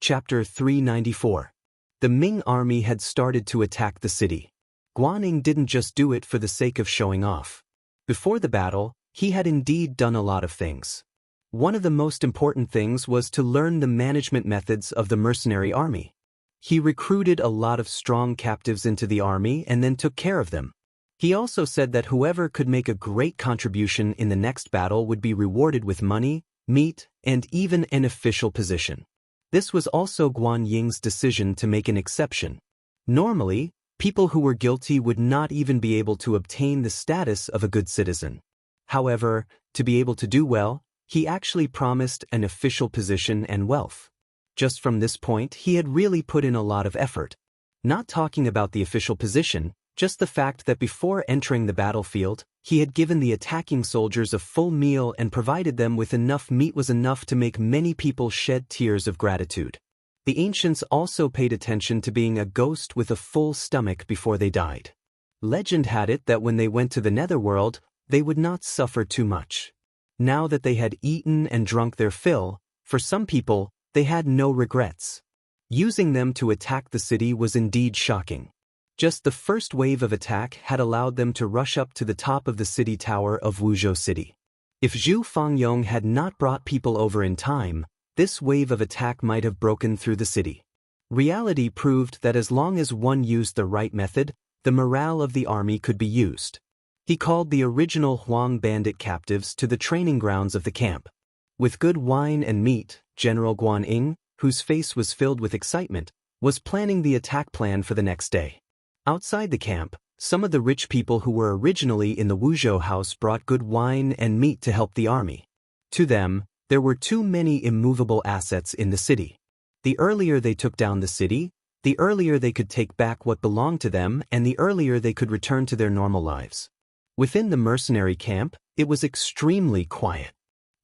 Chapter 394. The Ming army had started to attack the city. Guan didn't just do it for the sake of showing off. Before the battle, he had indeed done a lot of things. One of the most important things was to learn the management methods of the mercenary army. He recruited a lot of strong captives into the army and then took care of them. He also said that whoever could make a great contribution in the next battle would be rewarded with money, meat, and even an official position. This was also Guan Ying's decision to make an exception. Normally, people who were guilty would not even be able to obtain the status of a good citizen. However, to be able to do well, he actually promised an official position and wealth. Just from this point, he had really put in a lot of effort. Not talking about the official position, just the fact that before entering the battlefield, he had given the attacking soldiers a full meal and provided them with enough meat was enough to make many people shed tears of gratitude. The ancients also paid attention to being a ghost with a full stomach before they died. Legend had it that when they went to the netherworld, they would not suffer too much. Now that they had eaten and drunk their fill, for some people, they had no regrets. Using them to attack the city was indeed shocking. Just the first wave of attack had allowed them to rush up to the top of the city tower of Wuzhou City. If Zhu Fangyong had not brought people over in time, this wave of attack might have broken through the city. Reality proved that as long as one used the right method, the morale of the army could be used. He called the original Huang bandit captives to the training grounds of the camp. With good wine and meat, General Guan Ying, whose face was filled with excitement, was planning the attack plan for the next day. Outside the camp, some of the rich people who were originally in the Wuzhou house brought good wine and meat to help the army. To them, there were too many immovable assets in the city. The earlier they took down the city, the earlier they could take back what belonged to them and the earlier they could return to their normal lives. Within the mercenary camp, it was extremely quiet.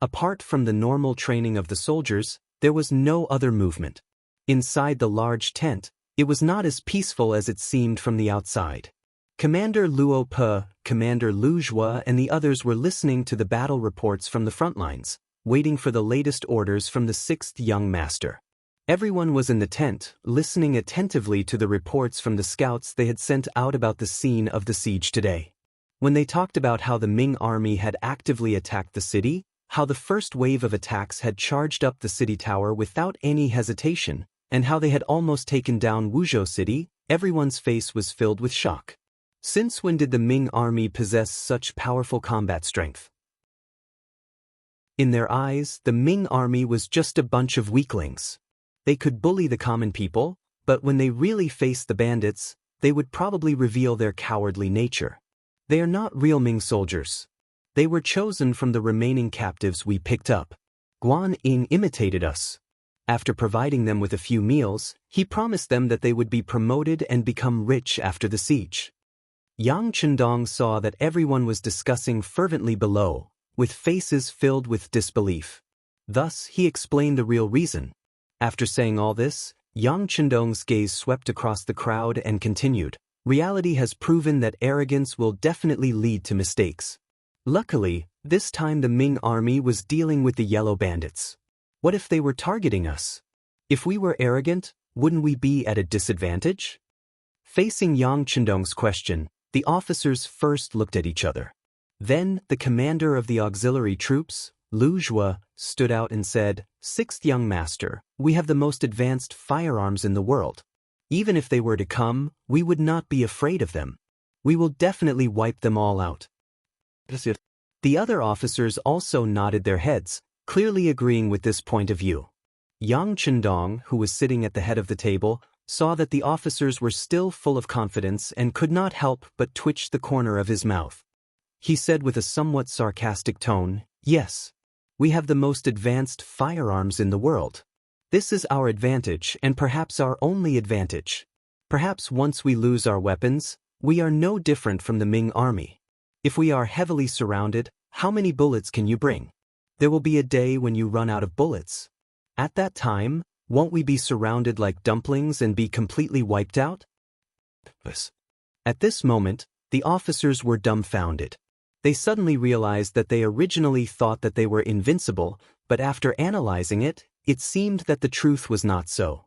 Apart from the normal training of the soldiers, there was no other movement. Inside the large tent, it was not as peaceful as it seemed from the outside. Commander Luo Pe, Commander Lu Zhua and the others were listening to the battle reports from the front lines, waiting for the latest orders from the 6th young master. Everyone was in the tent, listening attentively to the reports from the scouts they had sent out about the scene of the siege today. When they talked about how the Ming army had actively attacked the city, how the first wave of attacks had charged up the city tower without any hesitation, and how they had almost taken down Wuzhou City, everyone's face was filled with shock. Since when did the Ming army possess such powerful combat strength? In their eyes, the Ming army was just a bunch of weaklings. They could bully the common people, but when they really faced the bandits, they would probably reveal their cowardly nature. They are not real Ming soldiers. They were chosen from the remaining captives we picked up. Guan Ying imitated us. After providing them with a few meals, he promised them that they would be promoted and become rich after the siege. Yang Chendong saw that everyone was discussing fervently below, with faces filled with disbelief. Thus, he explained the real reason. After saying all this, Yang Chendong's gaze swept across the crowd and continued, "Reality has proven that arrogance will definitely lead to mistakes. Luckily, this time the Ming army was dealing with the yellow bandits. What if they were targeting us? If we were arrogant, wouldn't we be at a disadvantage?" Facing Yang Chendong's question, the officers first looked at each other. Then, the commander of the auxiliary troops, Lu Zhua, stood out and said, "6th young master, we have the most advanced firearms in the world. Even if they were to come, we would not be afraid of them. We will definitely wipe them all out." The other officers also nodded their heads, clearly agreeing with this point of view. Yang Chendong, who was sitting at the head of the table, saw that the officers were still full of confidence and could not help but twitch the corner of his mouth. He said with a somewhat sarcastic tone, "Yes, we have the most advanced firearms in the world. This is our advantage and perhaps our only advantage. Perhaps once we lose our weapons, we are no different from the Ming army. If we are heavily surrounded, how many bullets can you bring? There will be a day when you run out of bullets. At that time, won't we be surrounded like dumplings and be completely wiped out?" At this moment, the officers were dumbfounded. They suddenly realized that they originally thought that they were invincible, but after analyzing it, it seemed that the truth was not so.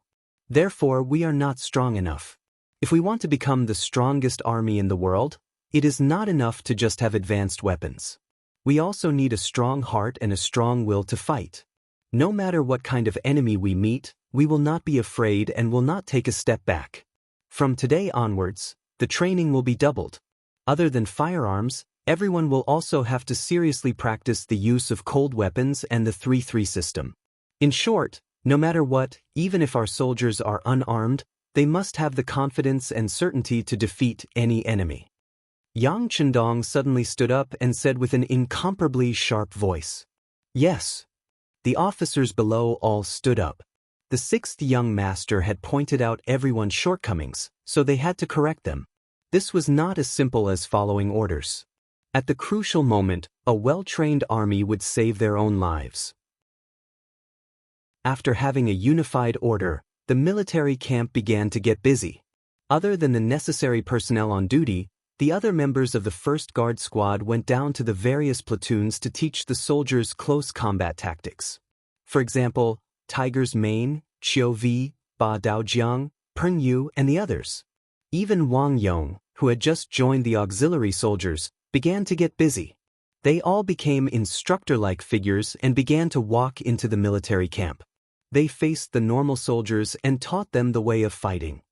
Therefore, we are not strong enough. If we want to become the strongest army in the world, it is not enough to just have advanced weapons. We also need a strong heart and a strong will to fight. No matter what kind of enemy we meet, we will not be afraid and will not take a step back. From today onwards, the training will be doubled. Other than firearms, everyone will also have to seriously practice the use of cold weapons and the 3-3 system. In short, no matter what, even if our soldiers are unarmed, they must have the confidence and certainty to defeat any enemy. Yang Chendong suddenly stood up and said with an incomparably sharp voice, "Yes." The officers below all stood up. The sixth young master had pointed out everyone's shortcomings, so they had to correct them. This was not as simple as following orders. At the crucial moment, a well-trained army would save their own lives. After having a unified order, the military camp began to get busy. Other than the necessary personnel on duty, the other members of the 1st Guard Squad went down to the various platoons to teach the soldiers close combat tactics. For example, Tiger's Mane, Qiu Vi, Ba Daojiang, Peng Yu, and the others. Even Wang Yong, who had just joined the auxiliary soldiers, began to get busy. They all became instructor-like figures and began to walk into the military camp. They faced the normal soldiers and taught them the way of fighting.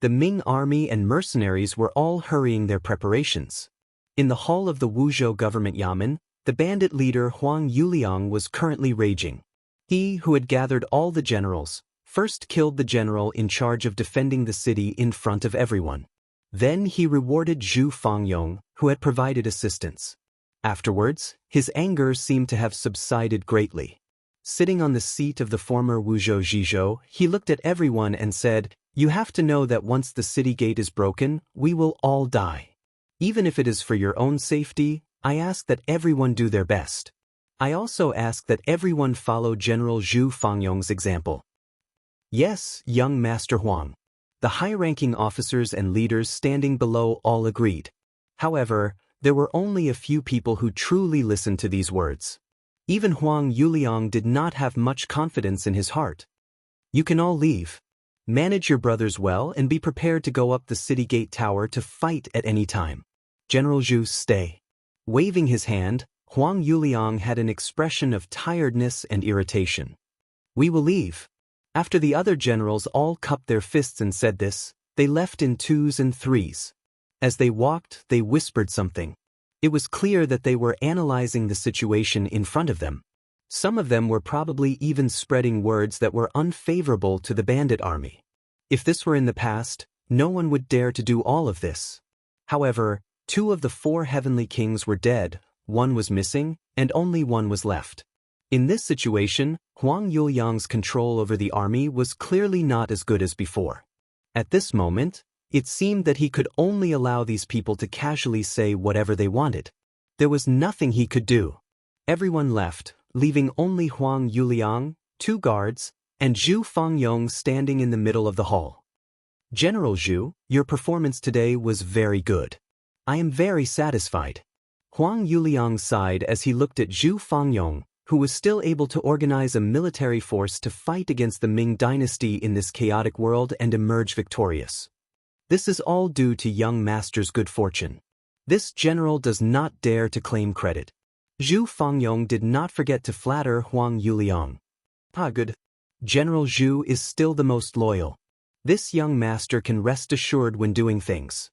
The Ming army and mercenaries were all hurrying their preparations. In the hall of the Wuzhou government yamen, the bandit leader Huang Yuliang was currently raging. He, who had gathered all the generals, first killed the general in charge of defending the city in front of everyone. Then he rewarded Zhu Fangyong, who had provided assistance. Afterwards, his anger seemed to have subsided greatly. Sitting on the seat of the former Wuzhou Zhizhou, he looked at everyone and said, "You have to know that once the city gate is broken, we will all die. Even if it is for your own safety, I ask that everyone do their best. I also ask that everyone follow General Zhu Fangyong's example." "Yes, young Master Huang." The high-ranking officers and leaders standing below all agreed. However, there were only a few people who truly listened to these words. Even Huang Yuliang did not have much confidence in his heart. "You can all leave. Manage your brothers well and be prepared to go up the city gate tower to fight at any time. General Zhu, stay." Waving his hand, Huang Yuliang had an expression of tiredness and irritation. "We will leave." After the other generals all cupped their fists and said this, they left in 2s and 3s. As they walked, they whispered something. It was clear that they were analyzing the situation in front of them. Some of them were probably even spreading words that were unfavorable to the bandit army. If this were in the past, no one would dare to do all of this. However, 2 of the 4 heavenly kings were dead, 1 was missing, and only 1 was left. In this situation, Huang Yuliang's control over the army was clearly not as good as before. At this moment, it seemed that he could only allow these people to casually say whatever they wanted. There was nothing he could do. Everyone left, leaving only Huang Yuliang, 2 guards, and Zhu Fangyong standing in the middle of the hall. "General Zhu, your performance today was very good. I am very satisfied." Huang Yuliang sighed as he looked at Zhu Fangyong, who was still able to organize a military force to fight against the Ming dynasty in this chaotic world and emerge victorious. This is all due to young master's good fortune. This general does not dare to claim credit. Zhu Fangyong did not forget to flatter Huang Yuliang. Good. General Zhu is still the most loyal. This young master can rest assured when doing things.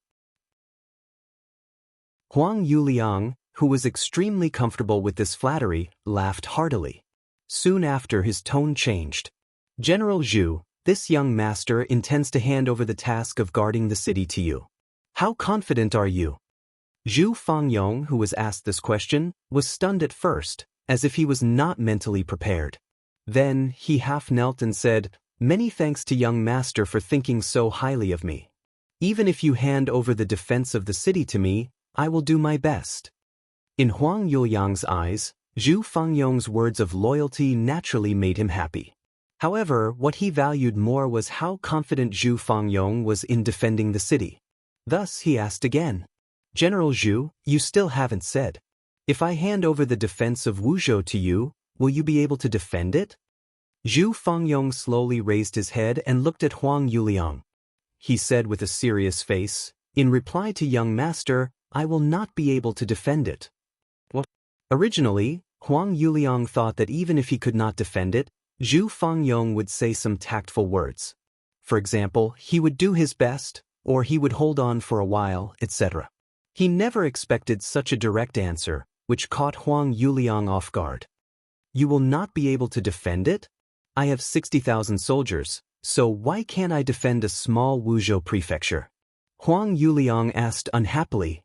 Huang Yuliang, who was extremely comfortable with this flattery, laughed heartily. Soon after, his tone changed. "General Zhu, this young master intends to hand over the task of guarding the city to you. How confident are you?" Zhu Fangyong, who was asked this question, was stunned at first, as if he was not mentally prepared. Then, he half knelt and said, "Many thanks to young master for thinking so highly of me. Even if you hand over the defense of the city to me, I will do my best." In Huang Yuliang's eyes, Zhu Fangyong's words of loyalty naturally made him happy. However, what he valued more was how confident Zhu Fangyong was in defending the city. Thus he asked again, "General Zhu, you still haven't said. If I hand over the defense of Wuzhou to you, will you be able to defend it?" Zhu Fengyong slowly raised his head and looked at Huang Yuliang. He said with a serious face, "In reply to young master, I will not be able to defend it." What? Originally, Huang Yuliang thought that even if he could not defend it, Zhu Fengyong would say some tactful words. For example, he would do his best, or he would hold on for a while, etc. He never expected such a direct answer, which caught Huang Yuliang off guard. "You will not be able to defend it? I have 60,000 soldiers, so why can't I defend a small Wuzhou prefecture?" Huang Yuliang asked unhappily.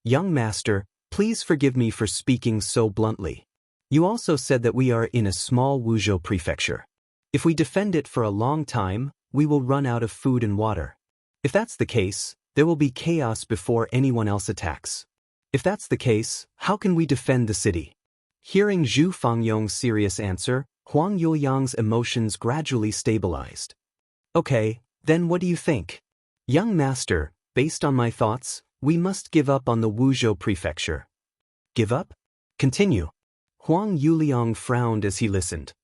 "Young master, please forgive me for speaking so bluntly. You also said that we are in a small Wuzhou prefecture. If we defend it for a long time, we will run out of food and water. If that's the case, there will be chaos before anyone else attacks. If that's the case, how can we defend the city?" Hearing Zhu Fengyong's serious answer, Huang Yuliang's emotions gradually stabilized. "Okay, then what do you think?" "Young master, based on my thoughts, we must give up on the Wuzhou prefecture." "Give up? Continue." Huang Yuliang frowned as he listened.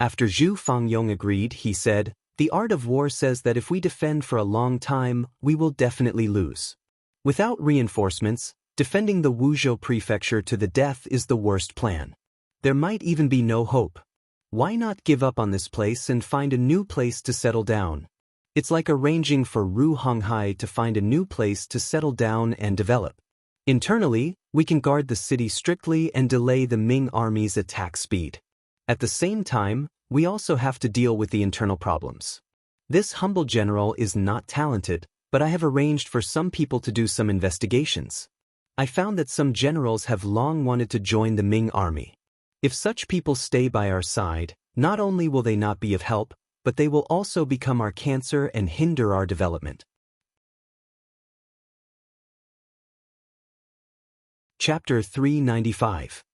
After Zhu Fengyong agreed, he said, "The art of war says that if we defend for a long time, we will definitely lose. Without reinforcements, defending the Wuzhou prefecture to the death is the worst plan. There might even be no hope. Why not give up on this place and find a new place to settle down? It's like arranging for Ru Honghai to find a new place to settle down and develop. Internally, we can guard the city strictly and delay the Ming army's attack speed. At the same time, we also have to deal with the internal problems. This humble general is not talented, but I have arranged for some people to do some investigations. I found that some generals have long wanted to join the Ming army. If such people stay by our side, not only will they not be of help, but they will also become our cancer and hinder our development." Chapter 395.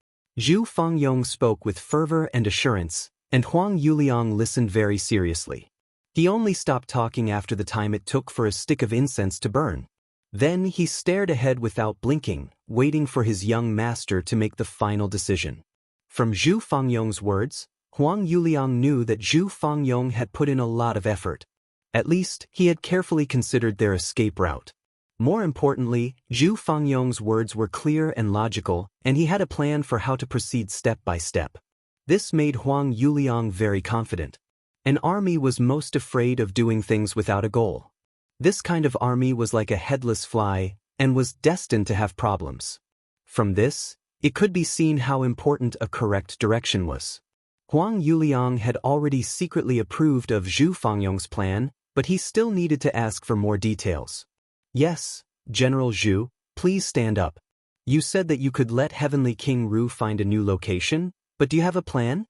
Zhu Fengyong spoke with fervor and assurance, and Huang Yuliang listened very seriously. He only stopped talking after the time it took for a stick of incense to burn. Then he stared ahead without blinking, waiting for his young master to make the final decision. From Zhu Fengyong's words, Huang Yuliang knew that Zhu Fengyong had put in a lot of effort. At least, he had carefully considered their escape route. More importantly, Zhu Fengyong's words were clear and logical, and he had a plan for how to proceed step by step. This made Huang Yuliang very confident. An army was most afraid of doing things without a goal. This kind of army was like a headless fly, and was destined to have problems. From this, it could be seen how important a correct direction was. Huang Yuliang had already secretly approved of Zhu Fengyong's plan, but he still needed to ask for more details. "Yes, General Zhu, please stand up. You said that you could let Heavenly King Ru find a new location, but do you have a plan?"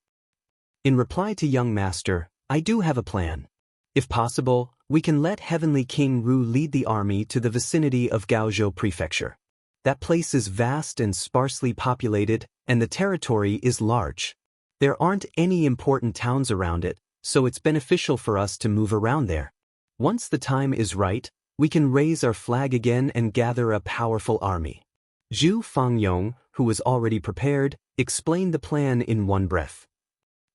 In reply to young master, "I do have a plan. If possible, we can let Heavenly King Ru lead the army to the vicinity of Gaozhou Prefecture. That place is vast and sparsely populated, and the territory is large. There aren't any important towns around it, so it's beneficial for us to move around there. Once the time is right, we can raise our flag again and gather a powerful army." Zhu Fengyong, who was already prepared, explained the plan in one breath.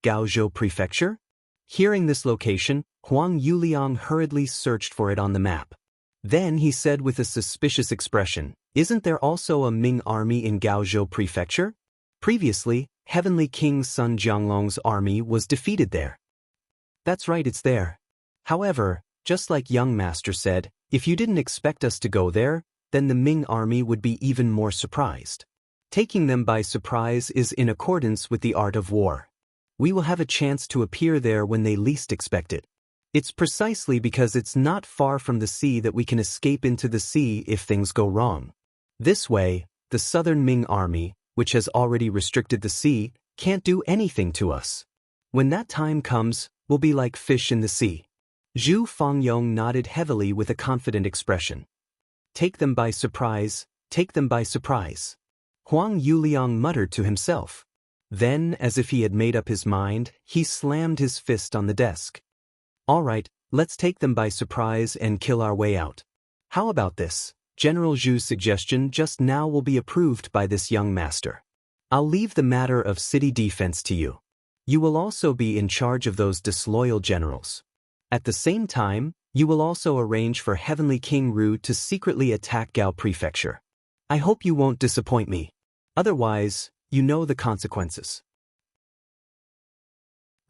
"Gaozhou Prefecture?" Hearing this location, Huang Yuliang hurriedly searched for it on the map. Then he said with a suspicious expression, "Isn't there also a Ming army in Gaozhou Prefecture? Previously, Heavenly King Sun Jianglong's army was defeated there." "That's right, it's there. However, just like young master said, if you didn't expect us to go there, then the Ming army would be even more surprised. Taking them by surprise is in accordance with the art of war. We will have a chance to appear there when they least expect it. It's precisely because it's not far from the sea that we can escape into the sea if things go wrong. This way, the southern Ming army, which has already restricted the sea, can't do anything to us. When that time comes, we'll be like fish in the sea." Zhu Fengyong nodded heavily with a confident expression. "Take them by surprise, take them by surprise." Huang Yuliang muttered to himself. Then, as if he had made up his mind, he slammed his fist on the desk. "All right, let's take them by surprise and kill our way out. How about this? General Zhu's suggestion just now will be approved by this young master. I'll leave the matter of city defense to you. You will also be in charge of those disloyal generals. At the same time, you will also arrange for Heavenly King Ru to secretly attack Gao Prefecture. I hope you won't disappoint me. Otherwise, you know the consequences.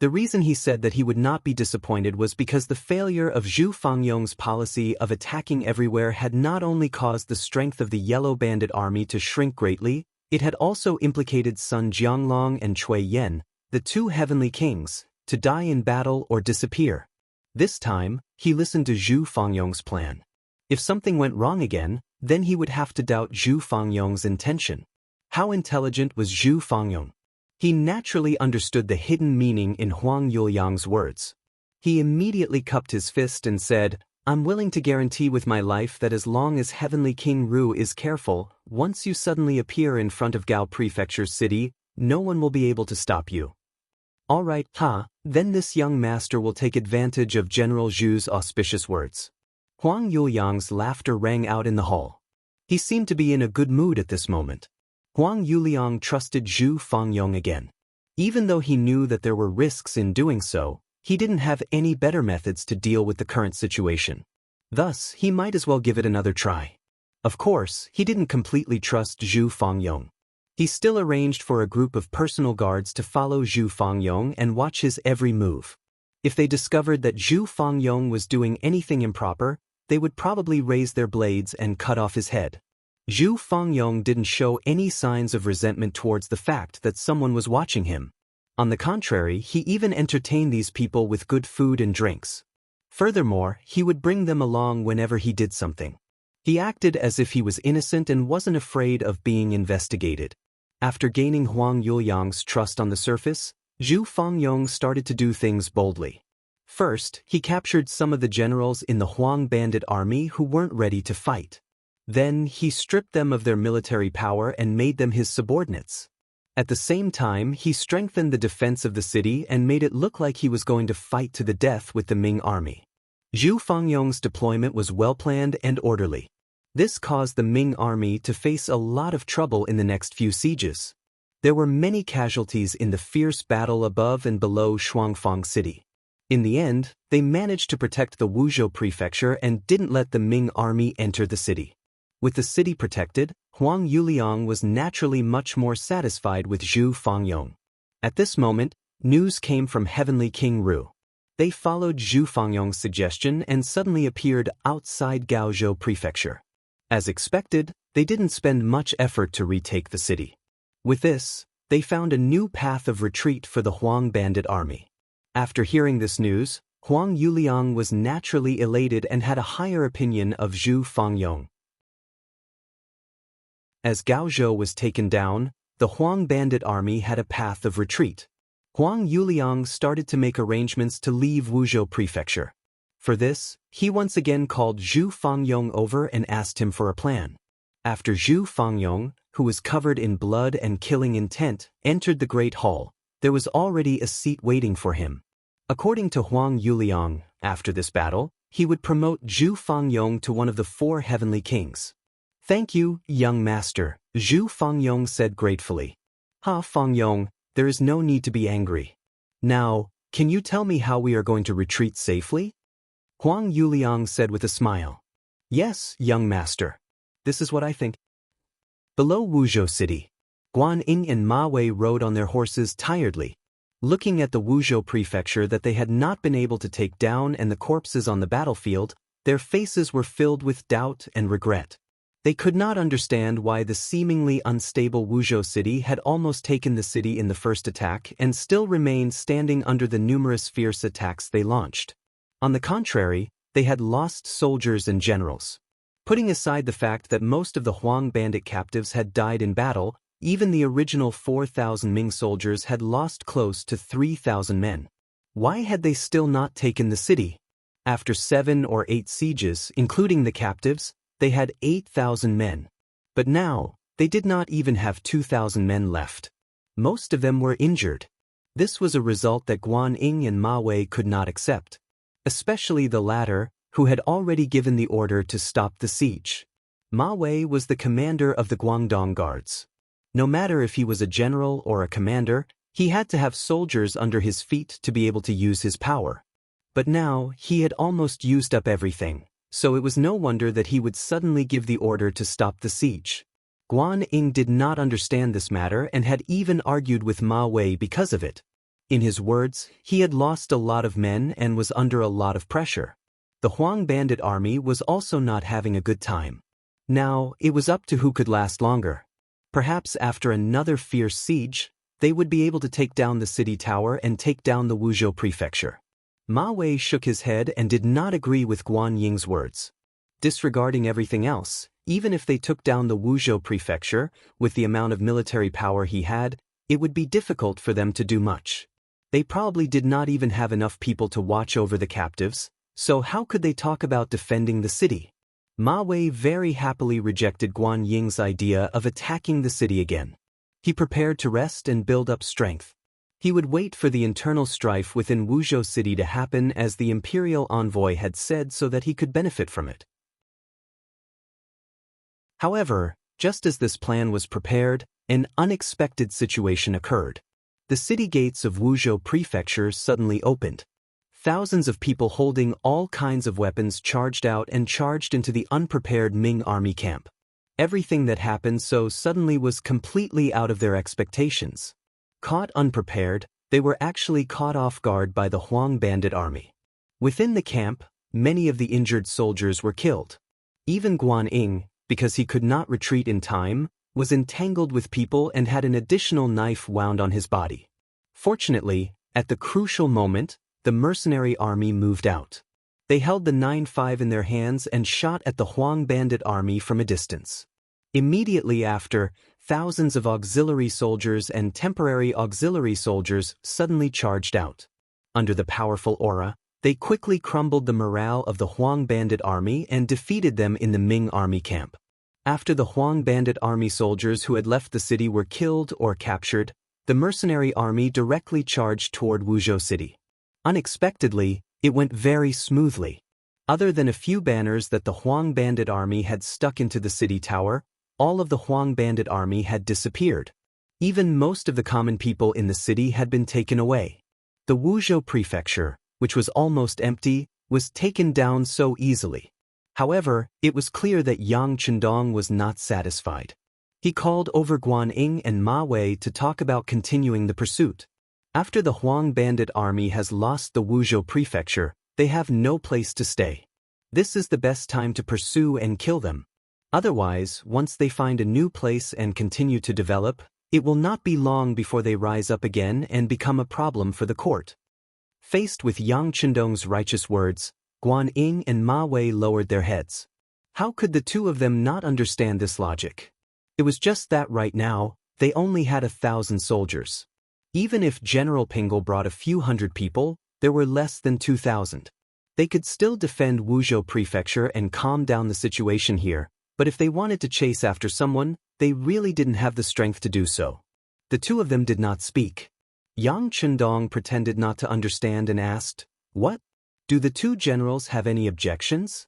The reason he said that he would not be disappointed was because the failure of Zhu Fangyong's policy of attacking everywhere had not only caused the strength of the Yellow Bandit army to shrink greatly, it had also implicated Sun Jianglong and Cui Yen, the two heavenly kings, to die in battle or disappear. This time, he listened to Zhu Fangyong's plan. If something went wrong again, then he would have to doubt Zhu Fangyong's intention. How intelligent was Zhu Fangyong? He naturally understood the hidden meaning in Huang Yuliang's words. He immediately cupped his fist and said, I'm willing to guarantee with my life that as long as Heavenly King Ru is careful, once you suddenly appear in front of Gao Prefecture's city, no one will be able to stop you. All right, then this young master will take advantage of General Zhu's auspicious words. Huang Yuliang's laughter rang out in the hall. He seemed to be in a good mood at this moment. Huang Yuliang trusted Zhu Fangyong again. Even though he knew that there were risks in doing so, he didn't have any better methods to deal with the current situation. Thus, he might as well give it another try. Of course, he didn't completely trust Zhu Fangyong. He still arranged for a group of personal guards to follow Zhu Fangyong and watch his every move. If they discovered that Zhu Fangyong was doing anything improper, they would probably raise their blades and cut off his head. Zhu Fangyong didn't show any signs of resentment towards the fact that someone was watching him. On the contrary, he even entertained these people with good food and drinks. Furthermore, he would bring them along whenever he did something. He acted as if he was innocent and wasn't afraid of being investigated. After gaining Huang Yuliang's trust on the surface, Zhu Fangyong started to do things boldly. First, he captured some of the generals in the Huang Bandit army who weren't ready to fight. Then, he stripped them of their military power and made them his subordinates. At the same time, he strengthened the defense of the city and made it look like he was going to fight to the death with the Ming army. Zhu Fangyong's deployment was well-planned and orderly. This caused the Ming army to face a lot of trouble in the next few sieges. There were many casualties in the fierce battle above and below Shuangfang City. In the end, they managed to protect the Wuzhou prefecture and didn't let the Ming army enter the city. With the city protected, Huang Yuliang was naturally much more satisfied with Zhu Fangyong. At this moment, news came from Heavenly King Ru. They followed Zhu Fangyong's suggestion and suddenly appeared outside Gaozhou prefecture. As expected, they didn't spend much effort to retake the city. With this, they found a new path of retreat for the Huang Bandit army. After hearing this news, Huang Yuliang was naturally elated and had a higher opinion of Zhu Fangyong. As Gaozhou was taken down, the Huang Bandit army had a path of retreat. Huang Yuliang started to make arrangements to leave Wuzhou prefecture. For this, he once again called Zhu Fangyong over and asked him for a plan. After Zhu Fangyong, who was covered in blood and killing intent, entered the Great Hall, there was already a seat waiting for him. According to Huang Yuliang, after this battle, he would promote Zhu Fangyong to one of the 4 heavenly kings. Thank you, young master, Zhu Fangyong said gratefully. Fangyong, there is no need to be angry. Now, can you tell me how we are going to retreat safely? Huang Yuliang said with a smile. Yes, young master. This is what I think. Below Wuzhou City, Guan Ying and Ma Wei rode on their horses tiredly, looking at the Wuzhou prefecture that they had not been able to take down and the corpses on the battlefield. Their faces were filled with doubt and regret. They could not understand why the seemingly unstable Wuzhou city had almost taken the city in the first attack and still remained standing under the numerous fierce attacks they launched. On the contrary, they had lost soldiers and generals. Putting aside the fact that most of the Huang bandit captives had died in battle, even the original 4,000 Ming soldiers had lost close to 3,000 men. Why had they still not taken the city? After 7 or 8 sieges, including the captives, they had 8,000 men. But now, they did not even have 2,000 men left. Most of them were injured. This was a result that Guan Ying and Ma Wei could not accept. Especially the latter, who had already given the order to stop the siege. Ma Wei was the commander of the Guangdong Guards. No matter if he was a general or a commander, He had to have soldiers under his feet to be able to use his power. But now, he had almost used up everything, so it was no wonder that he would suddenly give the order to stop the siege. Guan Ying did not understand this matter and had even argued with Ma Wei because of it. In his words, he had lost a lot of men and was under a lot of pressure. The Huang bandit army was also not having a good time. Now, it was up to who could last longer. Perhaps after another fierce siege, they would be able to take down the city tower and take down the Wuzhou prefecture. Ma Wei shook his head and did not agree with Guan Ying's words. Disregarding everything else, even if they took down the Wuzhou prefecture, with the amount of military power he had, it would be difficult for them to do much. They probably did not even have enough people to watch over the captives, so how could they talk about defending the city? Ma Wei very happily rejected Guan Ying's idea of attacking the city again. He prepared to rest and build up strength. He would wait for the internal strife within Wuzhou city to happen as the imperial envoy had said so that he could benefit from it. However, just as this plan was prepared, an unexpected situation occurred. The city gates of Wuzhou prefecture suddenly opened. Thousands of people holding all kinds of weapons charged out and charged into the unprepared Ming army camp. Everything that happened so suddenly was completely out of their expectations. Caught unprepared, they were actually caught off guard by the Huang bandit army. Within the camp, many of the injured soldiers were killed. Even Guan Ying, because he could not retreat in time, was entangled with people and had an additional knife wound on his body. Fortunately, at the crucial moment, the mercenary army moved out. They held the 9-5 in their hands and shot at the Huang bandit army from a distance. Immediately after, thousands of auxiliary soldiers and temporary auxiliary soldiers suddenly charged out. Under the powerful aura, they quickly crumbled the morale of the Huang bandit army and defeated them in the Ming army camp. After the Huang bandit army soldiers who had left the city were killed or captured, the mercenary army directly charged toward Wuzhou city. Unexpectedly, it went very smoothly. Other than a few banners that the Huang bandit army had stuck into the city tower, all of the Huang bandit army had disappeared. Even most of the common people in the city had been taken away. The Wuzhou prefecture, which was almost empty, was taken down so easily. However, it was clear that Yang Chendong was not satisfied. He called over Guan Ying and Ma Wei to talk about continuing the pursuit. After the Huang bandit army has lost the Wuzhou prefecture, they have no place to stay. This is the best time to pursue and kill them. Otherwise, once they find a new place and continue to develop, it will not be long before they rise up again and become a problem for the court. Faced with Yang Chendong's righteous words, Guan Ying and Ma Wei lowered their heads. How could the two of them not understand this logic? It was just that right now, they only had 1,000 soldiers. Even if General Pingle brought a few hundred people, there were less than 2,000. They could still defend Wuzhou prefecture and calm down the situation here, but if they wanted to chase after someone, they really didn't have the strength to do so. The two of them did not speak. Yang Chendong pretended not to understand and asked, "What? Do the two generals have any objections?"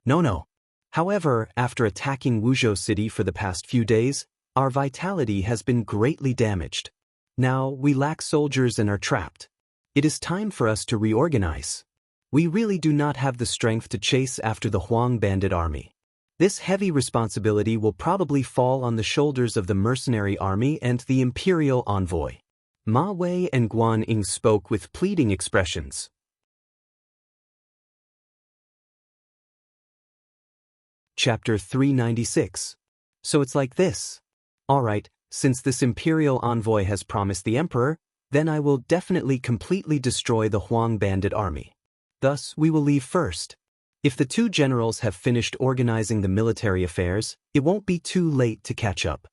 No. However, after attacking Wuzhou city for the past few days, our vitality has been greatly damaged. Now, we lack soldiers and are trapped. It is time for us to reorganize. We really do not have the strength to chase after the Huang bandit army. This heavy responsibility will probably fall on the shoulders of the mercenary army and the imperial envoy. Ma Wei and Guan Ying spoke with pleading expressions. Chapter 396. So it's like this. Alright, since this imperial envoy has promised the emperor, then I will definitely completely destroy the Huang bandit army. Thus, we will leave first. If the two generals have finished organizing the military affairs, it won't be too late to catch up.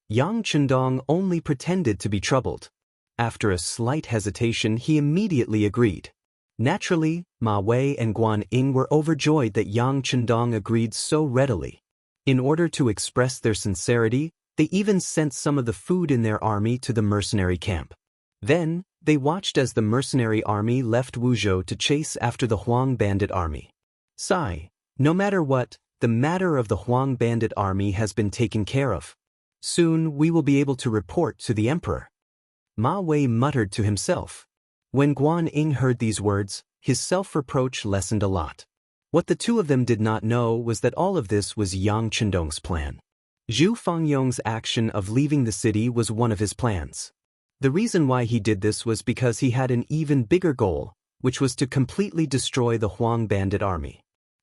Yang Chendong only pretended to be troubled. After a slight hesitation, he immediately agreed. Naturally, Ma Wei and Guan Ying were overjoyed that Yang Chendong agreed so readily. In order to express their sincerity, they even sent some of the food in their army to the mercenary camp. Then, they watched as the mercenary army left Wuzhou to chase after the Huang bandit army. Sigh, no matter what, the matter of the Huang bandit army has been taken care of. Soon we will be able to report to the emperor. Ma Wei muttered to himself. When Guan Ying heard these words, his self-reproach lessened a lot. What the two of them did not know was that all of this was Yang Chendong's plan. Zhu Fangyong's action of leaving the city was one of his plans. The reason why he did this was because he had an even bigger goal, which was to completely destroy the Huang bandit army.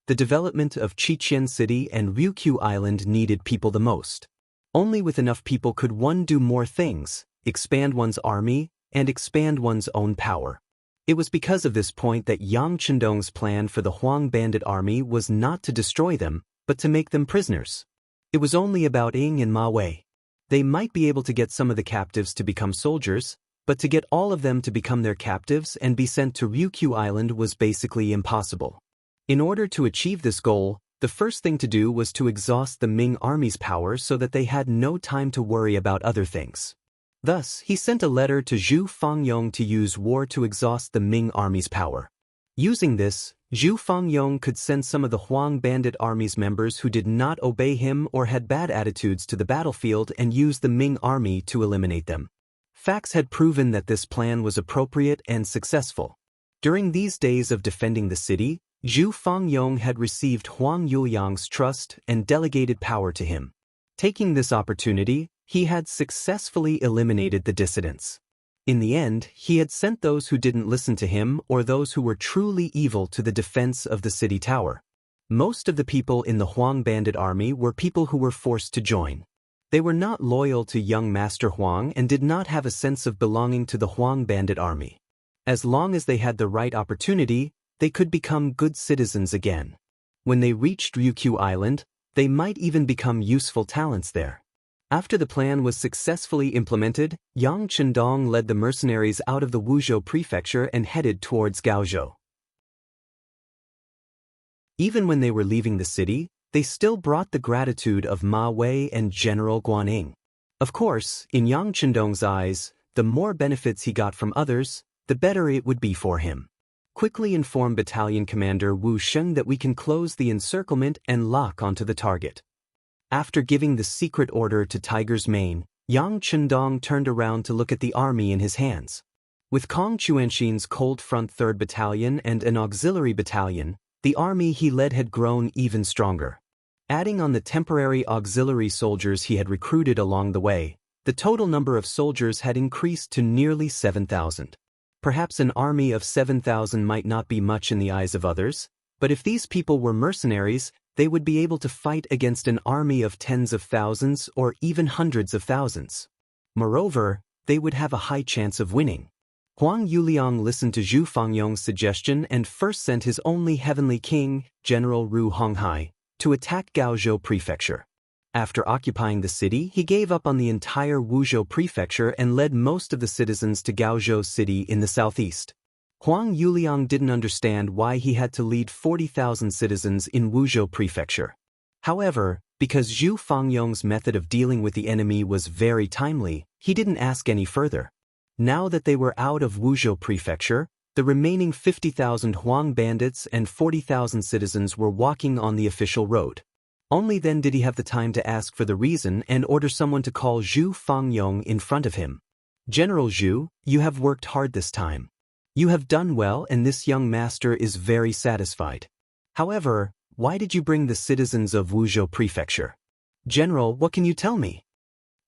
The development of Qiqian City and Ryukyu Island needed people the most. Only with enough people could one do more things, expand one's army, and expand one's own power. It was because of this point that Yang Chendong's plan for the Huang bandit army was not to destroy them, but to make them prisoners. It was only about Ying and Ma Wei. They might be able to get some of the captives to become soldiers, but to get all of them to become their captives and be sent to Ryukyu Island was basically impossible. In order to achieve this goal, the first thing to do was to exhaust the Ming army's power so that they had no time to worry about other things. Thus, he sent a letter to Zhu Fangyong to use war to exhaust the Ming army's power. Using this, Zhu Fangyong could send some of the Huang bandit army's members who did not obey him or had bad attitudes to the battlefield and use the Ming army to eliminate them. Facts had proven that this plan was appropriate and successful. During these days of defending the city, Zhu Fangyong had received Huang Yuliang's trust and delegated power to him. Taking this opportunity, he had successfully eliminated the dissidents. In the end, he had sent those who didn't listen to him or those who were truly evil to the defense of the city tower. Most of the people in the Huang bandit army were people who were forced to join. They were not loyal to young Master Huang and did not have a sense of belonging to the Huang bandit army. As long as they had the right opportunity, they could become good citizens again. When they reached Ryukyu Island, they might even become useful talents there. After the plan was successfully implemented, Yang Chendong led the mercenaries out of the Wuzhou prefecture and headed towards Gaozhou. Even when they were leaving the city, they still brought the gratitude of Ma Wei and General Guan Ying. Of course, in Yang Chendong's eyes, the more benefits he got from others, the better it would be for him. Quickly inform Battalion Commander Wu Sheng that we can close the encirclement and lock onto the target. After giving the secret order to Tiger's Mane, Yang Chendong turned around to look at the army in his hands. With Kong Chuanxin's Cold Front 3rd Battalion and an auxiliary battalion, the army he led had grown even stronger. Adding on the temporary auxiliary soldiers he had recruited along the way, the total number of soldiers had increased to nearly 7,000. Perhaps an army of 7,000 might not be much in the eyes of others, but if these people were mercenaries, they would be able to fight against an army of tens of thousands or even hundreds of thousands. Moreover, they would have a high chance of winning. Huang Yuliang listened to Zhu Fangyong's suggestion and first sent his only heavenly king, General Ru Honghai, to attack Gaozhou prefecture. After occupying the city, he gave up on the entire Wuzhou prefecture and led most of the citizens to Gaozhou city in the southeast. Huang Yuliang didn't understand why he had to lead 40,000 citizens in Wuzhou prefecture. However, because Zhu Fangyong's method of dealing with the enemy was very timely, he didn't ask any further. Now that they were out of Wuzhou prefecture, the remaining 50,000 Huang bandits and 40,000 citizens were walking on the official road. Only then did he have the time to ask for the reason and order someone to call Zhu Fangyong in front of him. General Zhu, you have worked hard this time. You have done well and this young master is very satisfied. However, why did you bring the citizens of Wuzhou prefecture? General, what can you tell me?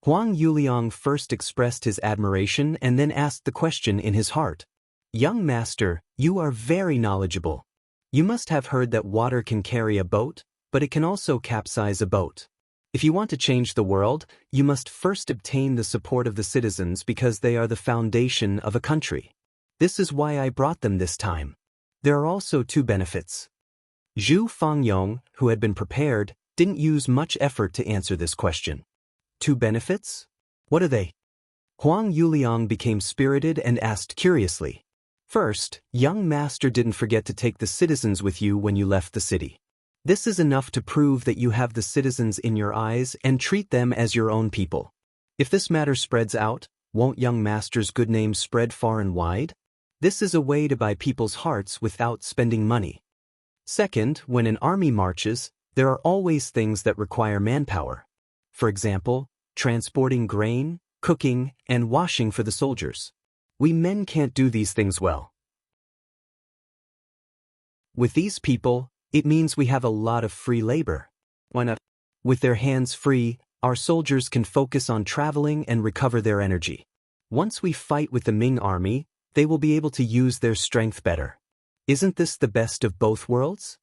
Huang Yuliang first expressed his admiration and then asked the question in his heart. Young master, you are very knowledgeable. You must have heard that water can carry a boat, but it can also capsize a boat. If you want to change the world, you must first obtain the support of the citizens because they are the foundation of a country. This is why I brought them this time. There are also two benefits. Zhu Fangyong, who had been prepared, didn't use much effort to answer this question. Two benefits? What are they? Huang Yuliang became spirited and asked curiously. First, young master didn't forget to take the citizens with you when you left the city. This is enough to prove that you have the citizens in your eyes and treat them as your own people. If this matter spreads out, won't young master's good name spread far and wide? This is a way to buy people's hearts without spending money. Second, when an army marches, there are always things that require manpower. For example, transporting grain, cooking, and washing for the soldiers. We men can't do these things well. With these people, it means we have a lot of free labor. Why not? With their hands free, our soldiers can focus on traveling and recover their energy. Once we fight with the Ming army, they will be able to use their strength better. Isn't this the best of both worlds?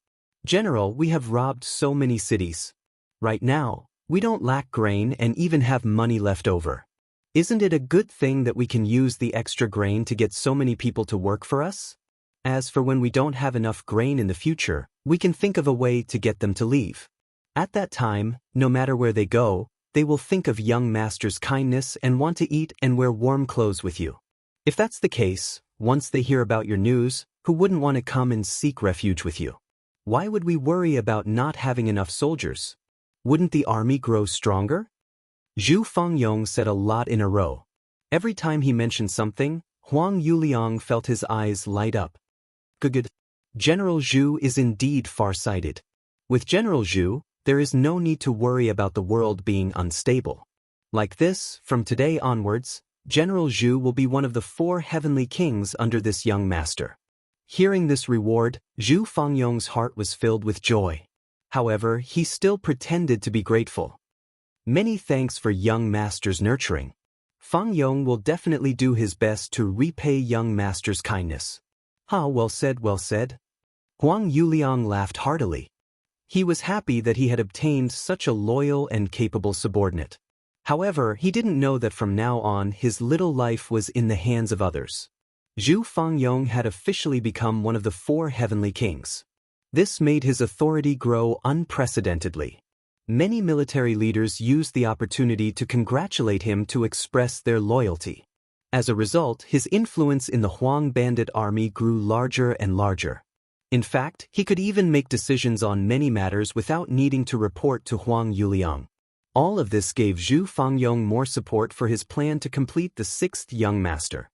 General, we have robbed so many cities. Right now, we don't lack grain and even have money left over. Isn't it a good thing that we can use the extra grain to get so many people to work for us? As for when we don't have enough grain in the future, we can think of a way to get them to leave. At that time, no matter where they go, they will think of young master's kindness and want to eat and wear warm clothes with you. If that's the case, once they hear about your news, who wouldn't want to come and seek refuge with you? Why would we worry about not having enough soldiers? Wouldn't the army grow stronger? Zhu Fengyong said a lot in a row. Every time he mentioned something, Huang Yuliang felt his eyes light up. Good. General Zhu is indeed far-sighted. With General Zhu, there is no need to worry about the world being unstable. Like this, from today onwards, General Zhu will be one of the 4 heavenly kings under this young master. Hearing this reward, Zhu Fengyong's heart was filled with joy. However, he still pretended to be grateful. Many thanks for young master's nurturing. Fengyong will definitely do his best to repay young master's kindness. Well said, well said. Huang Yuliang laughed heartily. He was happy that he had obtained such a loyal and capable subordinate. However, he didn't know that from now on his little life was in the hands of others. Zhu Fengyong had officially become one of the 4 heavenly kings. This made his authority grow unprecedentedly. Many military leaders used the opportunity to congratulate him to express their loyalty. As a result, his influence in the Huang bandit army grew larger and larger. In fact, he could even make decisions on many matters without needing to report to Huang Yuliang. All of this gave Zhu Fengyong more support for his plan to complete the 6th young master.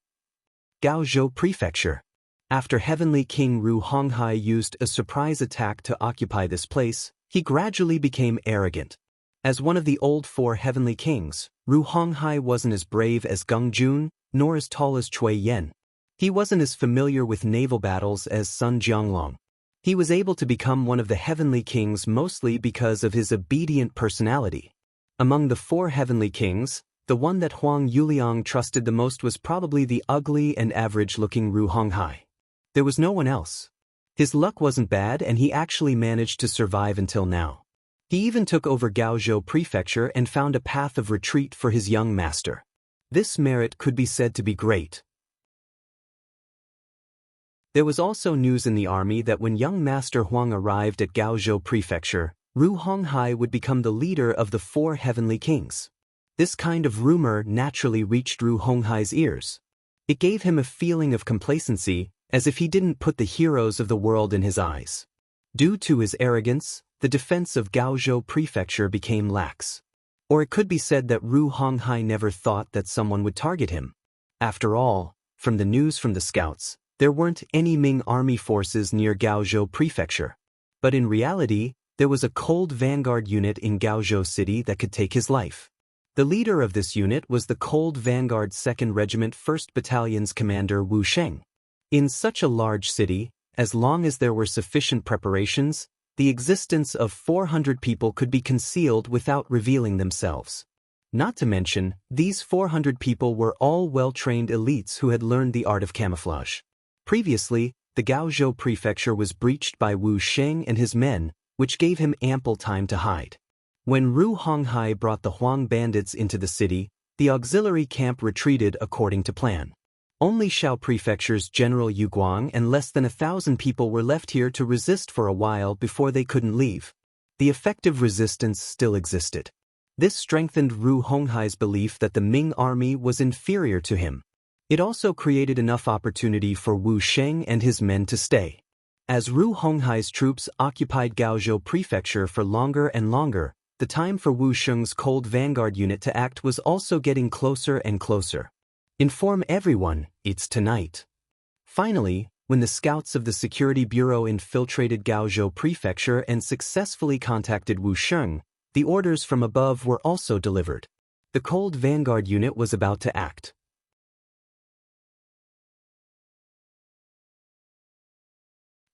Gaozhou Prefecture. After Heavenly King Ru Honghai used a surprise attack to occupy this place, he gradually became arrogant. As one of the old 4 heavenly kings, Ru Honghai wasn't as brave as Geng Jun, nor as tall as Cui Yen. He wasn't as familiar with naval battles as Sun Jianglong. He was able to become one of the heavenly kings mostly because of his obedient personality. Among the 4 heavenly kings, the one that Huang Yuliang trusted the most was probably the ugly and average-looking Ru Honghai. There was no one else. His luck wasn't bad and he actually managed to survive until now. He even took over Gaozhou Prefecture and found a path of retreat for his young master. This merit could be said to be great. There was also news in the army that when young Master Huang arrived at Gaozhou Prefecture, Ru Honghai would become the leader of the 4 heavenly kings. This kind of rumor naturally reached Ru Honghai's ears. It gave him a feeling of complacency, as if he didn't put the heroes of the world in his eyes. Due to his arrogance, the defense of Gaozhou Prefecture became lax. Or it could be said that Ru Honghai never thought that someone would target him. After all, from the news from the scouts, there weren't any Ming army forces near Gaozhou Prefecture. But in reality, there was a cold vanguard unit in Gaozhou City that could take his life. The leader of this unit was the Cold Vanguard 2nd Regiment 1st Battalion's commander Wu Sheng. In such a large city, as long as there were sufficient preparations, the existence of 400 people could be concealed without revealing themselves. Not to mention, these 400 people were all well-trained elites who had learned the art of camouflage. Previously, the Gaozhou Prefecture was breached by Wu Sheng and his men, which gave him ample time to hide. When Ru Honghai brought the Huang bandits into the city, the auxiliary camp retreated according to plan. Only Shao Prefecture's General Yu Guang and less than 1,000 people were left here to resist for a while before they couldn't leave. The effective resistance still existed. This strengthened Ru Honghai's belief that the Ming army was inferior to him. It also created enough opportunity for Wu Sheng and his men to stay. As Ru Honghai's troops occupied Gaozhou Prefecture for longer and longer, the time for Wu Sheng's Cold Vanguard unit to act was also getting closer and closer. Inform everyone, it's tonight. Finally, when the scouts of the Security Bureau infiltrated Gaozhou Prefecture and successfully contacted Wu Sheng, the orders from above were also delivered. The cold vanguard unit was about to act.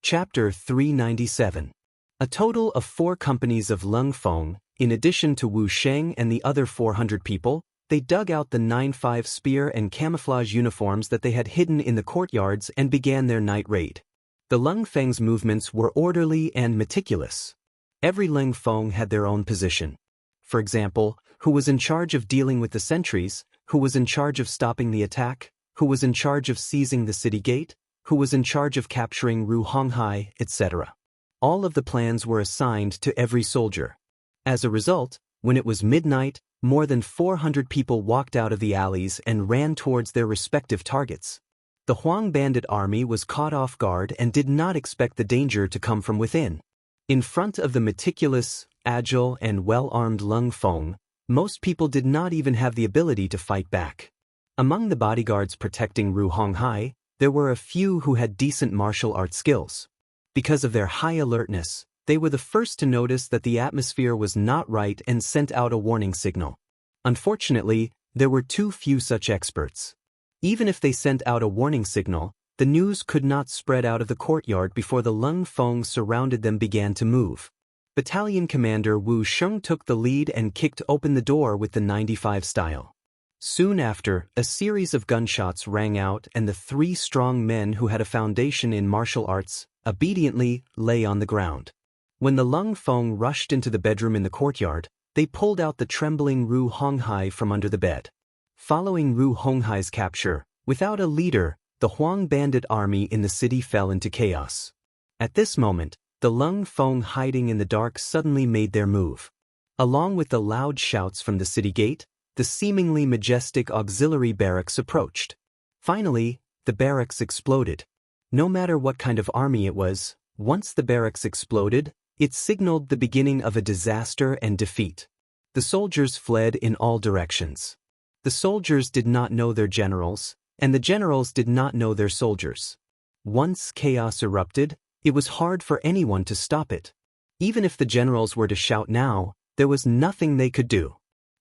Chapter 397. A total of 4 companies of Leng Feng, in addition to Wu Sheng and the other 400 people, they dug out the 9-5 spear and camouflage uniforms that they had hidden in the courtyards and began their night raid. The Leng Feng's movements were orderly and meticulous. Every Leng Feng had their own position. For example, who was in charge of dealing with the sentries, who was in charge of stopping the attack, who was in charge of seizing the city gate, who was in charge of capturing Ru Honghai, etc. All of the plans were assigned to every soldier. As a result, when it was midnight, more than 400 people walked out of the alleys and ran towards their respective targets. The Huang bandit army was caught off guard and did not expect the danger to come from within. In front of the meticulous, agile, and well-armed Leng Feng, most people did not even have the ability to fight back. Among the bodyguards protecting Ru Honghai, there were a few who had decent martial arts skills. Because of their high alertness, they were the first to notice that the atmosphere was not right and sent out a warning signal. Unfortunately, there were too few such experts. Even if they sent out a warning signal, the news could not spread out of the courtyard before the Leng Feng surrounded them began to move. Battalion Commander Wu Sheng took the lead and kicked open the door with the 95 style. Soon after, a series of gunshots rang out and the 3 strong men who had a foundation in martial arts obediently lay on the ground. When the Leng Feng rushed into the bedroom in the courtyard, they pulled out the trembling Ru Honghai from under the bed. Following Ru Honghai's capture, without a leader, the Huang bandit army in the city fell into chaos. At this moment, the Leng Feng hiding in the dark suddenly made their move. Along with the loud shouts from the city gate, the seemingly majestic auxiliary barracks approached. Finally, the barracks exploded. No matter what kind of army it was, once the barracks exploded, it signaled the beginning of a disaster and defeat. The soldiers fled in all directions. The soldiers did not know their generals, and the generals did not know their soldiers. Once chaos erupted, it was hard for anyone to stop it. Even if the generals were to shout now, there was nothing they could do.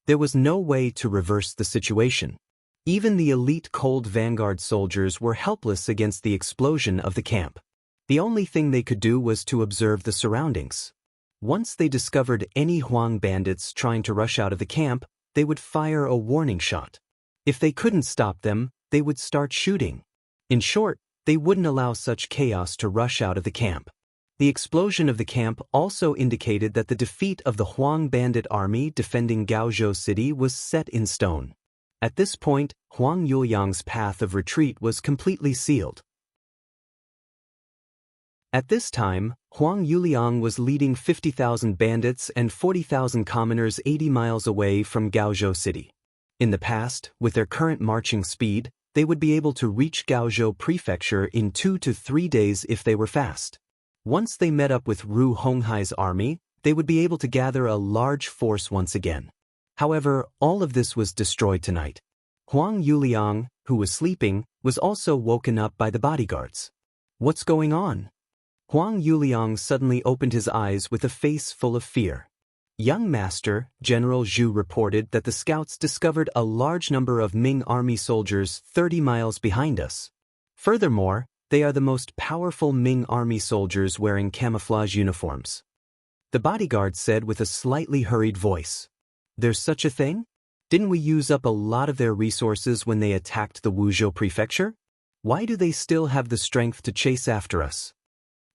There was no way to reverse the situation. Even the elite cold vanguard soldiers were helpless against the explosion of the camp. The only thing they could do was to observe the surroundings. Once they discovered any Huang bandits trying to rush out of the camp, they would fire a warning shot. If they couldn't stop them, they would start shooting. In short, they wouldn't allow such chaos to rush out of the camp. The explosion of the camp also indicated that the defeat of the Huang bandit army defending Gaozhou City was set in stone. At this point, Huang Yuliang's path of retreat was completely sealed. At this time, Huang Yuliang was leading 50,000 bandits and 40,000 commoners 80 miles away from Gaozhou City. In the past, with their current marching speed, they would be able to reach Gaozhou Prefecture in 2 to 3 days if they were fast. Once they met up with Ru Honghai's army, they would be able to gather a large force once again. However, all of this was destroyed tonight. Huang Yuliang, who was sleeping, was also woken up by the bodyguards. What's going on? Huang Yuliang suddenly opened his eyes with a face full of fear. Young Master, General Zhu reported that the scouts discovered a large number of Ming army soldiers 30 miles behind us. Furthermore, they are the most powerful Ming army soldiers wearing camouflage uniforms. The bodyguard said with a slightly hurried voice. There's such a thing? Didn't we use up a lot of their resources when they attacked the Wuzhou Prefecture? Why do they still have the strength to chase after us?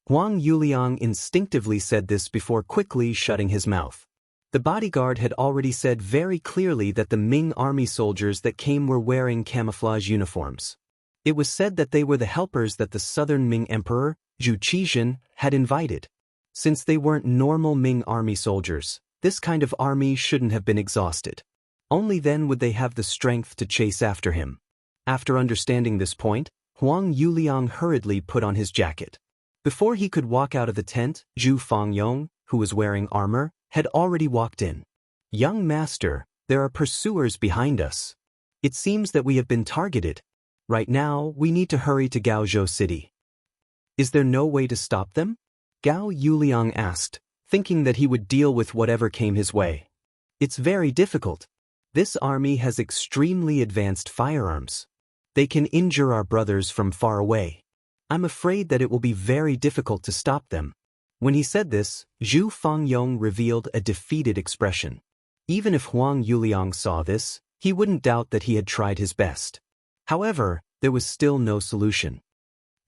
Huang Yuliang instinctively said this before quickly shutting his mouth. The bodyguard had already said very clearly that the Ming army soldiers that came were wearing camouflage uniforms. It was said that they were the helpers that the southern Ming Emperor, Zhu Qizhen, had invited. Since they weren't normal Ming army soldiers, this kind of army shouldn't have been exhausted. Only then would they have the strength to chase after him. After understanding this point, Huang Yuliang hurriedly put on his jacket. Before he could walk out of the tent, Zhu Fangyong, who was wearing armor, had already walked in. Young Master, there are pursuers behind us. It seems that we have been targeted. Right now, we need to hurry to Gaozhou City. Is there no way to stop them? Gao Yuliang asked, thinking that he would deal with whatever came his way. It's very difficult. This army has extremely advanced firearms. They can injure our brothers from far away. I'm afraid that it will be very difficult to stop them." When he said this, Zhu Fangyong revealed a defeated expression. Even if Huang Yuliang saw this, he wouldn't doubt that he had tried his best. However, there was still no solution.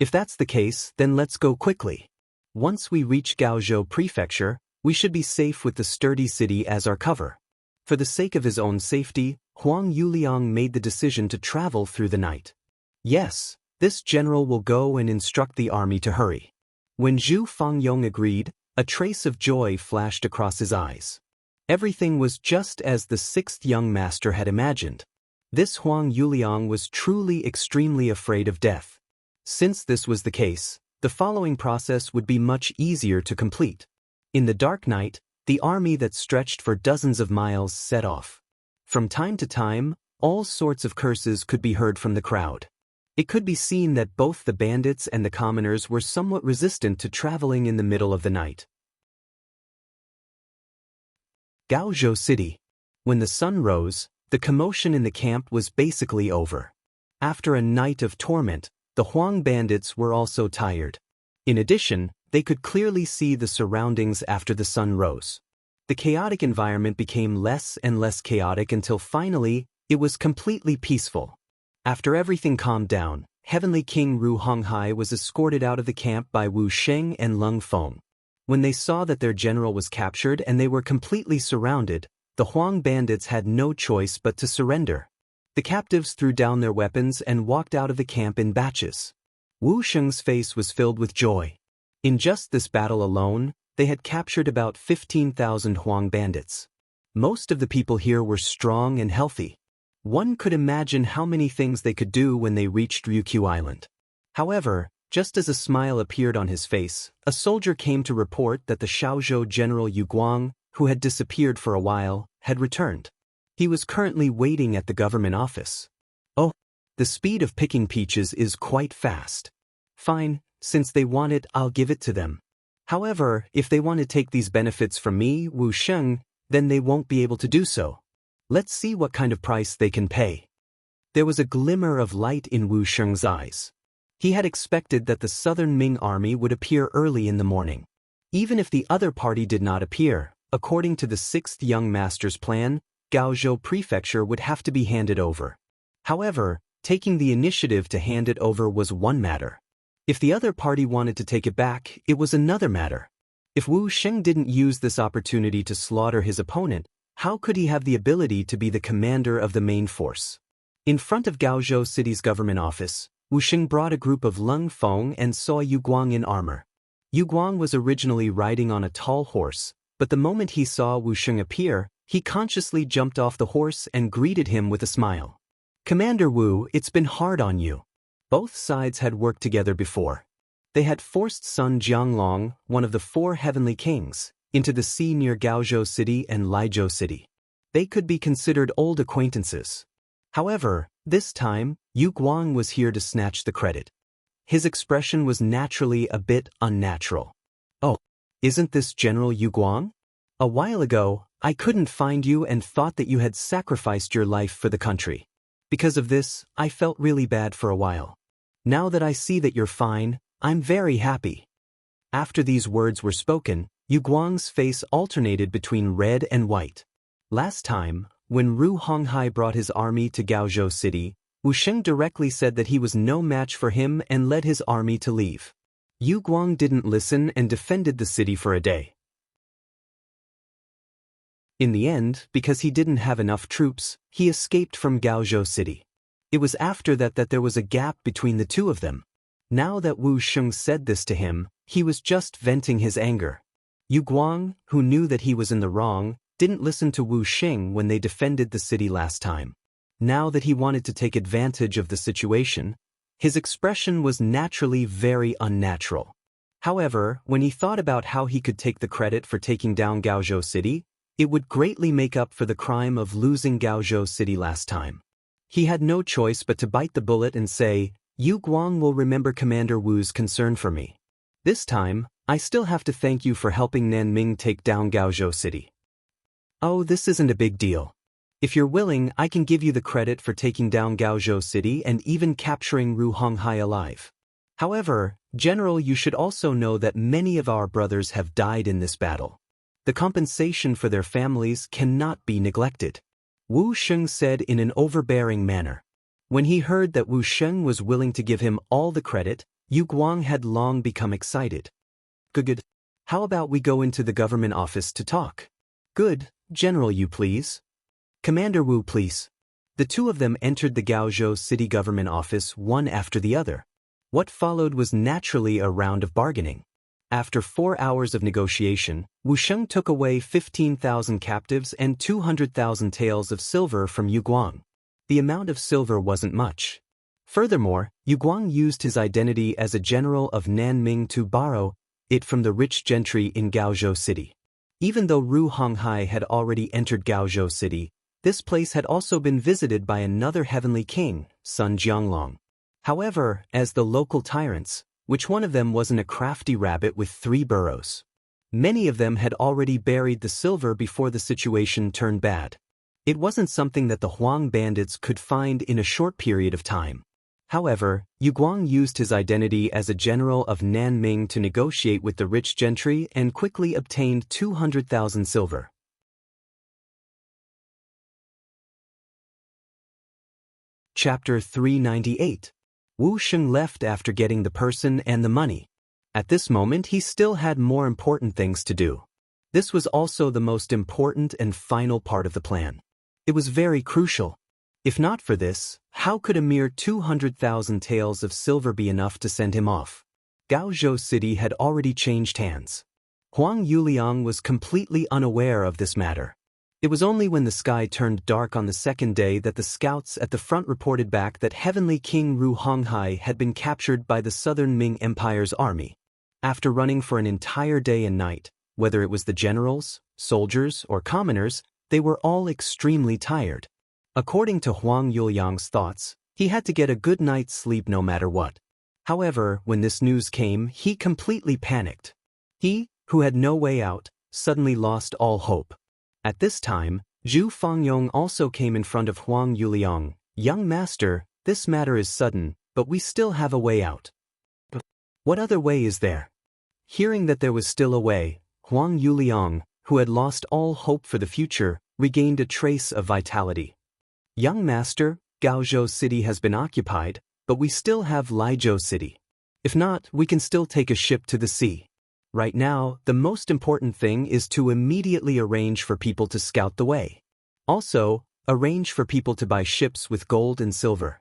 "If that's the case, then let's go quickly. Once we reach Gaozhou Prefecture, we should be safe with the sturdy city as our cover." For the sake of his own safety, Huang Yuliang made the decision to travel through the night. Yes, this general will go and instruct the army to hurry. When Zhu Fangyong agreed, a trace of joy flashed across his eyes. Everything was just as the sixth young master had imagined. This Huang Yuliang was truly extremely afraid of death. Since this was the case, the following process would be much easier to complete. In the dark night, the army that stretched for dozens of miles set off. From time to time, all sorts of curses could be heard from the crowd. It could be seen that both the bandits and the commoners were somewhat resistant to traveling in the middle of the night. Gaozhou City. When the sun rose, the commotion in the camp was basically over. After a night of torment, the Huang bandits were also tired. In addition, they could clearly see the surroundings after the sun rose. The chaotic environment became less and less chaotic until finally, it was completely peaceful. After everything calmed down, Heavenly King Ru Honghai was escorted out of the camp by Wu Sheng and Lung Feng. When they saw that their general was captured and they were completely surrounded, the Huang bandits had no choice but to surrender. The captives threw down their weapons and walked out of the camp in batches. Wu Sheng's face was filled with joy. In just this battle alone, they had captured about 15,000 Huang bandits. Most of the people here were strong and healthy. One could imagine how many things they could do when they reached Ryukyu Island. However, just as a smile appeared on his face, a soldier came to report that the Shaozhou General Yu Guang, who had disappeared for a while, had returned. He was currently waiting at the government office. "Oh, the speed of picking peaches is quite fast. Fine, since they want it, I'll give it to them. However, if they want to take these benefits from me, Wu Sheng, then they won't be able to do so. Let's see what kind of price they can pay." There was a glimmer of light in Wu Sheng's eyes. He had expected that the southern Ming army would appear early in the morning. Even if the other party did not appear, according to the sixth young master's plan, Gaozhou Prefecture would have to be handed over. However, taking the initiative to hand it over was one matter. If the other party wanted to take it back, it was another matter. If Wu Sheng didn't use this opportunity to slaughter his opponent, how could he have the ability to be the commander of the main force? In front of Gaozhou City's government office, Wu Sheng brought a group of Lung Feng and saw Yu Guang in armor. Yu Guang was originally riding on a tall horse, but the moment he saw Wu Sheng appear, he consciously jumped off the horse and greeted him with a smile. "Commander Wu, it's been hard on you." Both sides had worked together before. They had forced Sun Jianglong, one of the four heavenly kings, into the sea near Gaozhou City and Laizhou City. They could be considered old acquaintances. However, this time, Yu Guang was here to snatch the credit. His expression was naturally a bit unnatural. "Oh, isn't this General Yu Guang? A while ago, I couldn't find you and thought that you had sacrificed your life for the country. Because of this, I felt really bad for a while. Now that I see that you're fine, I'm very happy." After these words were spoken, Yu Guang's face alternated between red and white. Last time, when Ru Honghai brought his army to Gaozhou City, Wu Sheng directly said that he was no match for him and led his army to leave. Yu Guang didn't listen and defended the city for a day. In the end, because he didn't have enough troops, he escaped from Gaozhou City. It was after that there was a gap between the two of them. Now that Wu Sheng said this to him, he was just venting his anger. Yu Guang, who knew that he was in the wrong, didn't listen to Wu Sheng when they defended the city last time. Now that he wanted to take advantage of the situation, his expression was naturally very unnatural. However, when he thought about how he could take the credit for taking down Gaozhou City, it would greatly make up for the crime of losing Gaozhou City last time. He had no choice but to bite the bullet and say, "Yu Guang will remember Commander Wu's concern for me. This time, I still have to thank you for helping Nanming take down Gaozhou City." "Oh, this isn't a big deal. If you're willing, I can give you the credit for taking down Gaozhou City and even capturing Ru Honghai alive. However, General, you should also know that many of our brothers have died in this battle. The compensation for their families cannot be neglected. Wu Sheng said in an overbearing manner. When he heard that Wu Sheng was willing to give him all the credit, Yu Guang had long become excited. Good. How about we go into the government office to talk? Good, General, you please. Commander Wu, please. The two of them entered the Gaozhou city government office one after the other. What followed was naturally a round of bargaining. After 4 hours of negotiation, Wu Sheng took away 15,000 captives and 200,000 taels of silver from Yu Guang. The amount of silver wasn't much. Furthermore, Yu Guang used his identity as a general of Nanming to borrow it from the rich gentry in Gaozhou City. Even though Ru Honghai had already entered Gaozhou City, this place had also been visited by another heavenly king, Sun Jianglong. However, as the local tyrants, which one of them wasn't a crafty rabbit with 3 burrows? Many of them had already buried the silver before the situation turned bad. It wasn't something that the Huang bandits could find in a short period of time. However, Yu Guang used his identity as a general of Nanming to negotiate with the rich gentry and quickly obtained 200,000 silver. Chapter 398. Wu Sheng left after getting the person and the money. At this moment he still had more important things to do. This was also the most important and final part of the plan. It was very crucial. If not for this, how could a mere 200,000 taels of silver be enough to send him off? Gaozhou City had already changed hands. Huang Yuliang was completely unaware of this matter. It was only when the sky turned dark on the second day that the scouts at the front reported back that Heavenly King Ru Honghai had been captured by the Southern Ming Empire's army. After running for an entire day and night, whether it was the generals, soldiers, or commoners, they were all extremely tired. According to Huang Yuliang's thoughts, he had to get a good night's sleep no matter what. However, when this news came, he completely panicked. He, who had no way out, suddenly lost all hope. At this time, Zhu Fangyong also came in front of Huang Yuliang. Young master, this matter is sudden, but we still have a way out. But what other way is there? Hearing that there was still a way, Huang Yuliang, who had lost all hope for the future, regained a trace of vitality. Young master, Gaozhou City has been occupied, but we still have Laizhou City. If not, we can still take a ship to the sea. Right now, the most important thing is to immediately arrange for people to scout the way. Also, arrange for people to buy ships with gold and silver.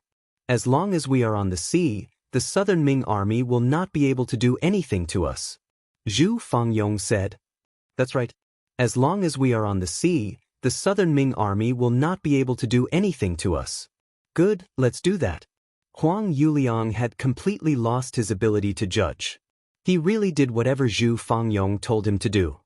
As long as we are on the sea, the Southern Ming army will not be able to do anything to us. Zhu Fangyong said. That's right. As long as we are on the sea, the Southern Ming army will not be able to do anything to us. Good, let's do that. Huang Yuliang had completely lost his ability to judge. He really did whatever Zhu Fangyong told him to do.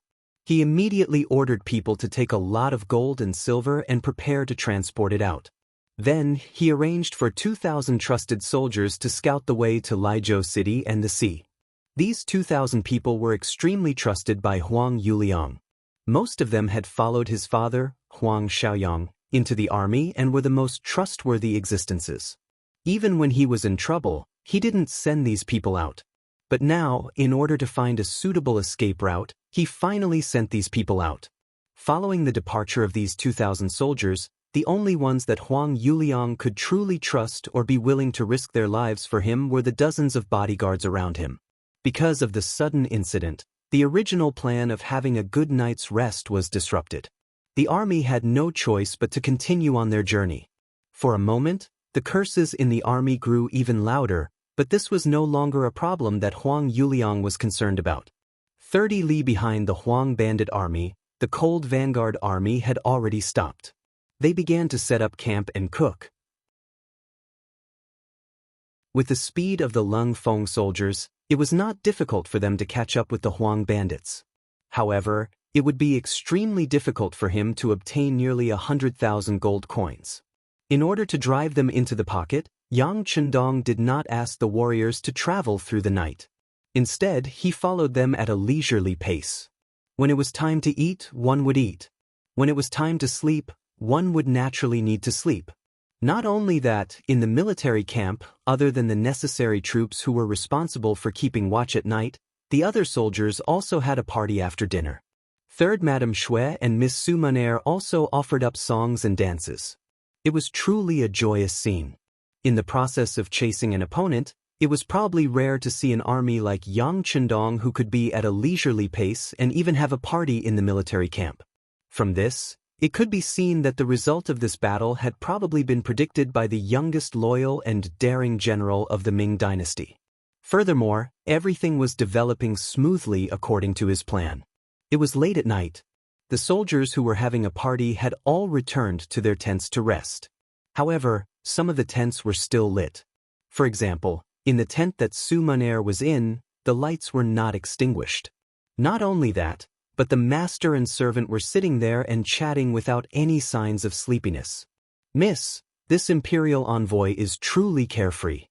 He immediately ordered people to take a lot of gold and silver and prepare to transport it out. Then, he arranged for 2,000 trusted soldiers to scout the way to Laizhou City and the sea. These 2,000 people were extremely trusted by Huang Yuliang. Most of them had followed his father, Huang Xiaoyang, into the army and were the most trustworthy existences. Even when he was in trouble, he didn't send these people out. But now, in order to find a suitable escape route, he finally sent these people out. Following the departure of these 2,000 soldiers, the only ones that Huang Yuliang could truly trust or be willing to risk their lives for him were the dozens of bodyguards around him. Because of the sudden incident, the original plan of having a good night's rest was disrupted. The army had no choice but to continue on their journey. For a moment, the curses in the army grew even louder, but this was no longer a problem that Huang Yuliang was concerned about. 30 li behind the Huang bandit army, the Cold Vanguard army had already stopped. They began to set up camp and cook. With the speed of the Lung Feng soldiers, it was not difficult for them to catch up with the Huang bandits. However, it would be extremely difficult for him to obtain nearly 100,000 gold coins. In order to drive them into the pocket, Yang Chendong did not ask the warriors to travel through the night. Instead, he followed them at a leisurely pace. When it was time to eat, one would eat. When it was time to sleep, one would naturally need to sleep. Not only that, in the military camp, other than the necessary troops who were responsible for keeping watch at night, the other soldiers also had a party after dinner. Third Madame Shui and Miss Sumaner also offered up songs and dances. It was truly a joyous scene. In the process of chasing an opponent, it was probably rare to see an army like Yang Chendong who could be at a leisurely pace and even have a party in the military camp. From this, it could be seen that the result of this battle had probably been predicted by the youngest loyal and daring general of the Ming dynasty. Furthermore, everything was developing smoothly according to his plan. It was late at night. The soldiers who were having a party had all returned to their tents to rest. However, some of the tents were still lit. For example, in the tent that Su Maner was in, the lights were not extinguished. Not only that, but the master and servant were sitting there and chatting without any signs of sleepiness. "Miss, this imperial envoy is truly carefree.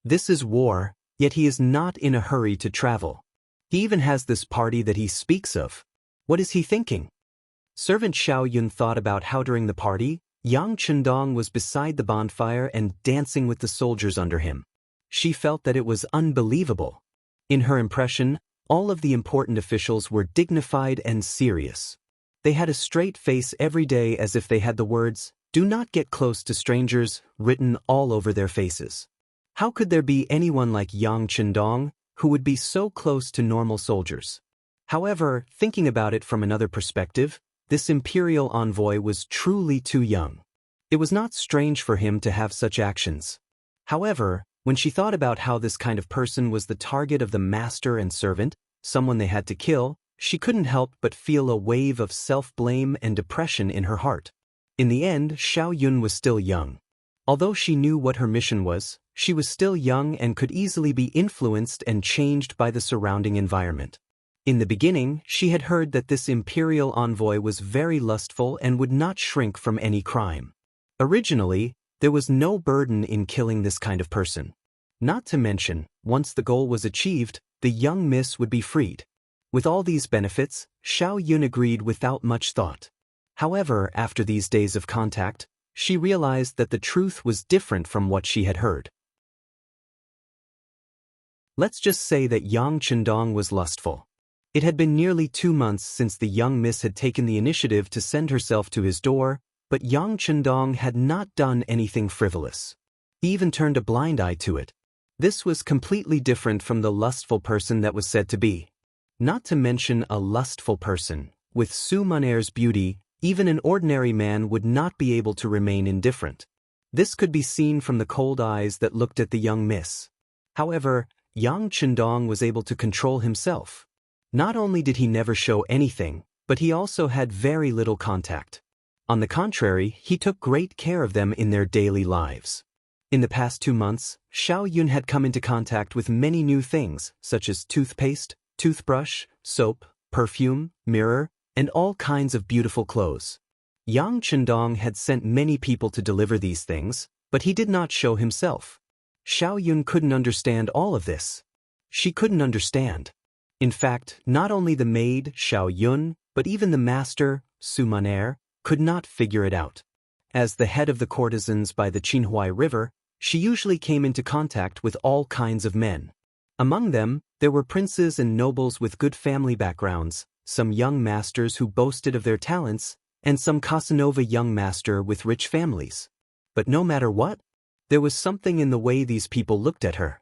This is war, yet he is not in a hurry to travel. He even has this party that he speaks of. What is he thinking?" Servant Xiao Yun thought about how during the party, Yang Chendong was beside the bonfire and dancing with the soldiers under him. She felt that it was unbelievable. In her impression, all of the important officials were dignified and serious. They had a straight face every day as if they had the words, "Do not get close to strangers," written all over their faces. How could there be anyone like Yang Chendong who would be so close to normal soldiers? However, thinking about it from another perspective, this imperial envoy was truly too young. It was not strange for him to have such actions. However, when she thought about how this kind of person was the target of the master and servant, someone they had to kill, she couldn't help but feel a wave of self-blame and depression in her heart. In the end, Xiao Yun was still young. Although she knew what her mission was, she was still young and could easily be influenced and changed by the surrounding environment. In the beginning, she had heard that this imperial envoy was very lustful and would not shrink from any crime. Originally, there was no burden in killing this kind of person. Not to mention, once the goal was achieved, the young miss would be freed. With all these benefits, Xiao Yun agreed without much thought. However, after these days of contact, she realized that the truth was different from what she had heard. Let's just say that Yang Chendong was lustful. It had been nearly 2 months since the young miss had taken the initiative to send herself to his door, but Yang Chendong had not done anything frivolous. He even turned a blind eye to it. This was completely different from the lustful person that was said to be. Not to mention a lustful person. With Su Maner's beauty, even an ordinary man would not be able to remain indifferent. This could be seen from the cold eyes that looked at the young miss. However, Yang Chendong was able to control himself. Not only did he never show anything, but he also had very little contact. On the contrary, he took great care of them in their daily lives. In the past 2 months, Xiao Yun had come into contact with many new things, such as toothpaste, toothbrush, soap, perfume, mirror, and all kinds of beautiful clothes. Yang Chendong had sent many people to deliver these things, but he did not show himself. Xiao Yun couldn't understand all of this. She couldn't understand. In fact, not only the maid, Xiao Yun, but even the master, Su Maner, could not figure it out. As the head of the courtesans by the Qinhuai River, she usually came into contact with all kinds of men. Among them, there were princes and nobles with good family backgrounds, some young masters who boasted of their talents, and some Casanova young master with rich families. But no matter what, there was something in the way these people looked at her.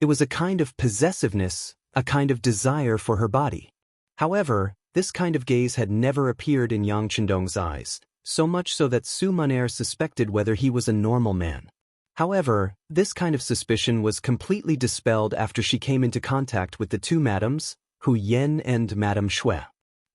It was a kind of possessiveness, a kind of desire for her body. However, this kind of gaze had never appeared in Yang Chendong's eyes, so much so that Su Maner suspected whether he was a normal man. However, this kind of suspicion was completely dispelled after she came into contact with the 2 madams, Hu Yen and Madame Shui.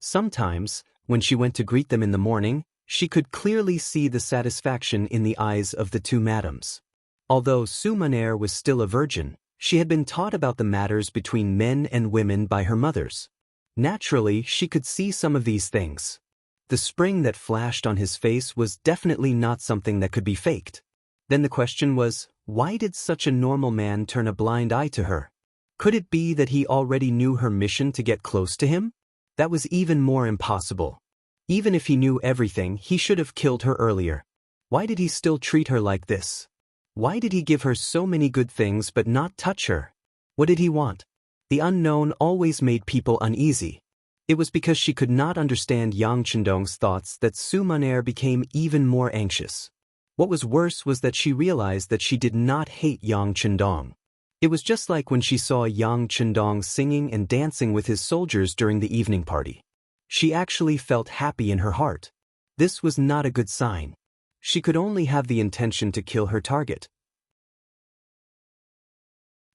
Sometimes, when she went to greet them in the morning, she could clearly see the satisfaction in the eyes of the 2 madams. Although Su Maner was still a virgin, she had been taught about the matters between men and women by her mothers. Naturally, she could see some of these things. The spring that flashed on his face was definitely not something that could be faked. Then the question was, why did such a normal man turn a blind eye to her? Could it be that he already knew her mission to get close to him? That was even more impossible. Even if he knew everything, he should have killed her earlier. Why did he still treat her like this? Why did he give her so many good things but not touch her? What did he want? The unknown always made people uneasy. It was because she could not understand Yang Chendong's thoughts that Su Maner became even more anxious. What was worse was that she realized that she did not hate Yang Chendong. It was just like when she saw Yang Chendong singing and dancing with his soldiers during the evening party. She actually felt happy in her heart. This was not a good sign. She could only have the intention to kill her target.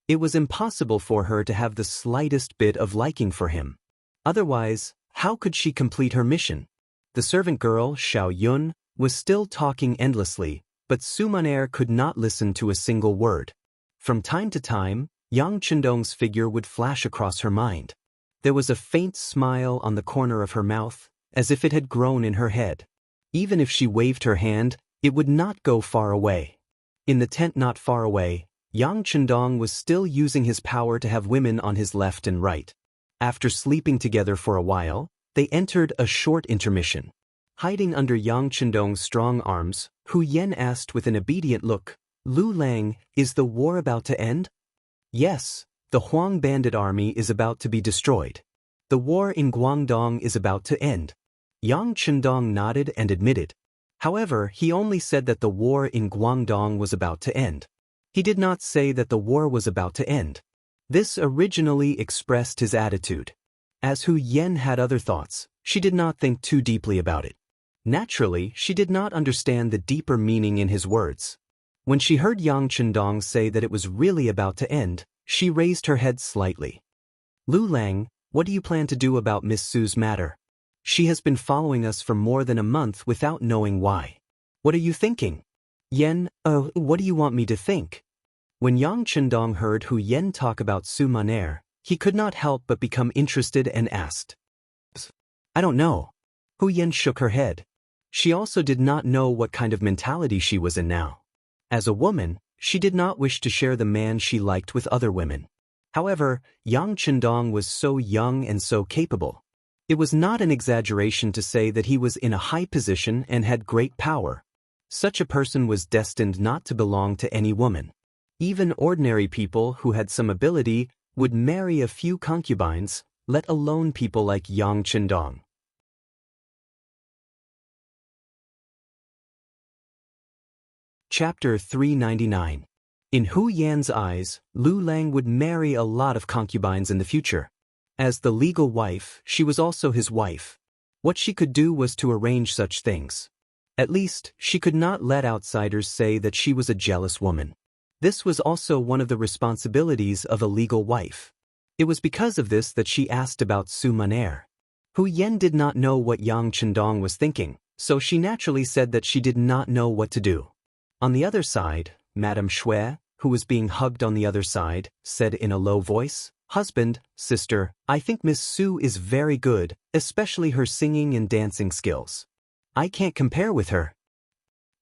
It was impossible for her to have the slightest bit of liking for him. Otherwise, how could she complete her mission? The servant girl, Xiao Yun, was still talking endlessly, but Su Maner could not listen to a single word. From time to time, Yang Chendong's figure would flash across her mind. There was a faint smile on the corner of her mouth, as if it had grown in her head. Even if she waved her hand, it would not go far away. In the tent not far away, Yang Chendong was still using his power to have women on his left and right. After sleeping together for a while, they entered a short intermission. Hiding under Yang Chendong's strong arms, Hu Yen asked with an obedient look, "Lu Lang, is the war about to end?" "Yes, the Huang bandit army is about to be destroyed. The war in Guangdong is about to end." Yang Chendong nodded and admitted. However, he only said that the war in Guangdong was about to end. He did not say that the war was about to end. This originally expressed his attitude. As Hu Yen had other thoughts, she did not think too deeply about it. Naturally, she did not understand the deeper meaning in his words. When she heard Yang Chendong say that it was really about to end, she raised her head slightly. "Lu Lang, what do you plan to do about Miss Su's matter? She has been following us for more than a month without knowing why. What are you thinking?" "Yen, what do you want me to think?" When Yang Chendong heard Hu Yen talk about Su Maner, he could not help but become interested and asked. "I don't know." Hu Yen shook her head. She also did not know what kind of mentality she was in now. As a woman, she did not wish to share the man she liked with other women. However, Yang Chendong was so young and so capable. It was not an exaggeration to say that he was in a high position and had great power. Such a person was destined not to belong to any woman. Even ordinary people who had some ability would marry a few concubines, let alone people like Yang Chendong. Chapter 399. In Hu Yan's eyes, Lu Lang would marry a lot of concubines in the future. As the legal wife, she was also his wife. What she could do was to arrange such things. At least, she could not let outsiders say that she was a jealous woman. This was also one of the responsibilities of a legal wife. It was because of this that she asked about Su Maner. Hu Yen did not know what Yang Chendong was thinking, so she naturally said that she did not know what to do. On the other side, Madame Shui, who was being hugged on the other side, said in a low voice, "Husband, sister, I think Miss Su is very good, especially her singing and dancing skills. I can't compare with her."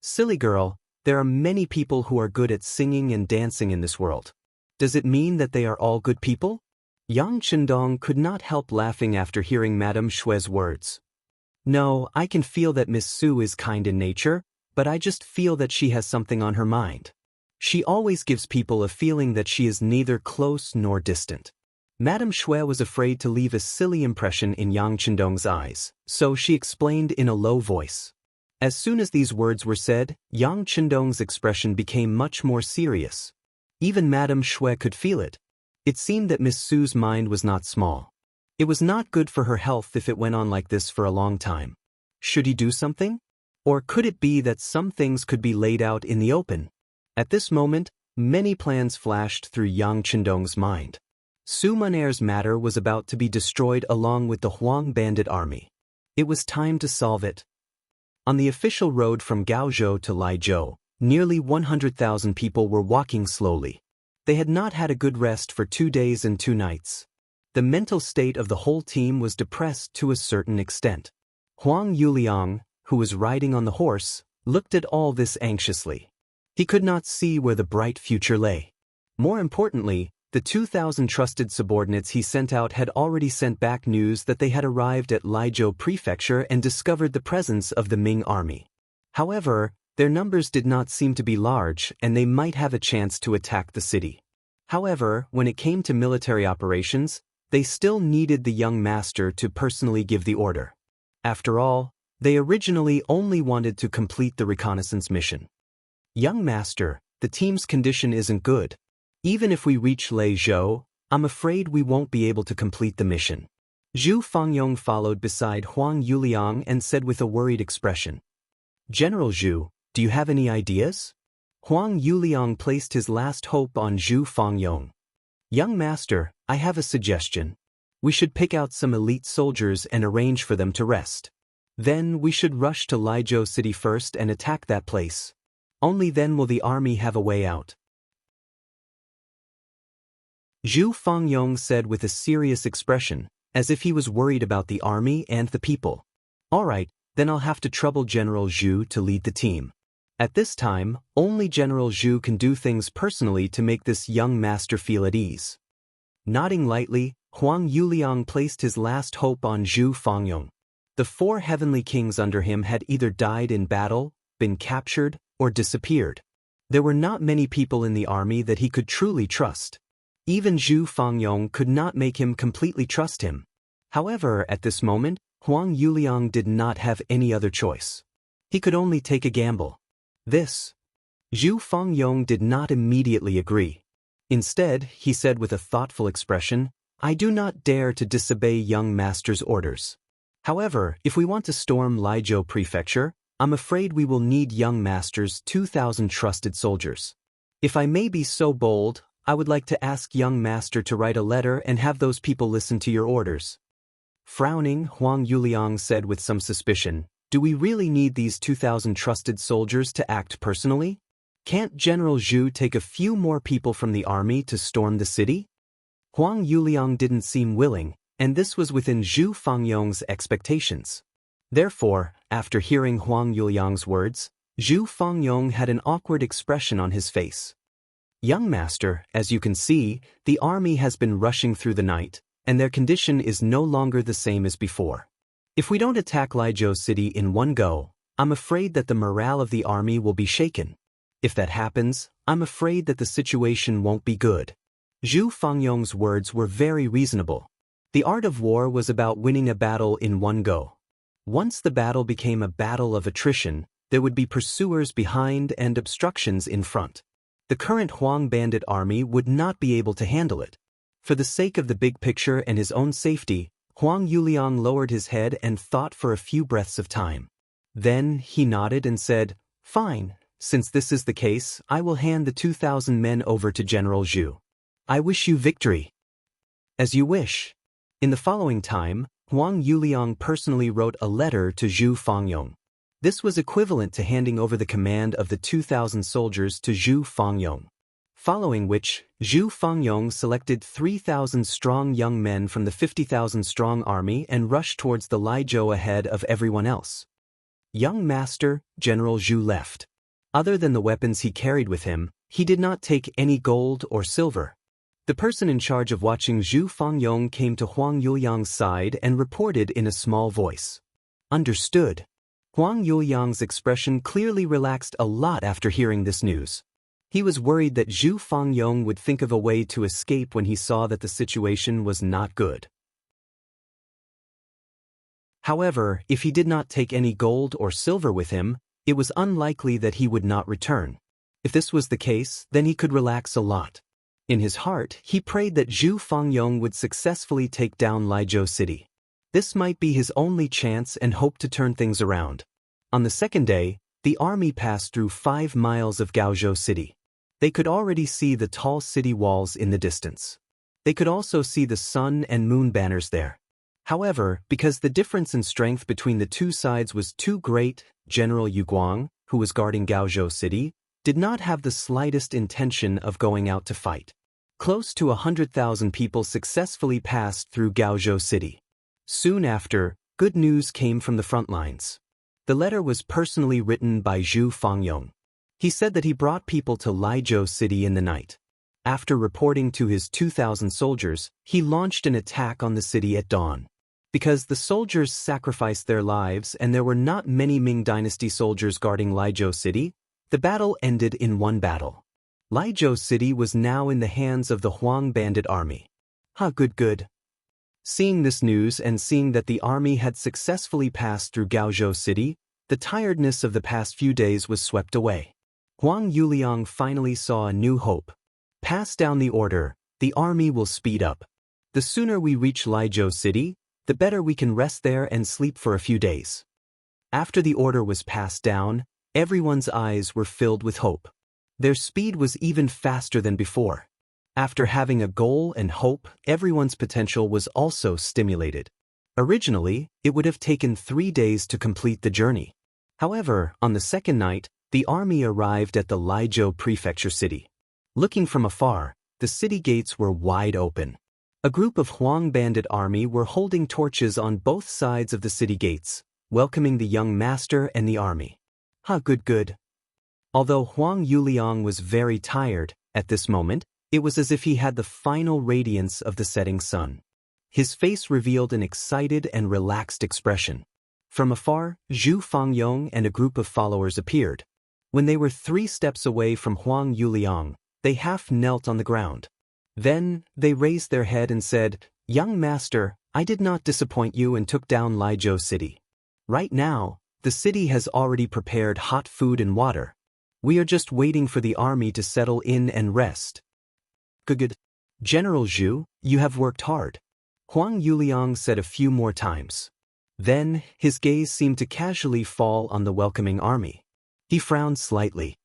"Silly girl, there are many people who are good at singing and dancing in this world. Does it mean that they are all good people?" Yang Chendong could not help laughing after hearing Madame Shui's words. "No, I can feel that Miss Su is kind in nature, but I just feel that she has something on her mind. She always gives people a feeling that she is neither close nor distant." Madame Shui was afraid to leave a silly impression in Yang Chendong's eyes, so she explained in a low voice. As soon as these words were said, Yang Chendong's expression became much more serious. Even Madame Shui could feel it. It seemed that Miss Su's mind was not small. It was not good for her health if it went on like this for a long time. Should he do something? Or could it be that some things could be laid out in the open? At this moment, many plans flashed through Yang Chendong's mind. Su Maner's matter was about to be destroyed along with the Huang bandit army. It was time to solve it. On the official road from Gaozhou to Laizhou, nearly 100,000 people were walking slowly. They had not had a good rest for 2 days and 2 nights. The mental state of the whole team was depressed to a certain extent. Huang Yuliang, who was riding on the horse, looked at all this anxiously. He could not see where the bright future lay. More importantly, The 2,000 trusted subordinates he sent out had already sent back news that they had arrived at Laizhou Prefecture and discovered the presence of the Ming army. However, their numbers did not seem to be large and they might have a chance to attack the city. However, when it came to military operations, they still needed the young master to personally give the order. After all, they originally only wanted to complete the reconnaissance mission. Young master, the team's condition isn't good. Even if we reach Laizhou, I'm afraid we won't be able to complete the mission. Zhu Fangyong followed beside Huang Yuliang and said with a worried expression. General Zhu, do you have any ideas? Huang Yuliang placed his last hope on Zhu Fangyong. Young master, I have a suggestion. We should pick out some elite soldiers and arrange for them to rest. Then we should rush to Laizhou City first and attack that place. Only then will the army have a way out. Zhu Fangyong said with a serious expression, as if he was worried about the army and the people. All right, then I'll have to trouble General Zhu to lead the team. At this time, only General Zhu can do things personally to make this young master feel at ease. Nodding lightly, Huang Yuliang placed his last hope on Zhu Fangyong. The 4 heavenly kings under him had either died in battle, been captured, or disappeared. There were not many people in the army that he could truly trust. Even Zhu Fangyong could not make him completely trust him. However, at this moment, Huang Yuliang did not have any other choice. He could only take a gamble. Zhu Fangyong did not immediately agree. Instead, he said with a thoughtful expression, I do not dare to disobey young master's orders. However, if we want to storm Laizhou Prefecture, I'm afraid we will need young master's 2,000 trusted soldiers. If I may be so bold, I would like to ask young master to write a letter and have those people listen to your orders. Frowning, Huang Yuliang said with some suspicion, do we really need these 2,000 trusted soldiers to act personally? Can't General Zhu take a few more people from the army to storm the city? Huang Yuliang didn't seem willing, and this was within Zhu Fangyong's expectations. Therefore, after hearing Huang Yuliang's words, Zhu Fangyong had an awkward expression on his face. Young master, as you can see, the army has been rushing through the night, and their condition is no longer the same as before. If we don't attack Laizhou City in one go, I'm afraid that the morale of the army will be shaken. If that happens, I'm afraid that the situation won't be good. Zhu Fangyong's words were very reasonable. The art of war was about winning a battle in one go. Once the battle became a battle of attrition, there would be pursuers behind and obstructions in front. The current Huang bandit army would not be able to handle it. For the sake of the big picture and his own safety, Huang Yuliang lowered his head and thought for a few breaths of time. Then he nodded and said, Fine, since this is the case, I will hand the 2,000 men over to General Zhu. I wish you victory. As you wish. In the following time, Huang Yuliang personally wrote a letter to Zhu Fangyong. This was equivalent to handing over the command of the 2,000 soldiers to Zhu Fangyong. Following which, Zhu Fangyong selected 3,000 strong young men from the 50,000 strong army and rushed towards the Laizhou ahead of everyone else. Young master, General Zhu left. Other than the weapons he carried with him, he did not take any gold or silver. The person in charge of watching Zhu Fangyong came to Huang Yuliang's side and reported in a small voice. Understood. Huang Yuliang's expression clearly relaxed a lot after hearing this news. He was worried that Zhu Fangyong would think of a way to escape when he saw that the situation was not good. However, if he did not take any gold or silver with him, it was unlikely that he would not return. If this was the case, then he could relax a lot. In his heart, he prayed that Zhu Fangyong would successfully take down Laizhou City. This might be his only chance and hoped to turn things around. On the second day, the army passed through 5 miles of Gaozhou City. They could already see the tall city walls in the distance. They could also see the sun and moon banners there. However, because the difference in strength between the two sides was too great, General Yu Guang, who was guarding Gaozhou City, did not have the slightest intention of going out to fight. Close to 100,000 people successfully passed through Gaozhou City. Soon after, good news came from the front lines. The letter was personally written by Zhu Fangyong. He said that he brought people to Laizhou City in the night. After reporting to his 2,000 soldiers, he launched an attack on the city at dawn. Because the soldiers sacrificed their lives and there were not many Ming Dynasty soldiers guarding Lizhou City, the battle ended in one battle. Lizhou City was now in the hands of the Huang bandit army. Good. Seeing this news and seeing that the army had successfully passed through Gaozhou City, the tiredness of the past few days was swept away. Huang Yuliang finally saw a new hope. Pass down the order, the army will speed up. The sooner we reach Lizhou City, the better we can rest there and sleep for a few days. After the order was passed down, everyone's eyes were filled with hope. Their speed was even faster than before. After having a goal and hope, everyone's potential was also stimulated. Originally, it would have taken 3 days to complete the journey. However, on the second night, the army arrived at the Lizhou prefecture city. Looking from afar, the city gates were wide open. A group of Huang bandit army were holding torches on both sides of the city gates, welcoming the young master and the army. Good. Although Huang Yuliang was very tired, at this moment, it was as if he had the final radiance of the setting sun. His face revealed an excited and relaxed expression. From afar, Zhu Fangyong and a group of followers appeared. When they were 3 steps away from Huang Yuliang, they half knelt on the ground. Then, they raised their head and said, "Young master, I did not disappoint you and took down Lizhou City. Right now, the city has already prepared hot food and water. We are just waiting for the army to settle in and rest." Good. General Zhu, you have worked hard. Huang Yuliang said a few more times. Then, his gaze seemed to casually fall on the welcoming army. He frowned slightly.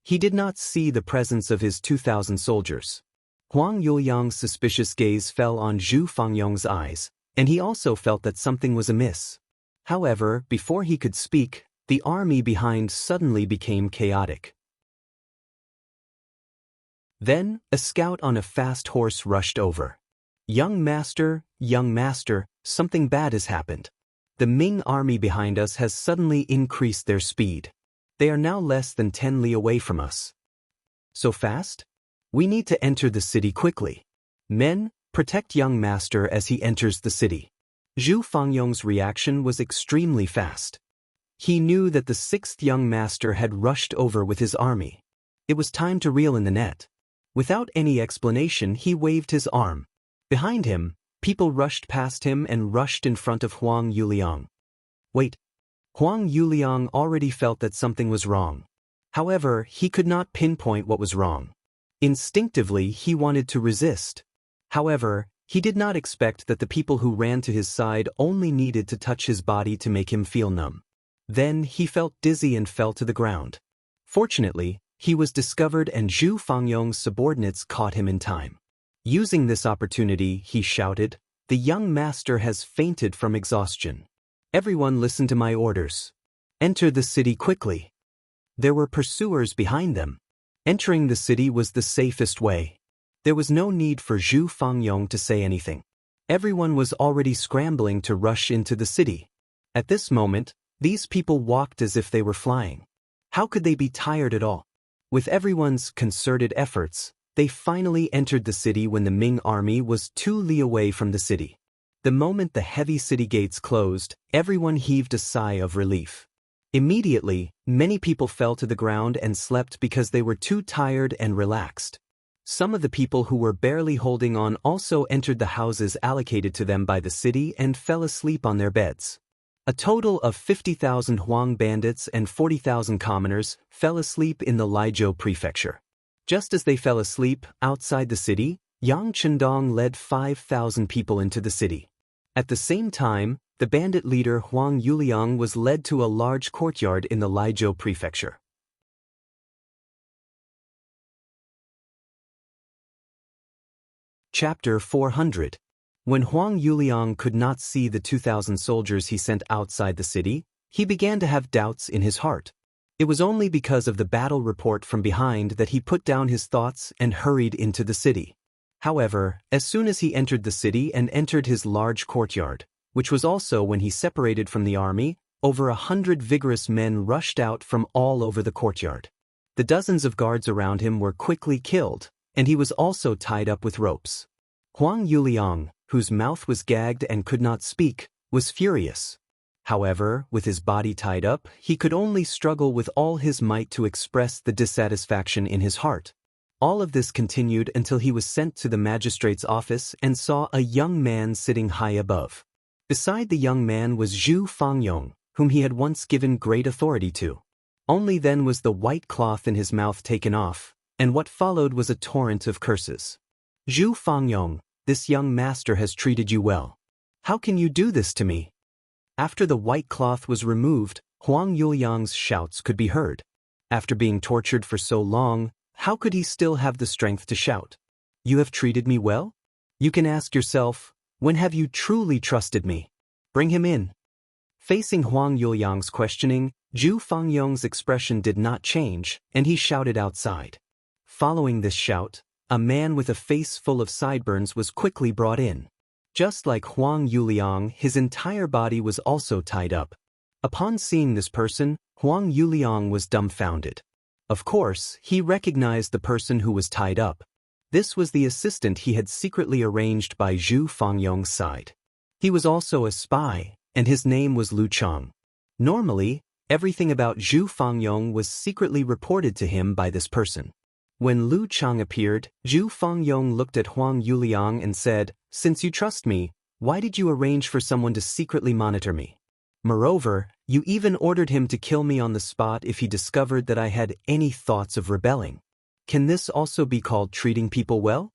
He did not see the presence of his 2,000 soldiers. Huang Yuliang's suspicious gaze fell on Zhu Fangyong's eyes, and he also felt that something was amiss. However, before he could speak, the army behind suddenly became chaotic. Then, a scout on a fast horse rushed over. Young master, something bad has happened. The Ming army behind us has suddenly increased their speed. They are now less than 10 li away from us. So fast? We need to enter the city quickly. Men, protect young master as he enters the city. Zhu Fangyong's reaction was extremely fast. He knew that the 6th young master had rushed over with his army. It was time to reel in the net. Without any explanation, he waved his arm. Behind him, people rushed past him and rushed in front of Huang Yuliang. Wait. Huang Yuliang already felt that something was wrong. However, he could not pinpoint what was wrong. Instinctively, he wanted to resist. However, he did not expect that the people who ran to his side only needed to touch his body to make him feel numb. Then he felt dizzy and fell to the ground. Fortunately, he was discovered and Zhu Fangyong's subordinates caught him in time. Using this opportunity, he shouted, "The young master has fainted from exhaustion. Everyone listen to my orders. Enter the city quickly." There were pursuers behind them. Entering the city was the safest way. There was no need for Zhu Fangyong to say anything. Everyone was already scrambling to rush into the city. At this moment, these people walked as if they were flying. How could they be tired at all? With everyone's concerted efforts, they finally entered the city when the Ming army was 2 li away from the city. The moment the heavy city gates closed, everyone heaved a sigh of relief. Immediately, many people fell to the ground and slept because they were too tired and relaxed. Some of the people who were barely holding on also entered the houses allocated to them by the city and fell asleep on their beds. A total of 50,000 Huang bandits and 40,000 commoners fell asleep in the Lizhou prefecture. Just as they fell asleep outside the city, Yang Chendong led 5,000 people into the city. At the same time, the bandit leader Huang Yuliang was led to a large courtyard in the Lizhou prefecture. Chapter 400. When Huang Yuliang could not see the 2,000 soldiers he sent outside the city, he began to have doubts in his heart. It was only because of the battle report from behind that he put down his thoughts and hurried into the city. However, as soon as he entered the city and entered his large courtyard, which was also when he separated from the army, over 100 vigorous men rushed out from all over the courtyard. The dozens of guards around him were quickly killed, and he was also tied up with ropes. Huang Yuliang, whose mouth was gagged and could not speak, was furious. However, with his body tied up, he could only struggle with all his might to express the dissatisfaction in his heart. All of this continued until he was sent to the magistrate's office and saw a young man sitting high above. Beside the young man was Zhu Fangyong, whom he had once given great authority to. Only then was the white cloth in his mouth taken off, and what followed was a torrent of curses. Zhu Fangyong, this young master has treated you well. How can you do this to me? After the white cloth was removed, Huang Yuliang's shouts could be heard. After being tortured for so long, how could he still have the strength to shout? You have treated me well? You can ask yourself, when have you truly trusted me? Bring him in. Facing Huang Yuliang's questioning, Zhu Fangyong's expression did not change, and he shouted outside. Following this shout, a man with a face full of sideburns was quickly brought in. Just like Huang Yuliang, his entire body was also tied up. Upon seeing this person, Huang Yuliang was dumbfounded. Of course, he recognized the person who was tied up. This was the assistant he had secretly arranged by Zhu Fangyong's side. He was also a spy, and his name was Lu Chang. Normally, everything about Zhu Fangyong was secretly reported to him by this person. When Lu Chang appeared, Zhu Fangyong looked at Huang Yuliang and said, "Since you trust me, why did you arrange for someone to secretly monitor me? Moreover, you even ordered him to kill me on the spot if he discovered that I had any thoughts of rebelling. Can this also be called treating people well?"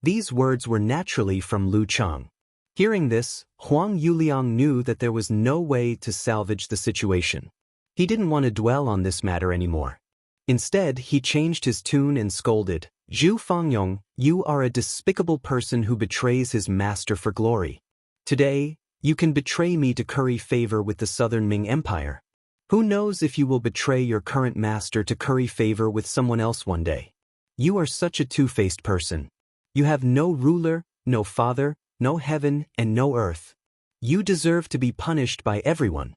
These words were naturally from Lu Chang. Hearing this, Huang Yuliang knew that there was no way to salvage the situation. He didn't want to dwell on this matter anymore. Instead, he changed his tune and scolded, "Zhu Fangyong, you are a despicable person who betrays his master for glory. Today, you can betray me to curry favor with the Southern Ming Empire. Who knows if you will betray your current master to curry favor with someone else one day? You are such a two-faced person. You have no ruler, no father, no heaven, and no earth. You deserve to be punished by everyone."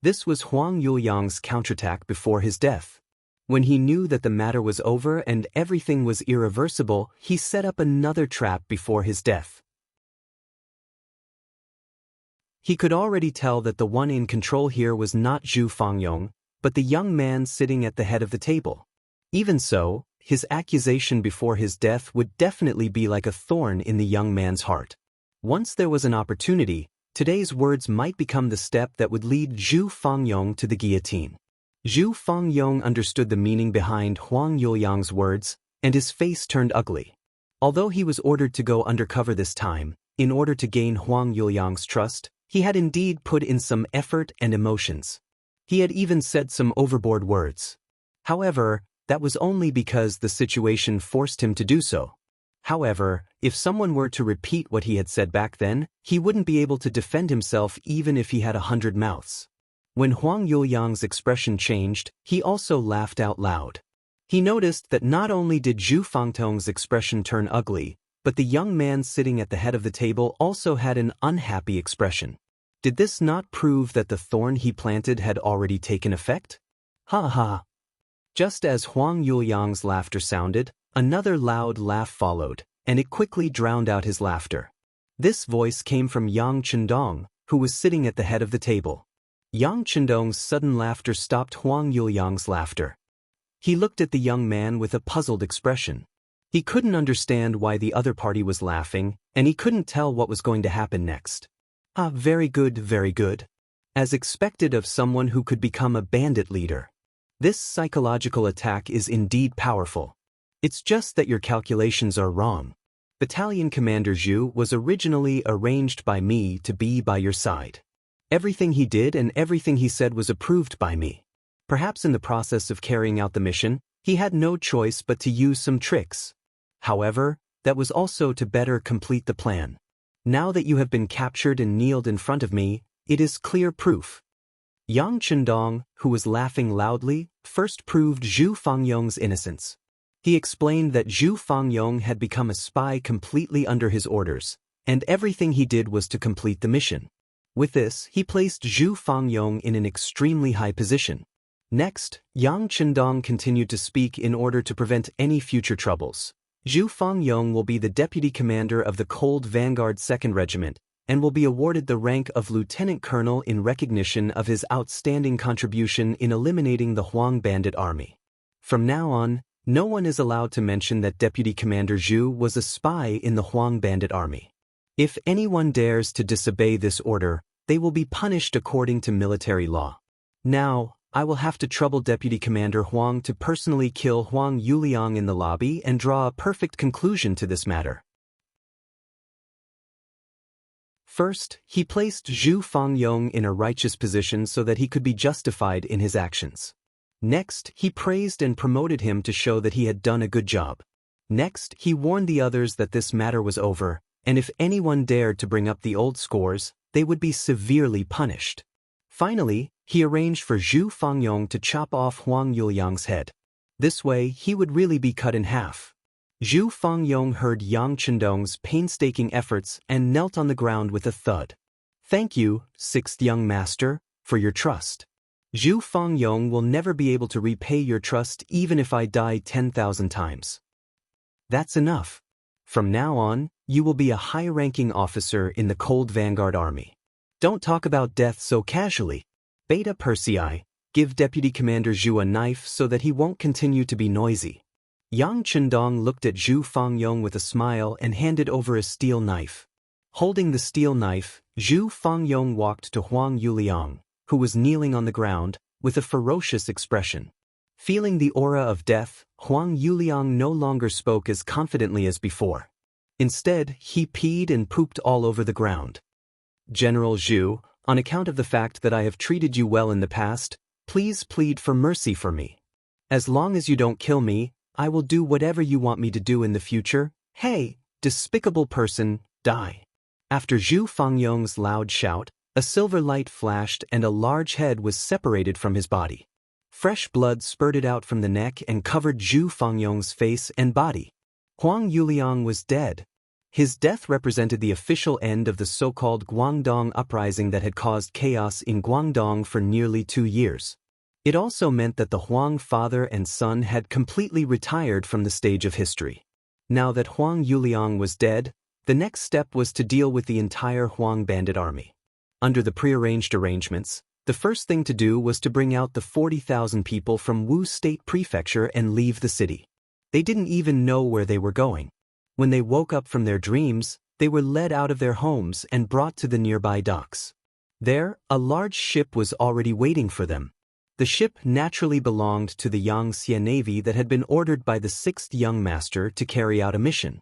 This was Huang Yuliang's counterattack before his death. When he knew that the matter was over and everything was irreversible, he set up another trap before his death. He could already tell that the one in control here was not Zhu Fangyong, but the young man sitting at the head of the table. Even so, his accusation before his death would definitely be like a thorn in the young man's heart. Once there was an opportunity, today's words might become the step that would lead Zhu Fangyong to the guillotine. Zhu Fangyong understood the meaning behind Huang Yuliang's words, and his face turned ugly. Although he was ordered to go undercover this time, in order to gain Huang Yuliang's trust, he had indeed put in some effort and emotions. He had even said some overboard words. However, that was only because the situation forced him to do so. However, if someone were to repeat what he had said back then, he wouldn't be able to defend himself even if he had 100 mouths. When Huang Yuliang's expression changed, he also laughed out loud. He noticed that not only did Zhu Fangyong's expression turn ugly, but the young man sitting at the head of the table also had an unhappy expression. Did this not prove that the thorn he planted had already taken effect? Ha ha! Just as Huang Yuliang's laughter sounded, another loud laugh followed, and it quickly drowned out his laughter. This voice came from Yang Chendong, who was sitting at the head of the table. Yang Chendong's sudden laughter stopped Huang Yuliang's laughter. He looked at the young man with a puzzled expression. He couldn't understand why the other party was laughing, and he couldn't tell what was going to happen next. Ah, very good, very good. As expected of someone who could become a bandit leader. This psychological attack is indeed powerful. It's just that your calculations are wrong. Battalion Commander Zhu was originally arranged by me to be by your side. Everything he did and everything he said was approved by me. Perhaps in the process of carrying out the mission, he had no choice but to use some tricks. However, that was also to better complete the plan. Now that you have been captured and kneeled in front of me, it is clear proof. Yang Chendong, who was laughing loudly, first proved Zhu Fangyong's innocence. He explained that Zhu Fangyong had become a spy completely under his orders, and everything he did was to complete the mission. With this, he placed Zhu Fangyong in an extremely high position. Next, Yang Chendong continued to speak in order to prevent any future troubles. Zhu Fangyong will be the deputy commander of the Cold Vanguard 2nd Regiment, and will be awarded the rank of lieutenant colonel in recognition of his outstanding contribution in eliminating the Huang bandit army. From now on, no one is allowed to mention that Deputy Commander Zhu was a spy in the Huang bandit army. If anyone dares to disobey this order, they will be punished according to military law. Now, I will have to trouble Deputy Commander Huang to personally kill Huang Yuliang in the lobby and draw a perfect conclusion to this matter. First, he placed Zhu Fangyong in a righteous position so that he could be justified in his actions. Next, he praised and promoted him to show that he had done a good job. Next, he warned the others that this matter was over, and if anyone dared to bring up the old scores, they would be severely punished. Finally, he arranged for Zhu Fangyong to chop off Huang Yuliang's head. This way, he would really be cut in half. Zhu Fangyong heard Yang Chendong's painstaking efforts and knelt on the ground with a thud. "Thank you, 6th young master, for your trust. Zhu Fangyong will never be able to repay your trust even if I die 10,000 times. That's enough. From now on, you will be a high-ranking officer in the Cold Vanguard Army. Don't talk about death so casually. Beta Persei, give Deputy Commander Zhu a knife so that he won't continue to be noisy." Yang Chendong looked at Zhu Fangyong with a smile and handed over a steel knife. Holding the steel knife, Zhu Fangyong walked to Huang Yuliang, who was kneeling on the ground, with a ferocious expression. Feeling the aura of death, Huang Yuliang no longer spoke as confidently as before. Instead, he peed and pooped all over the ground. "General Zhu, on account of the fact that I have treated you well in the past, please plead for mercy for me. As long as you don't kill me, I will do whatever you want me to do in the future. Hey, despicable person, die." After Zhu Fangyong's loud shout, a silver light flashed and a large head was separated from his body. Fresh blood spurted out from the neck and covered Zhu Fangyong's face and body. Huang Yuliang was dead. His death represented the official end of the so-called Guangdong uprising that had caused chaos in Guangdong for nearly 2 years. It also meant that the Huang father and son had completely retired from the stage of history. Now that Huang Yuliang was dead, the next step was to deal with the entire Huang bandit army. Under the prearranged arrangements, the first thing to do was to bring out the 40,000 people from Wu State Prefecture and leave the city. They didn't even know where they were going. When they woke up from their dreams, they were led out of their homes and brought to the nearby docks. There, a large ship was already waiting for them. The ship naturally belonged to the Yangxia Navy that had been ordered by the 6th Young Master to carry out a mission.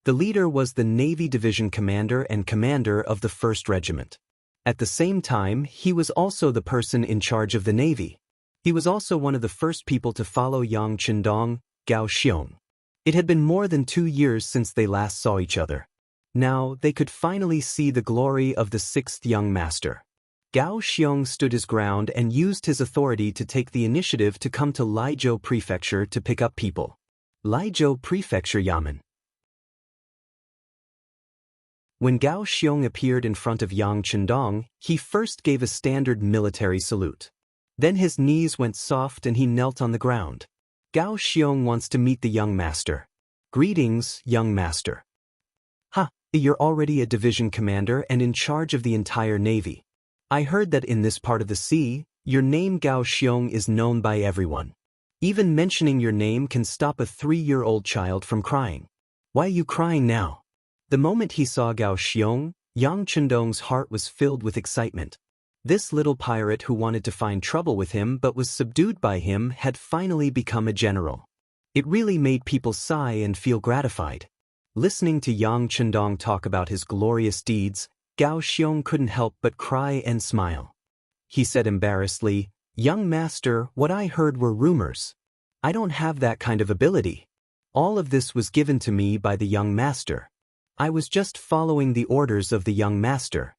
The leader was the Navy Division Commander and Commander of the 1st Regiment. At the same time, he was also the person in charge of the Navy. He was also one of the first people to follow Yang Chendong, Gao Xiong. It had been more than 2 years since they last saw each other. Now, they could finally see the glory of the 6th Young Master. Gao Xiong stood his ground and used his authority to take the initiative to come to Laizhou Prefecture to pick up people. Laizhou Prefecture Yamen. When Gao Xiong appeared in front of Yang Chendong, he first gave a standard military salute. Then his knees went soft and he knelt on the ground. Gao Xiong wants to meet the young master. "Greetings, young master." "Ha, you're already a division commander and in charge of the entire navy. I heard that in this part of the sea, your name Gao Xiong is known by everyone. Even mentioning your name can stop a 3-year-old child from crying. Why are you crying now?" The moment he saw Gao Xiong, Yang Chendong's heart was filled with excitement. This little pirate who wanted to find trouble with him but was subdued by him had finally become a general. It really made people sigh and feel gratified. Listening to Yang Chendong talk about his glorious deeds, Gao Xiong couldn't help but cry and smile. He said embarrassedly, "Young master, what I heard were rumors. I don't have that kind of ability. All of this was given to me by the young master. I was just following the orders of the young master."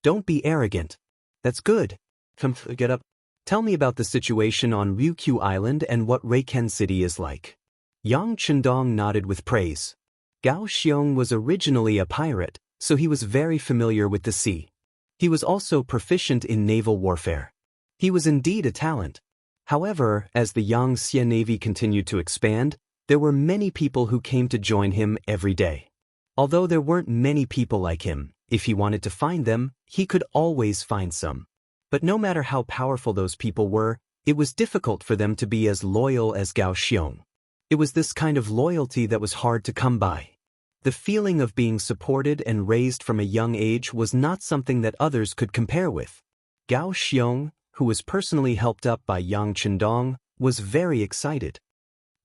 "Don't be arrogant. That's good. Come, get up. Tell me about the situation on Ryukyu Island and what Reiken City is like." Yang Chendong nodded with praise. Gao Xiong was originally a pirate, so he was very familiar with the sea. He was also proficient in naval warfare. He was indeed a talent. However, as the Yangxia Navy continued to expand, There were many people who came to join him every day. Although there weren't many people like him, if he wanted to find them, he could always find some. But no matter how powerful those people were, it was difficult for them to be as loyal as Gao Xiong. It was this kind of loyalty that was hard to come by. The feeling of being supported and raised from a young age was not something that others could compare with. Gao Xiong, who was personally helped up by Yang Chendong, was very excited.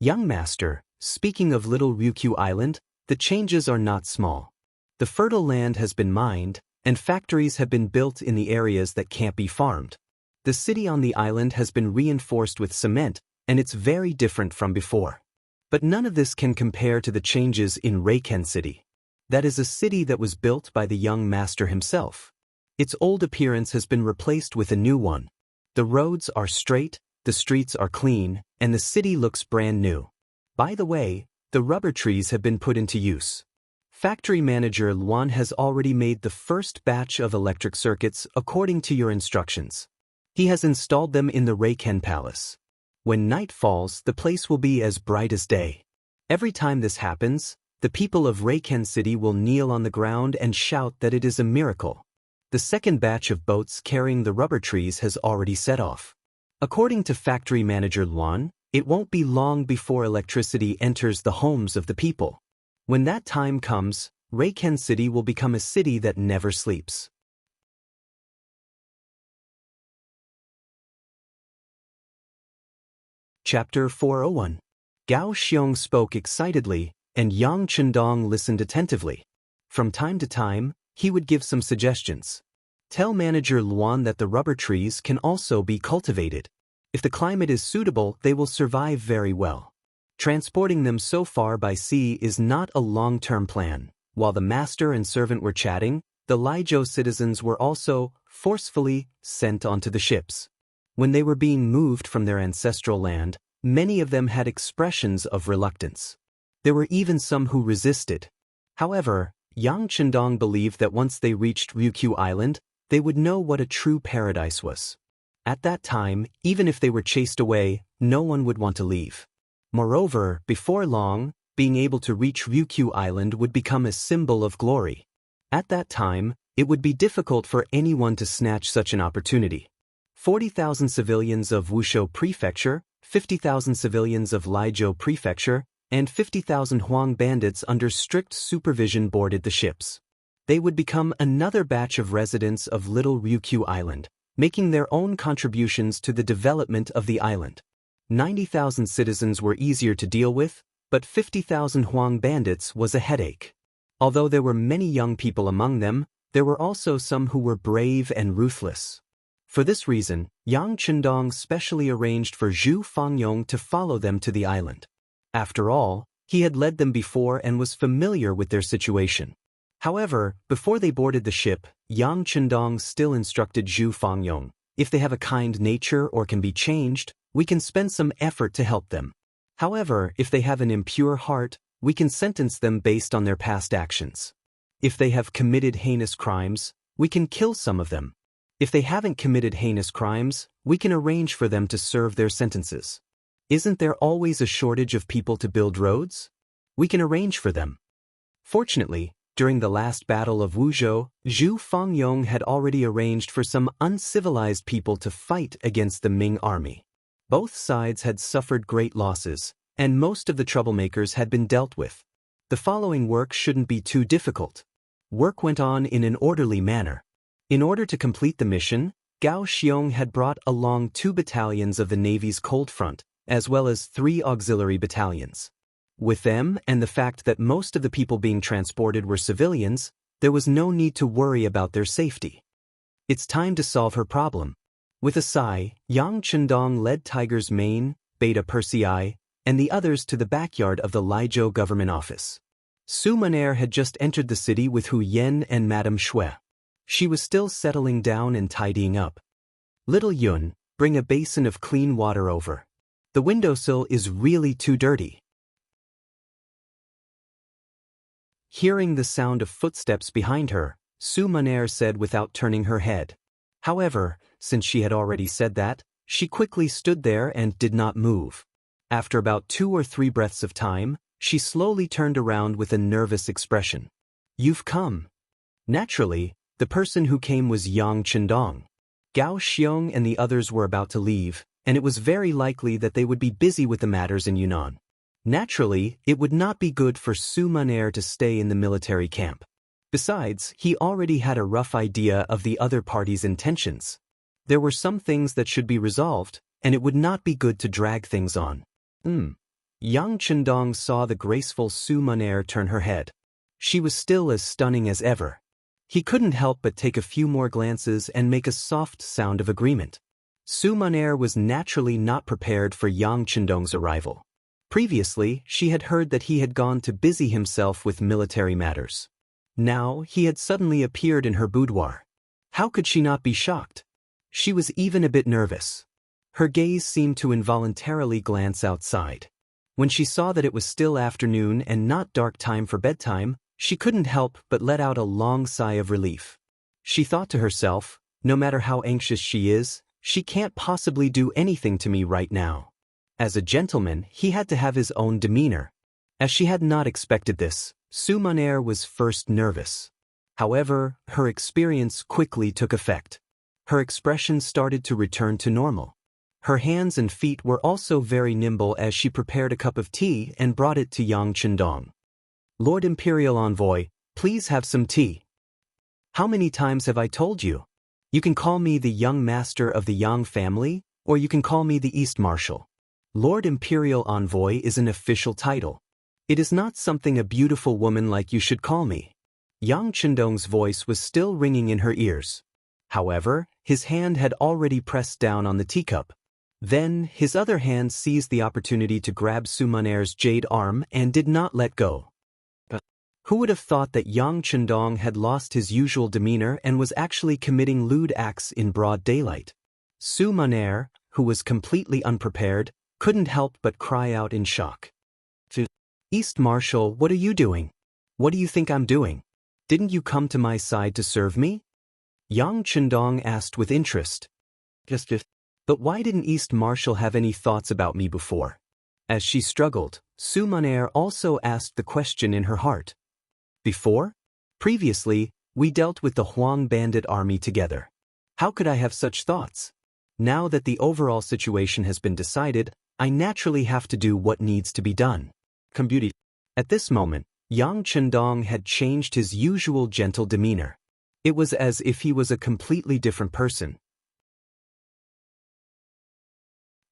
Young master, speaking of Little Ryukyu Island, the changes are not small. The fertile land has been mined, and factories have been built in the areas that can't be farmed. The city on the island has been reinforced with cement, and it's very different from before. But none of this can compare to the changes in Reiken City. That is a city that was built by the young master himself. Its old appearance has been replaced with a new one. The roads are straight, the streets are clean, and the city looks brand new. By the way, the rubber trees have been put into use. Factory manager Luan has already made the first batch of electric circuits according to your instructions. He has installed them in the Reiken Palace. When night falls, the place will be as bright as day. Every time this happens, the people of Reiken City will kneel on the ground and shout that it is a miracle. The second batch of boats carrying the rubber trees has already set off. According to factory manager Luan, it won't be long before electricity enters the homes of the people. When that time comes, Reiken City will become a city that never sleeps. Chapter 401. Gao Xiong spoke excitedly, and Yang Chendong listened attentively. From time to time, he would give some suggestions. Tell manager Luan that the rubber trees can also be cultivated. If the climate is suitable, they will survive very well. Transporting them so far by sea is not a long-term plan. While the master and servant were chatting, the Laizhou citizens were also forcefully sent onto the ships. When they were being moved from their ancestral land, many of them had expressions of reluctance. There were even some who resisted. However, Yang Chendong believed that once they reached Ryukyu Island, they would know what a true paradise was. At that time, even if they were chased away, no one would want to leave. Moreover, before long, being able to reach Ryukyu Island would become a symbol of glory. At that time, it would be difficult for anyone to snatch such an opportunity. 40,000 civilians of Wuxia Prefecture, 50,000 civilians of Laizhou Prefecture, and 50,000 Huang bandits under strict supervision boarded the ships. They would become another batch of residents of Little Ryukyu Island, making their own contributions to the development of the island. 90,000 citizens were easier to deal with, but 50,000 Huang bandits was a headache. Although there were many young people among them, there were also some who were brave and ruthless. For this reason, Yang Chendong specially arranged for Zhu Fangyong to follow them to the island. After all, he had led them before and was familiar with their situation. However, before they boarded the ship, Yang Chendong still instructed Zhu Fangyong, if they have a kind nature or can be changed, we can spend some effort to help them. However, if they have an impure heart, we can sentence them based on their past actions. If they have committed heinous crimes, we can kill some of them. If they haven't committed heinous crimes, we can arrange for them to serve their sentences. Isn't there always a shortage of people to build roads? We can arrange for them. Fortunately, during the last battle of Wuzhou, Zhu Fangyong had already arranged for some uncivilized people to fight against the Ming army. Both sides had suffered great losses, and most of the troublemakers had been dealt with. The following work shouldn't be too difficult. Work went on in an orderly manner. In order to complete the mission, Gao Xiong had brought along 2 battalions of the Navy's Cold Front, as well as 3 auxiliary battalions. With them and the fact that most of the people being transported were civilians, there was no need to worry about their safety. It's time to solve her problem. With a sigh, Yang Chendong led Tiger's Mane, Beta Persei, and the others to the backyard of the Laizhou government office. Su Maner had just entered the city with Hu Yen and Madame Shui. She was still settling down and tidying up. Little Yun, bring a basin of clean water over. The windowsill is really too dirty. Hearing the sound of footsteps behind her, Su Maner said without turning her head. However, since she had already said that, she quickly stood there and did not move. After about 2 or 3 breaths of time, she slowly turned around with a nervous expression. You've come. Naturally, the person who came was Yang Chendong. Gao Xiong and the others were about to leave, and it was very likely that they would be busy with the matters in Yunnan. Naturally, it would not be good for Su Munaer to stay in the military camp. Besides, he already had a rough idea of the other party's intentions. There were some things that should be resolved, and it would not be good to drag things on. Yang Chendong saw the graceful Su Munaer turn her head. She was still as stunning as ever. He couldn't help but take a few more glances and make a soft sound of agreement. Su Munaer was naturally not prepared for Yang Chendong's arrival. Previously, she had heard that he had gone to busy himself with military matters. Now, he had suddenly appeared in her boudoir. How could she not be shocked? She was even a bit nervous. Her gaze seemed to involuntarily glance outside. When she saw that it was still afternoon and not dark time for bedtime, she couldn't help but let out a long sigh of relief. She thought to herself, no matter how anxious she is, she can't possibly do anything to me right now. As a gentleman, he had to have his own demeanor. As she had not expected this, Su Munaer was first nervous. However, her experience quickly took effect. Her expression started to return to normal. Her hands and feet were also very nimble as she prepared a cup of tea and brought it to Yang Chendong. Lord Imperial Envoy, please have some tea. How many times have I told you? You can call me the young master of the Yang family, or you can call me the East Marshal. Lord Imperial Envoy is an official title. It is not something a beautiful woman like you should call me. Yang Chendong's voice was still ringing in her ears. However, his hand had already pressed down on the teacup. Then, his other hand seized the opportunity to grab Su Munaer's jade arm and did not let go. Who would have thought that Yang Chendong had lost his usual demeanor and was actually committing lewd acts in broad daylight? Su Munaer, who was completely unprepared, couldn't help but cry out in shock. East Marshal, what are you doing? What do you think I'm doing? Didn't you come to my side to serve me? Yang Chendong asked with interest. But why didn't East Marshal have any thoughts about me before? As she struggled, Su Munaer also asked the question in her heart. Before? Previously, we dealt with the Huang bandit army together. How could I have such thoughts? Now that the overall situation has been decided, I naturally have to do what needs to be done. At this moment, Yang Chendong had changed his usual gentle demeanor. It was as if he was a completely different person.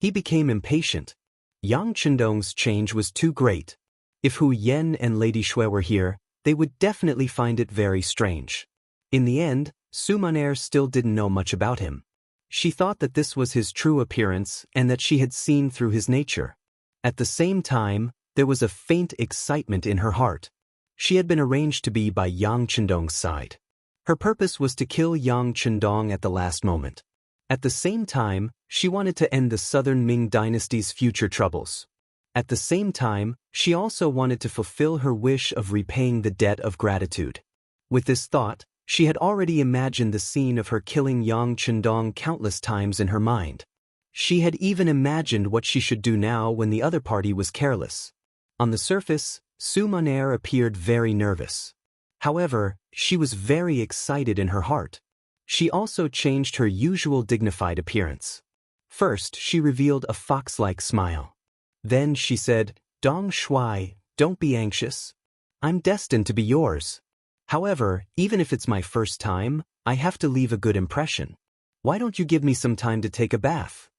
He became impatient. Yang Chendong's change was too great. If Hu Yen and Lady Shui were here, they would definitely find it very strange. In the end, Su Munaer still didn't know much about him. She thought that this was his true appearance and that she had seen through his nature. At the same time, there was a faint excitement in her heart. She had been arranged to be by Yang Chendong's side. Her purpose was to kill Yang Chendong at the last moment. At the same time, she wanted to end the Southern Ming dynasty's future troubles. At the same time, she also wanted to fulfill her wish of repaying the debt of gratitude. With this thought, she had already imagined the scene of her killing Yang Chendong countless times in her mind. She had even imagined what she should do now when the other party was careless. On the surface, Su Munaer appeared very nervous. However, she was very excited in her heart. She also changed her usual dignified appearance. First, she revealed a fox-like smile. Then she said, Dong Shui, don't be anxious. I'm destined to be yours. However, even if it's my first time, I have to leave a good impression. Why don't you give me some time to take a bath?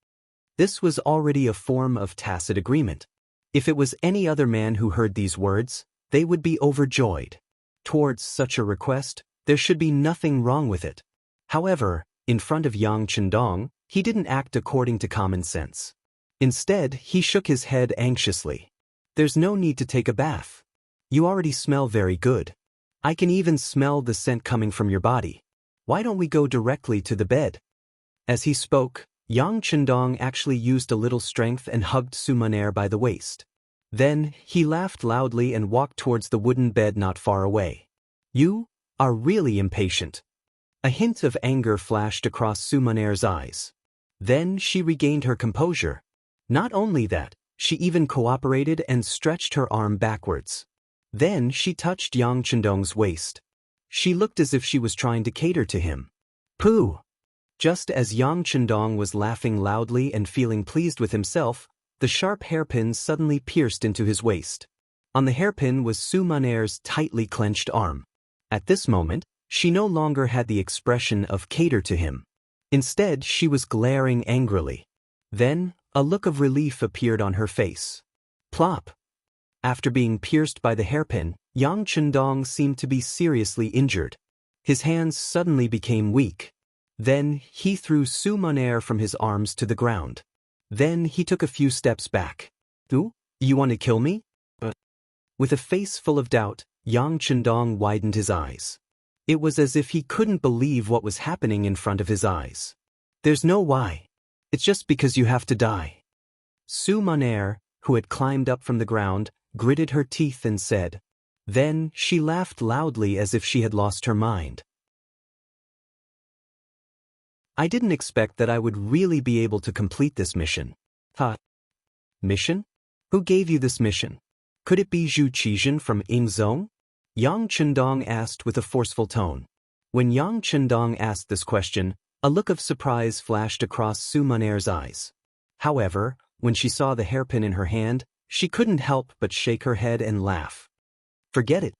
This was already a form of tacit agreement. If it was any other man who heard these words, they would be overjoyed. Towards such a request, there should be nothing wrong with it. However, in front of Yang Chendong, he didn't act according to common sense. Instead, he shook his head anxiously. There's no need to take a bath. You already smell very good. I can even smell the scent coming from your body. Why don't we go directly to the bed? As he spoke, Yang Chendong actually used a little strength and hugged Su Munaer by the waist. Then, he laughed loudly and walked towards the wooden bed not far away. You are really impatient. A hint of anger flashed across Su Munaer's eyes. Then she regained her composure. Not only that, She even cooperated and stretched her arm backwards. Then she touched Yang Chendong's waist. She looked as if she was trying to cater to him. Pooh! Just as Yang Chendong was laughing loudly and feeling pleased with himself, the sharp hairpin suddenly pierced into his waist. On the hairpin was Su Maner's tightly clenched arm. At this moment, she no longer had the expression of cater to him. Instead, she was glaring angrily. Then, a look of relief appeared on her face. Plop! After being pierced by the hairpin, Yang Chendong seemed to be seriously injured. His hands suddenly became weak. Then, he threw Su Maner from his arms to the ground. Then he took a few steps back. You want to kill me? With a face full of doubt, Yang Chendong widened his eyes. It was as if he couldn't believe what was happening in front of his eyes. There's no why. It's just because you have to die. Su Maner, who had climbed up from the ground, gritted her teeth and said. Then she laughed loudly as if she had lost her mind. I didn't expect that I would really be able to complete this mission. Mission? Who gave you this mission? Could it be Zhu Qizhen from Yingzhong? Yang Chendong asked with a forceful tone. When Yang Chendong asked this question, a look of surprise flashed across Su Maner's eyes. However, when she saw the hairpin in her hand, she couldn't help but shake her head and laugh. Forget it.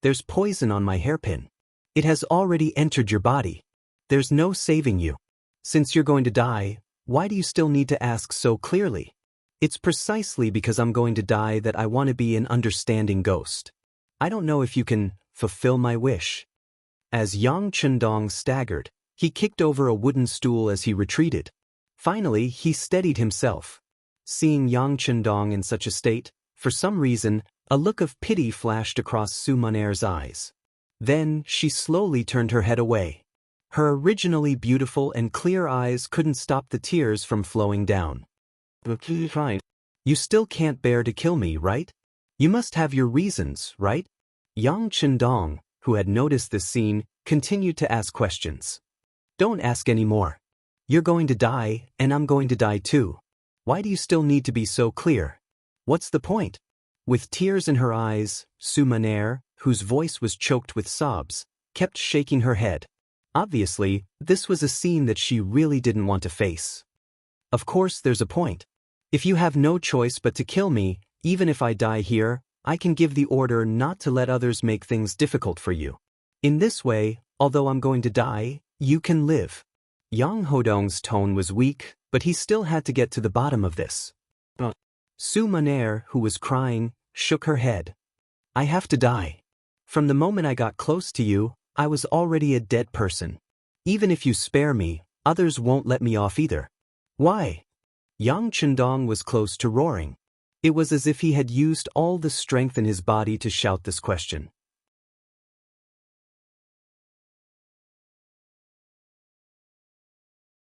There's poison on my hairpin. It has already entered your body. There's no saving you. Since you're going to die, why do you still need to ask so clearly? It's precisely because I'm going to die that I want to be an understanding ghost. I don't know if you can fulfill my wish. As Yang Chendong staggered, he kicked over a wooden stool as he retreated. Finally, he steadied himself. Seeing Yang Chendong in such a state, for some reason, a look of pity flashed across Su Maner's eyes. Then she slowly turned her head away. Her originally beautiful and clear eyes couldn't stop the tears from flowing down. Fine. You still can't bear to kill me, right? You must have your reasons, right? Yang Chendong, who had noticed this scene, continued to ask questions. Don't ask any more. You're going to die, and I'm going to die too. Why do you still need to be so clear? What's the point? With tears in her eyes, Su Maner, whose voice was choked with sobs, kept shaking her head. Obviously, this was a scene that she really didn't want to face. Of course there's a point. If you have no choice but to kill me, even if I die here, I can give the order not to let others make things difficult for you. In this way, although I'm going to die, you can live. Yang Hodong's tone was weak, but he still had to get to the bottom of this. Su Maner, who was crying, shook her head. I have to die. From the moment I got close to you, I was already a dead person. Even if you spare me, others won't let me off either. Why? Yang Chendong was close to roaring. It was as if he had used all the strength in his body to shout this question.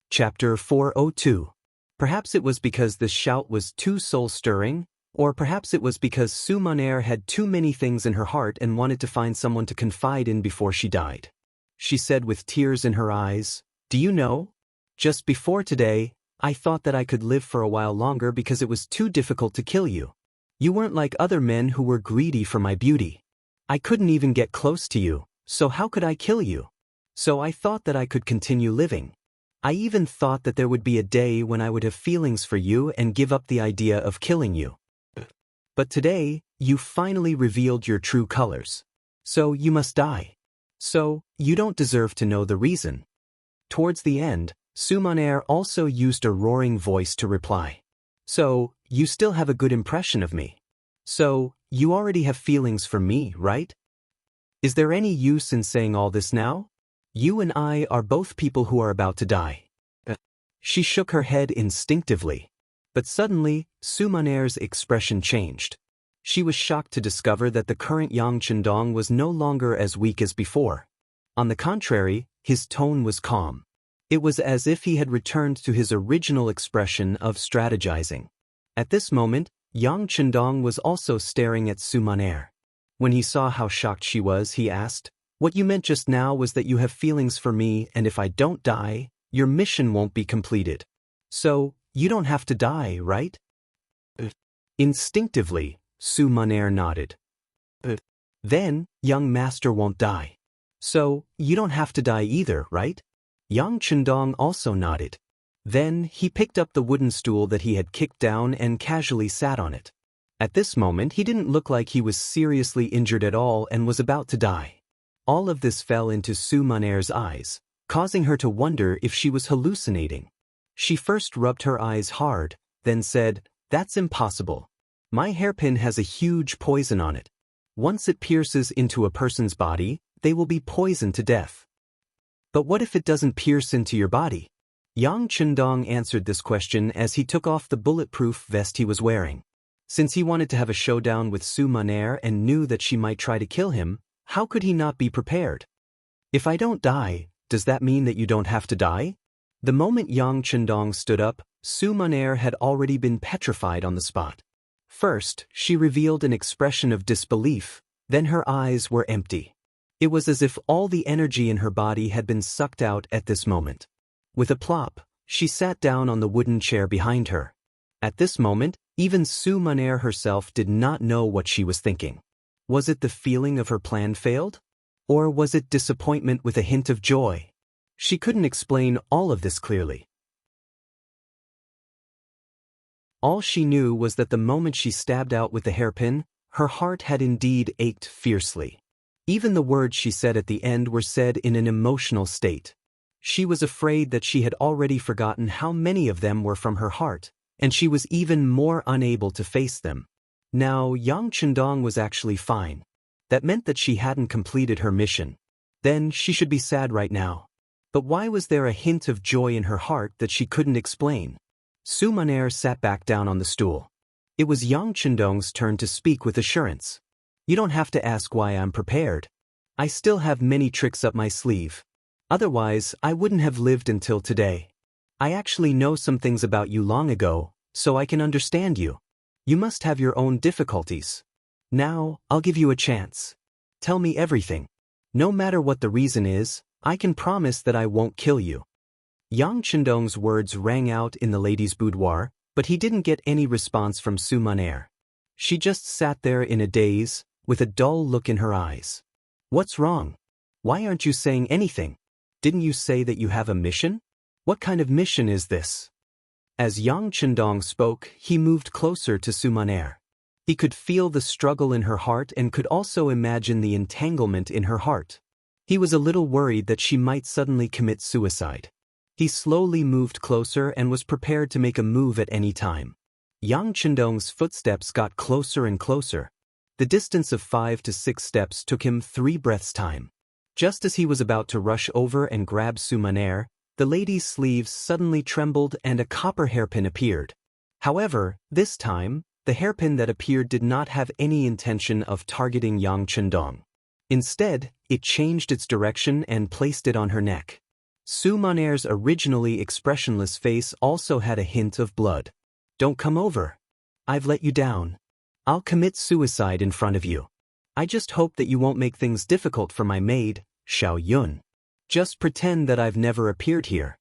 Chapter 402. Perhaps it was because the shout was too soul-stirring, or perhaps it was because Su Maner had too many things in her heart and wanted to find someone to confide in before she died. She said with tears in her eyes, Do you know? Just before today, I thought that I could live for a while longer because it was too difficult to kill you. You weren't like other men who were greedy for my beauty. I couldn't even get close to you, so how could I kill you? So I thought that I could continue living. I even thought that there would be a day when I would have feelings for you and give up the idea of killing you. But today, you finally revealed your true colors. So you must die. So, you don't deserve to know the reason. Towards the end, Su Maner also used a roaring voice to reply. So, you still have a good impression of me. So, you already have feelings for me, right? Is there any use in saying all this now? You and I are both people who are about to die. She shook her head instinctively. But suddenly, Su Maner's expression changed. She was shocked to discover that the current Yang Chendong was no longer as weak as before. On the contrary, his tone was calm. It was as if he had returned to his original expression of strategizing. At this moment, Yang Chendong was also staring at Su Maner. When he saw how shocked she was, he asked, What you meant just now was that you have feelings for me, and if I don't die, your mission won't be completed. So, you don't have to die, right? Instinctively, Su Maner nodded. Then, young master won't die. So, you don't have to die either, right? Yang Chendong also nodded. Then, he picked up the wooden stool that he had kicked down and casually sat on it. At this moment, he didn't look like he was seriously injured at all and was about to die. All of this fell into Su Maner's eyes, causing her to wonder if she was hallucinating. She first rubbed her eyes hard, then said, "That's impossible. My hairpin has a huge poison on it. Once it pierces into a person's body, they will be poisoned to death." "But what if it doesn't pierce into your body?" Yang Chendong answered this question as he took off the bulletproof vest he was wearing. Since he wanted to have a showdown with Su Maner and knew that she might try to kill him, how could he not be prepared? "If I don't die, does that mean that you don't have to die?" The moment Yang Chendong stood up, Su Maner had already been petrified on the spot. First, she revealed an expression of disbelief, then her eyes were empty. It was as if all the energy in her body had been sucked out at this moment. With a plop, she sat down on the wooden chair behind her. At this moment, even Su Maner herself did not know what she was thinking. Was it the feeling of her plan failed? Or was it disappointment with a hint of joy? She couldn't explain all of this clearly. All she knew was that the moment she stabbed out with the hairpin, her heart had indeed ached fiercely. Even the words she said at the end were said in an emotional state. She was afraid that she had already forgotten how many of them were from her heart, and she was even more unable to face them. Now, Yang Chendong was actually fine. That meant that she hadn't completed her mission. Then she should be sad right now. But why was there a hint of joy in her heart that she couldn't explain? Su Maner sat back down on the stool. It was Yang Chendong's turn to speak with assurance. "You don't have to ask why I'm prepared. I still have many tricks up my sleeve. Otherwise, I wouldn't have lived until today. I actually know some things about you long ago, so I can understand you. You must have your own difficulties. Now, I'll give you a chance. Tell me everything. No matter what the reason is, I can promise that I won't kill you." Yang Chendong's words rang out in the lady's boudoir, but he didn't get any response from Su Maner. She just sat there in a daze, with a dull look in her eyes. "What's wrong? Why aren't you saying anything? Didn't you say that you have a mission? What kind of mission is this?" As Yang Chendong spoke, he moved closer to Su Maner. He could feel the struggle in her heart and could also imagine the entanglement in her heart. He was a little worried that she might suddenly commit suicide. He slowly moved closer and was prepared to make a move at any time. Yang Chendong's footsteps got closer and closer. The distance of 5 to 6 steps took him 3 breaths' time. Just as he was about to rush over and grab Su Maner, the lady's sleeves suddenly trembled and a copper hairpin appeared. However, this time, the hairpin that appeared did not have any intention of targeting Yang Chendong. Instead, it changed its direction and placed it on her neck. Su Maner's originally expressionless face also had a hint of blood. "Don't come over. I've let you down. I'll commit suicide in front of you. I just hope that you won't make things difficult for my maid, Xiao Yun. Just pretend that I've never appeared here."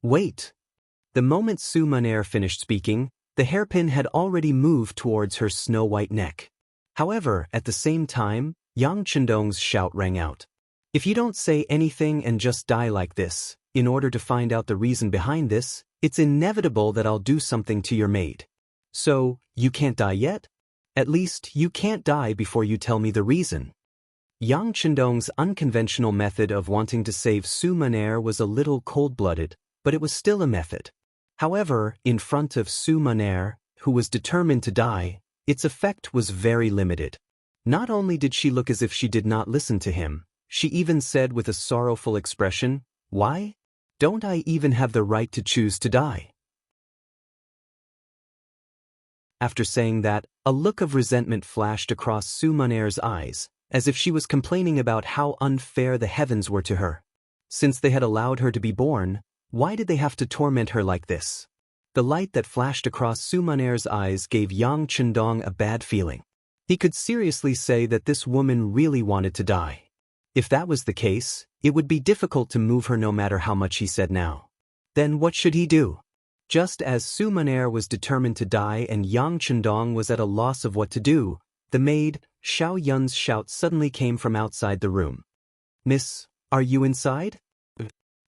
"Wait." The moment Su Maner finished speaking, the hairpin had already moved towards her snow-white neck. However, at the same time, Yang Chendong's shout rang out. "If you don't say anything and just die like this, in order to find out the reason behind this, it's inevitable that I'll do something to your maid. So, you can't die yet? At least, you can't die before you tell me the reason." Yang Chendong's unconventional method of wanting to save Su Maner was a little cold-blooded, but it was still a method. However, in front of Su Maner, who was determined to die, its effect was very limited. Not only did she look as if she did not listen to him, she even said with a sorrowful expression, "Why? Don't I even have the right to choose to die?" After saying that, a look of resentment flashed across Su Maner's eyes, as if she was complaining about how unfair the heavens were to her. Since they had allowed her to be born, why did they have to torment her like this? The light that flashed across Su Maner's eyes gave Yang Chendong a bad feeling. He could seriously say that this woman really wanted to die. If that was the case, it would be difficult to move her no matter how much he said now. Then what should he do? Just as Su Maner was determined to die and Yang Chendong was at a loss of what to do, the maid, Xiao Yun's shout suddenly came from outside the room. "Miss, are you inside?"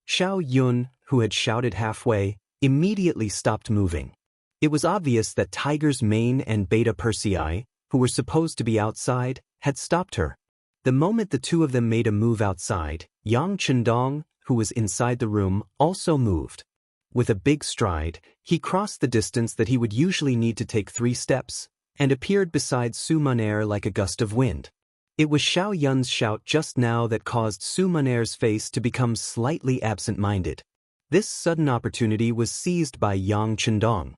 Xiao Yun, who had shouted halfway, immediately stopped moving. It was obvious that Tiger's Mane and Beta Persei, who were supposed to be outside, had stopped her. The moment the two of them made a move outside, Yang Chendong, who was inside the room, also moved. With a big stride, he crossed the distance that he would usually need to take 3 steps, and appeared beside Su Maner like a gust of wind. It was Xiao Yun's shout just now that caused Su Maner's face to become slightly absent-minded. This sudden opportunity was seized by Yang Chendong.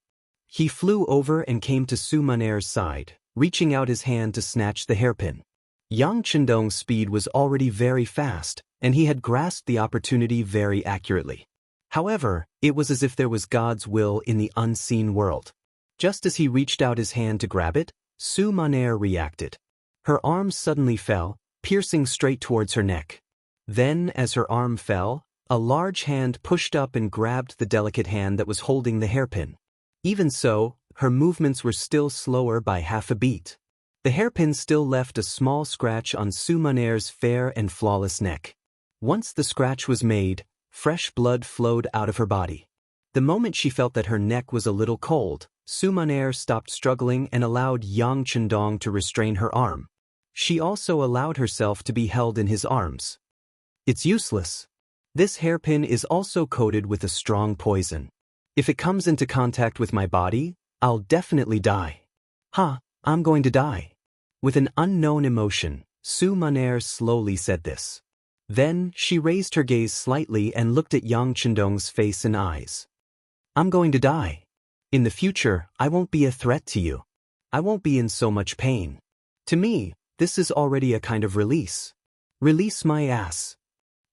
He flew over and came to Su Maner's side, reaching out his hand to snatch the hairpin. Yang Chendong's speed was already very fast, and he had grasped the opportunity very accurately. However, it was as if there was God's will in the unseen world. Just as he reached out his hand to grab it, Su Maner reacted. Her arm suddenly fell, piercing straight towards her neck. Then, as her arm fell, a large hand pushed up and grabbed the delicate hand that was holding the hairpin. Even so, her movements were still slower by half a beat. The hairpin still left a small scratch on Su Maner's fair and flawless neck. Once the scratch was made, fresh blood flowed out of her body. The moment she felt that her neck was a little cold, Su Maner stopped struggling and allowed Yang Chendong to restrain her arm. She also allowed herself to be held in his arms. "It's useless. This hairpin is also coated with a strong poison. If it comes into contact with my body, I'll definitely die." I'm going to die." With an unknown emotion, Su Maner slowly said this. Then, she raised her gaze slightly and looked at Yang Chendong's face and eyes. "I'm going to die. In the future, I won't be a threat to you. I won't be in so much pain. To me, this is already a kind of release. Release my ass."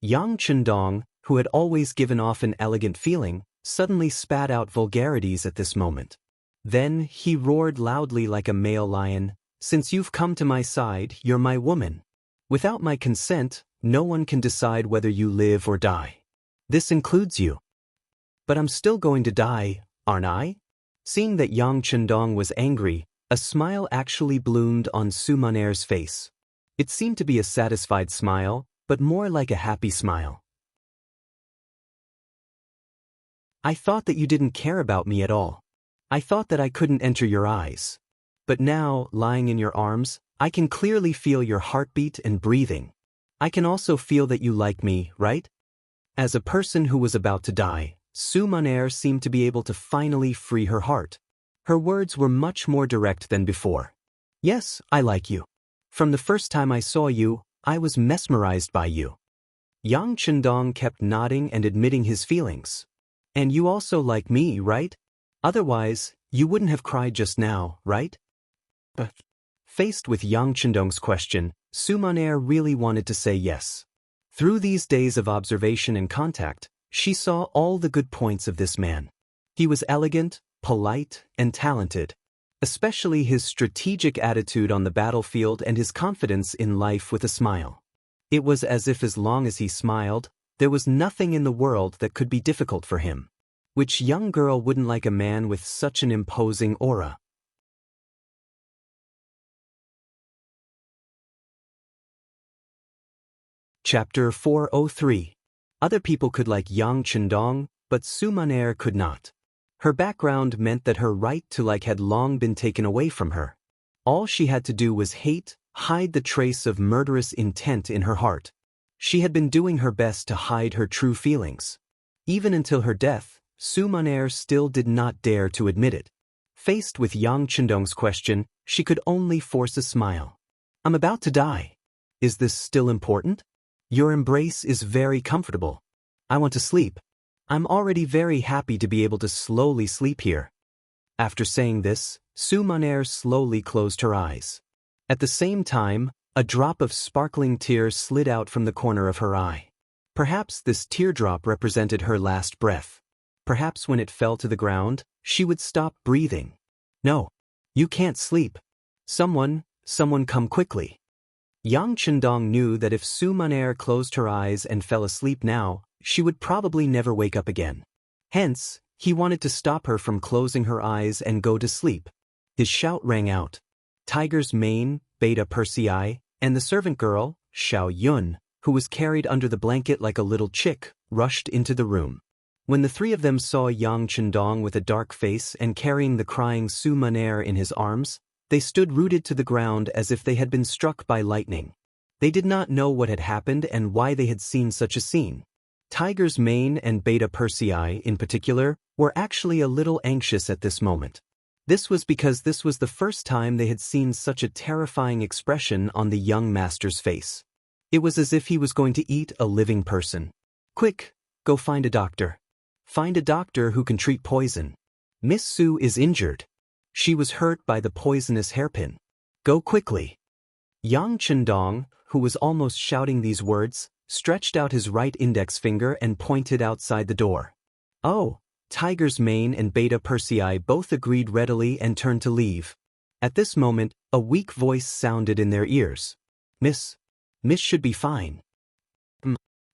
Yang Chendong, who had always given off an elegant feeling, suddenly spat out vulgarities at this moment. Then he roared loudly like a male lion, "Since you've come to my side, you're my woman. Without my consent, no one can decide whether you live or die. This includes you." "But I'm still going to die, aren't I?" Seeing that Yang Chendong was angry, a smile actually bloomed on Su Maner's face. It seemed to be a satisfied smile, but more like a happy smile. "I thought that you didn't care about me at all. I thought that I couldn't enter your eyes. But now, lying in your arms, I can clearly feel your heartbeat and breathing. I can also feel that you like me, right?" As a person who was about to die, Su Maner seemed to be able to finally free her heart. Her words were much more direct than before. "Yes, I like you. From the first time I saw you, I was mesmerized by you." Yang Chendong kept nodding and admitting his feelings. "And you also like me, right? Otherwise, you wouldn't have cried just now, right?" Faced with Yang Chendong's question, Su Maner really wanted to say yes. Through these days of observation and contact, she saw all the good points of this man. He was elegant, polite, and talented, especially his strategic attitude on the battlefield and his confidence in life with a smile. It was as if as long as he smiled, there was nothing in the world that could be difficult for him. Which young girl wouldn't like a man with such an imposing aura? Chapter 403. Other people could like Yang Chendong, but Su Maner could not. Her background meant that her right to like had long been taken away from her. All she had to do was hide the trace of murderous intent in her heart. She had been doing her best to hide her true feelings. Even until her death, Su Maner still did not dare to admit it. Faced with Yang Chendong's question, she could only force a smile. "I'm about to die. Is this still important? Your embrace is very comfortable. I want to sleep. I'm already very happy to be able to slowly sleep here." After saying this, Su Maner slowly closed her eyes. At the same time, a drop of sparkling tear slid out from the corner of her eye. Perhaps this teardrop represented her last breath. Perhaps when it fell to the ground, she would stop breathing. "No, you can't sleep. Someone come quickly." Yang Chendong knew that if Su Maner closed her eyes and fell asleep now, she would probably never wake up again. Hence, He wanted to stop her from closing her eyes and go to sleep. His shout rang out. Tiger's mane, Beta Persei, and the servant girl, Xiao Yun, who was carried under the blanket like a little chick, rushed into the room. When the three of them saw Yang Chendong with a dark face and carrying the crying Su Maner in his arms, they stood rooted to the ground as if they had been struck by lightning. They did not know what had happened and why they had seen such a scene. Tiger's mane and Beta Persei, in particular, were actually a little anxious at this moment. This was because this was the first time they had seen such a terrifying expression on the young master's face. It was as if he was going to eat a living person. Quick, go find a doctor. Find a doctor who can treat poison. Miss Su is injured. She was hurt by the poisonous hairpin. Go quickly. Yang Chendong, who was almost shouting these words, stretched out his right index finger and pointed outside the door. Oh, Tiger's mane and Beta Persei both agreed readily and turned to leave. At this moment, a weak voice sounded in their ears. Miss should be fine.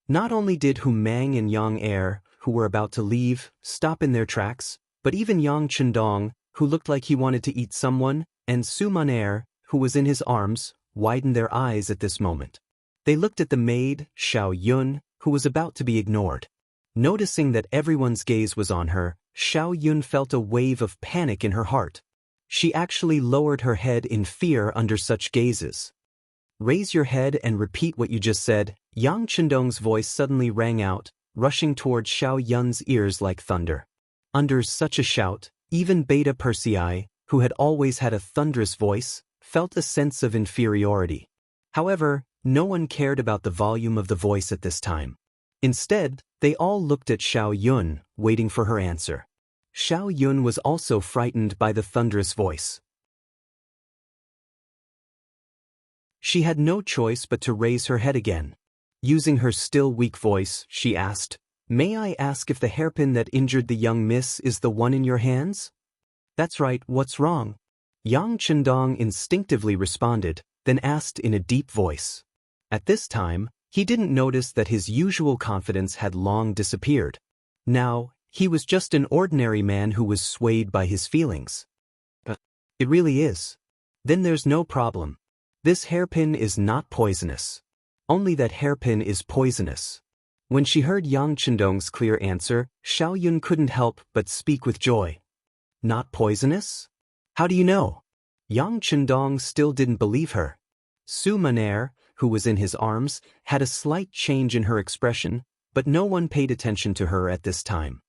Not only did Hu Mang and Yang Er, who were about to leave, stop in their tracks, but even Yang Chendong, who looked like he wanted to eat someone, and Su Maner, who was in his arms, widened their eyes at this moment. They looked at the maid, Xiao Yun, who was about to be ignored. Noticing that everyone's gaze was on her, Xiao Yun felt a wave of panic in her heart. She actually lowered her head in fear under such gazes. Raise your head and repeat what you just said. Yang Chendong's voice suddenly rang out, rushing toward Xiao Yun's ears like thunder. Under such a shout, even Beta Persei, who had always had a thunderous voice, felt a sense of inferiority. However, no one cared about the volume of the voice at this time. Instead, they all looked at Xiao Yun, waiting for her answer. Xiao Yun was also frightened by the thunderous voice. She had no choice but to raise her head again. Using her still weak voice, she asked, "May I ask if the hairpin that injured the young miss is the one in your hands?" "That's right, what's wrong?" Yang Chendong instinctively responded, then asked in a deep voice. At this time, he didn't notice that his usual confidence had long disappeared. Now, he was just an ordinary man who was swayed by his feelings. It really is. Then there's no problem. This hairpin is not poisonous. Only that hairpin is poisonous. When she heard Yang Chendong's clear answer, Xiao Yun couldn't help but speak with joy. Not poisonous? How do you know? Yang Chendong still didn't believe her. Su Maner, who was in his arms, had a slight change in her expression, but no one paid attention to her at this time.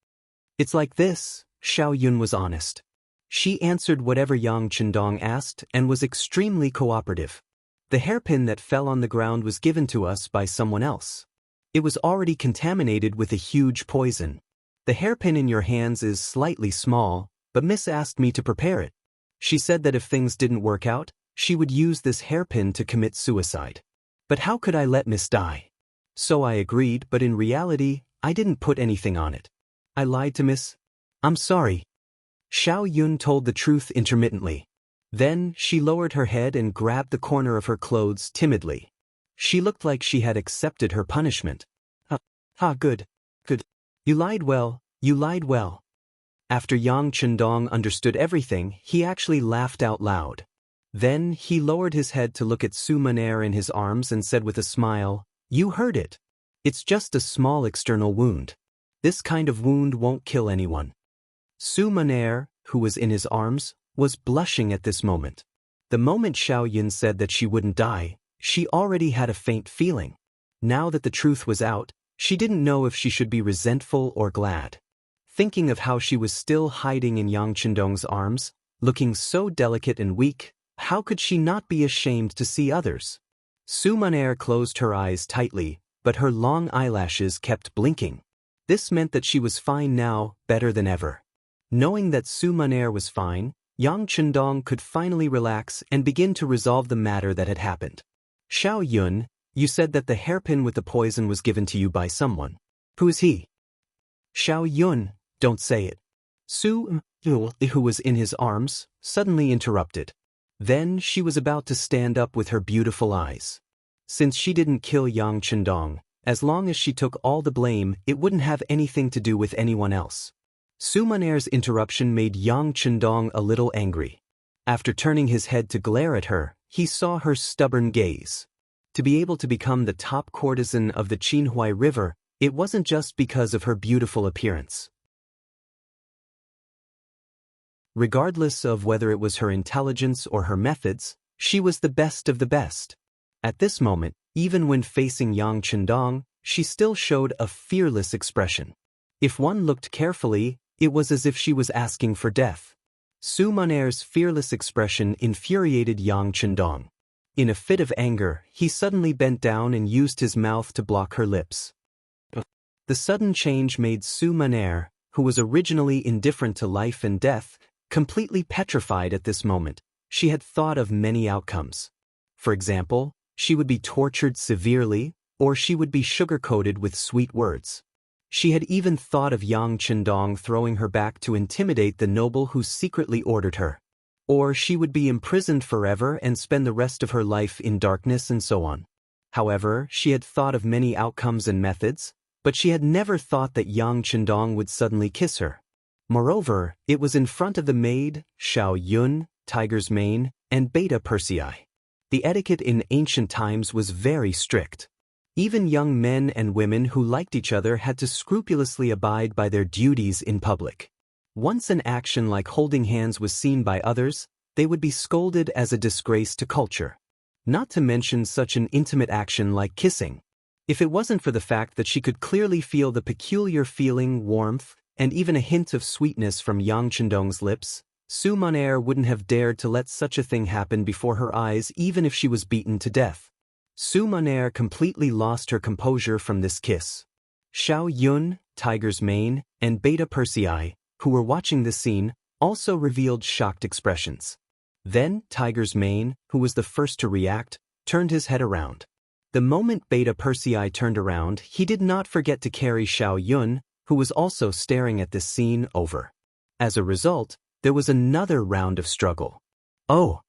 It's like this, Xiao Yun was honest. She answered whatever Yang Chendong asked and was extremely cooperative. The hairpin that fell on the ground was given to us by someone else. It was already contaminated with a huge poison. The hairpin in your hands is slightly small, but Miss asked me to prepare it. She said that if things didn't work out, she would use this hairpin to commit suicide. But how could I let Miss die? So I agreed, but in reality, I didn't put anything on it. I lied to Miss. I'm sorry. Xiao Yun told the truth intermittently. Then, she lowered her head and grabbed the corner of her clothes timidly. She looked like she had accepted her punishment. Good. You lied well, you lied well. After Yang Chendong understood everything, he actually laughed out loud. Then, he lowered his head to look at Su Maner in his arms and said with a smile, "You heard it. It's just a small external wound. This kind of wound won't kill anyone." Su Maner, who was in his arms, was blushing at this moment. The moment Xiao Yun said that she wouldn't die, she already had a faint feeling. Now that the truth was out, she didn't know if she should be resentful or glad. Thinking of how she was still hiding in Yang Chendong's arms, looking so delicate and weak, how could she not be ashamed to see others? Su Maner closed her eyes tightly, but her long eyelashes kept blinking. This meant that she was fine now, better than ever. Knowing that Su Maner was fine, Yang Chendong could finally relax and begin to resolve the matter that had happened. Xiao Yun, you said that the hairpin with the poison was given to you by someone. Who is he? Xiao Yun, don't say it. Su, who was in his arms, suddenly interrupted. Then she was about to stand up with her beautiful eyes. Since she didn't kill Yang Chendong, as long as she took all the blame, it wouldn't have anything to do with anyone else. Su Maner's interruption made Yang Chendong a little angry. After turning his head to glare at her, he saw her stubborn gaze. To be able to become the top courtesan of the Qinhuai River, it wasn't just because of her beautiful appearance. Regardless of whether it was her intelligence or her methods, she was the best of the best. At this moment, even when facing Yang Chendong, she still showed a fearless expression. If one looked carefully, it was as if she was asking for death. Su Maner's fearless expression infuriated Yang Chendong. In a fit of anger, he suddenly bent down and used his mouth to block her lips. The sudden change made Su Maner, who was originally indifferent to life and death, completely petrified at this moment. She had thought of many outcomes. For example, she would be tortured severely, or she would be sugar-coated with sweet words. She had even thought of Yang Chendong throwing her back to intimidate the noble who secretly ordered her. Or she would be imprisoned forever and spend the rest of her life in darkness and so on. However, she had thought of many outcomes and methods, but she had never thought that Yang Chendong would suddenly kiss her. Moreover, it was in front of the maid, Xiao Yun, Tiger's Mane, and Beta Persei. The etiquette in ancient times was very strict. Even young men and women who liked each other had to scrupulously abide by their duties in public. Once an action like holding hands was seen by others, they would be scolded as a disgrace to culture. Not to mention such an intimate action like kissing. If it wasn't for the fact that she could clearly feel the peculiar feeling, warmth, and even a hint of sweetness from Yang Chendong's lips, Su Maner wouldn't have dared to let such a thing happen before her eyes even if she was beaten to death. Su Maner completely lost her composure from this kiss. Xiao Yun, Tiger's Mane, and Beta Persei, who were watching this scene, also revealed shocked expressions. Then, Tiger's Mane, who was the first to react, turned his head around. The moment Beta Persei turned around, he did not forget to carry Xiao Yun, who was also staring at this scene, over. As a result, there was another round of struggle. Oh!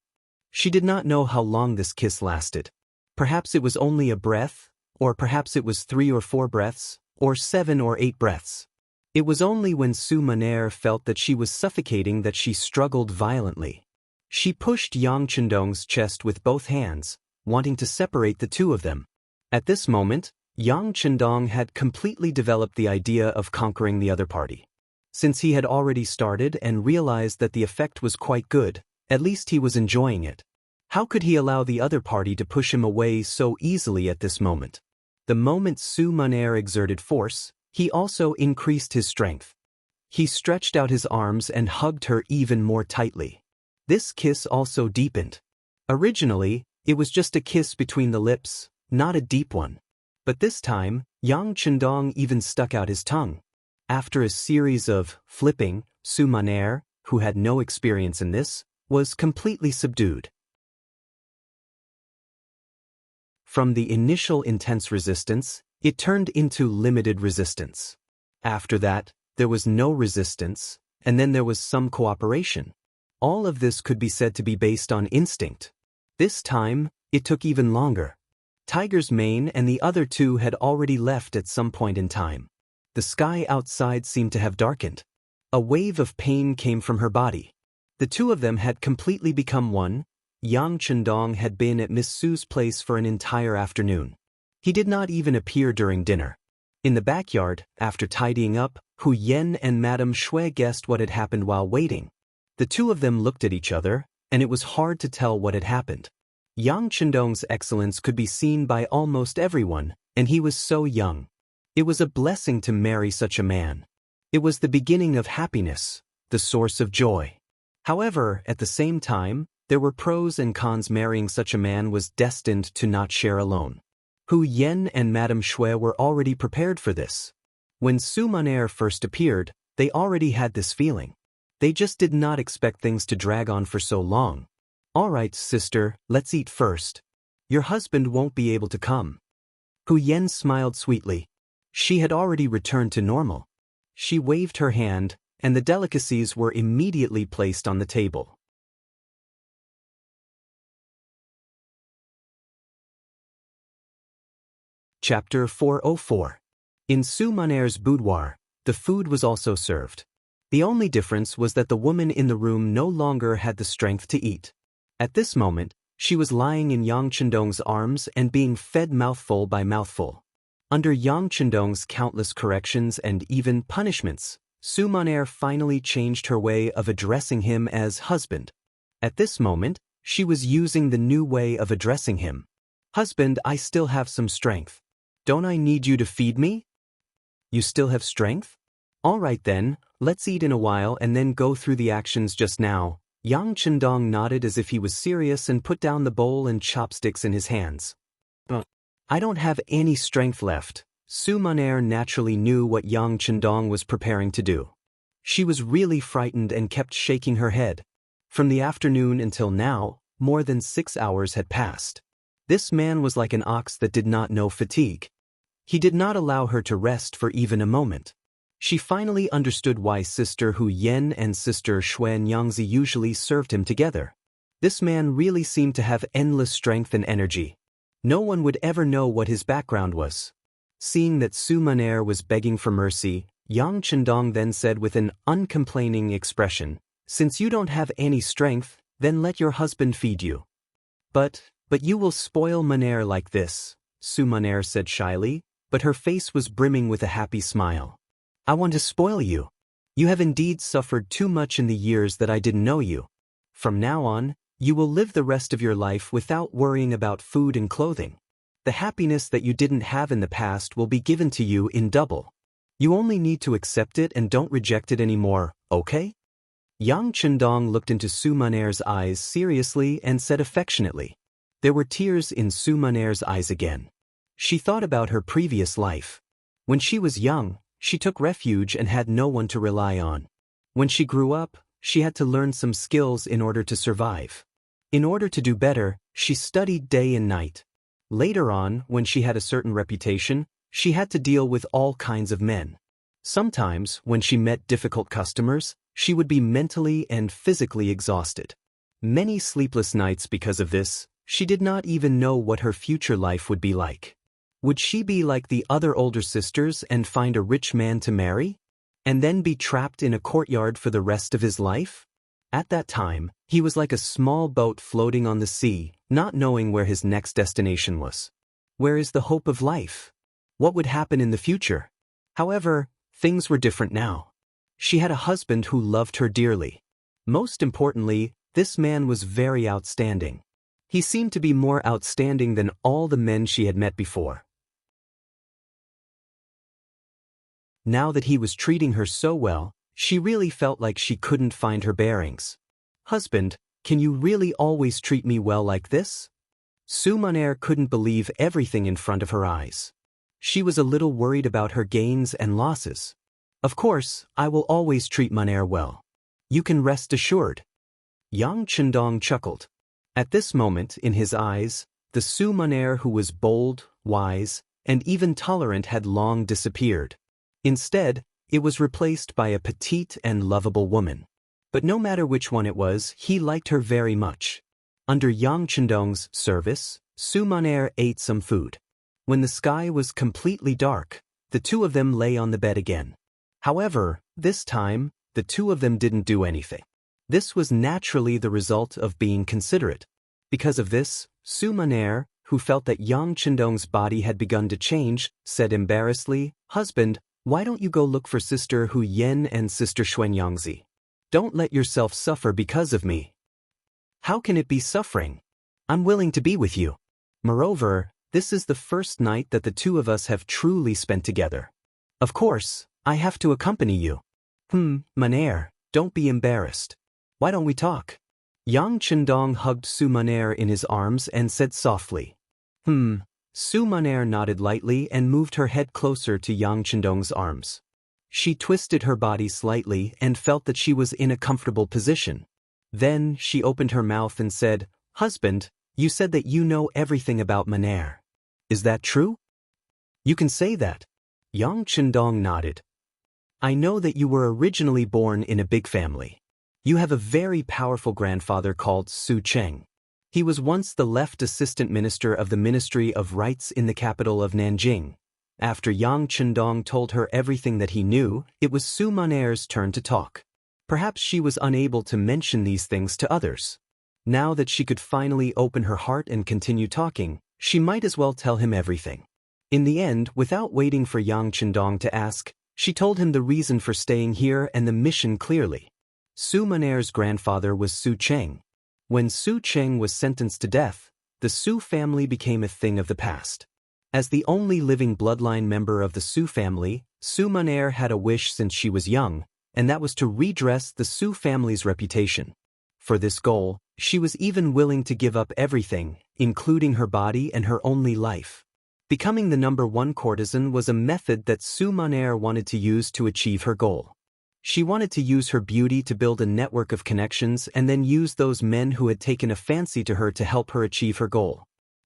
She did not know how long this kiss lasted. Perhaps it was only a breath, or perhaps it was 3 or 4 breaths, or 7 or 8 breaths. It was only when Su Maner felt that she was suffocating that she struggled violently. She pushed Yang Chendong's chest with both hands, wanting to separate the two of them. At this moment, Yang Chendong had completely developed the idea of conquering the other party. Since he had already started and realized that the effect was quite good, at least he was enjoying it. How could he allow the other party to push him away so easily at this moment? The moment Su Maner exerted force, he also increased his strength. He stretched out his arms and hugged her even more tightly. This kiss also deepened. Originally, it was just a kiss between the lips, not a deep one. But this time, Yang Chendong even stuck out his tongue. After a series of flipping, Su Maner, who had no experience in this, was completely subdued. From the initial intense resistance, it turned into limited resistance. After that, there was no resistance, and then there was some cooperation. All of this could be said to be based on instinct. This time, it took even longer. Tiger's Mane and the other two had already left at some point in time. The sky outside seemed to have darkened. A wave of pain came from her body. The two of them had completely become one. Yang Chendong had been at Miss Su's place for an entire afternoon. He did not even appear during dinner. In the backyard, after tidying up, Hu Yen and Madame Shui guessed what had happened while waiting. The two of them looked at each other, and it was hard to tell what had happened. Yang Chendong's excellence could be seen by almost everyone, and he was so young. It was a blessing to marry such a man. It was the beginning of happiness, the source of joy. However, at the same time, there were pros and cons. Marrying such a man was destined to not share alone. Hu Yen and Madame Shui were already prepared for this. When Su Maner first appeared, they already had this feeling. They just did not expect things to drag on for so long. All right, sister, let's eat first. Your husband won't be able to come. Hu Yen smiled sweetly. She had already returned to normal. She waved her hand, and the delicacies were immediately placed on the table. Chapter 404. In Su Maner's boudoir, the food was also served. The only difference was that the woman in the room no longer had the strength to eat. At this moment, she was lying in Yang Chendong's arms and being fed mouthful by mouthful. Under Yang Chendong's countless corrections and even punishments, Su Maner finally changed her way of addressing him as husband. At this moment, she was using the new way of addressing him. Husband, I still have some strength. Don't I need you to feed me? You still have strength? All right then, let's eat in a while and then go through the actions just now. Yang Chendong nodded as if he was serious and put down the bowl and chopsticks in his hands. But I don't have any strength left. Su Maner naturally knew what Yang Chendong was preparing to do. She was really frightened and kept shaking her head. From the afternoon until now, more than 6 hours had passed. This man was like an ox that did not know fatigue. He did not allow her to rest for even a moment. She finally understood why Sister Hu Yen and Sister Xuan Yangzi usually served him together. This man really seemed to have endless strength and energy. No one would ever know what his background was. Seeing that Su Maner was begging for mercy, Yang Chendong then said with an uncomplaining expression, "Since you don't have any strength, then let your husband feed you." But you will spoil Maner like this," Su Maner said shyly, but her face was brimming with a happy smile. "I want to spoil you. You have indeed suffered too much in the years that I didn't know you. From now on, you will live the rest of your life without worrying about food and clothing. The happiness that you didn't have in the past will be given to you in double. You only need to accept it and don't reject it anymore, okay?" Yang Chendong looked into Su Maner's eyes seriously and said affectionately. There were tears in Su Maner's eyes again. She thought about her previous life. When she was young, she took refuge and had no one to rely on. When she grew up, she had to learn some skills in order to survive. In order to do better, she studied day and night. Later on, when she had a certain reputation, she had to deal with all kinds of men. Sometimes, when she met difficult customers, she would be mentally and physically exhausted. Many sleepless nights because of this. She did not even know what her future life would be like. Would she be like the other older sisters and find a rich man to marry? And then be trapped in a courtyard for the rest of his life? At that time, he was like a small boat floating on the sea, not knowing where his next destination was. Where is the hope of life? What would happen in the future? However, things were different now. She had a husband who loved her dearly. Most importantly, this man was very outstanding. He seemed to be more outstanding than all the men she had met before. Now that he was treating her so well, she really felt like she couldn't find her bearings. "Husband, can you really always treat me well like this?" Su Maner couldn't believe everything in front of her eyes. She was a little worried about her gains and losses. "Of course, I will always treat Maner well. You can rest assured." Yang Chendong chuckled. At this moment, in his eyes, the Su Maner who was bold, wise, and even tolerant had long disappeared. Instead, it was replaced by a petite and lovable woman. But no matter which one it was, he liked her very much. Under Yang Chendong's service, Su Maner ate some food. When the sky was completely dark, the two of them lay on the bed again. However, this time, the two of them didn't do anything. This was naturally the result of being considerate. Because of this, Su Maner, who felt that Yang Chendong's body had begun to change, said embarrassedly, "Husband, why don't you go look for Sister Hu Yen and Sister Xuan Yangzi? Don't let yourself suffer because of me." "How can it be suffering? I'm willing to be with you. Moreover, this is the first night that the two of us have truly spent together. Of course, I have to accompany you." Maner, don't be embarrassed. Why don't we talk?" Yang Chendong hugged Su Maner in his arms and said softly. Su Maner nodded lightly and moved her head closer to Yang Chendong's arms. She twisted her body slightly and felt that she was in a comfortable position. Then she opened her mouth and said, "Husband, you said that you know everything about Maner. Is that true?" "You can say that." Yang Chendong nodded. "I know that you were originally born in a big family. You have a very powerful grandfather called Su Cheng. He was once the left assistant minister of the Ministry of Rights in the capital of Nanjing. After Yang Chendong told her everything that he knew, it was Su Maner's turn to talk. Perhaps she was unable to mention these things to others. Now that she could finally open her heart and continue talking, she might as well tell him everything. In the end, without waiting for Yang Chendong to ask, she told him the reason for staying here and the mission clearly. Su Maner's grandfather was Su Cheng. When Su Cheng was sentenced to death, the Su family became a thing of the past. As the only living bloodline member of the Su family, Su Maner had a wish since she was young, and that was to redress the Su family's reputation. For this goal, she was even willing to give up everything, including her body and her only life. Becoming the #1 courtesan was a method that Su Maner wanted to use to achieve her goal. She wanted to use her beauty to build a network of connections and then use those men who had taken a fancy to her to help her achieve her goal.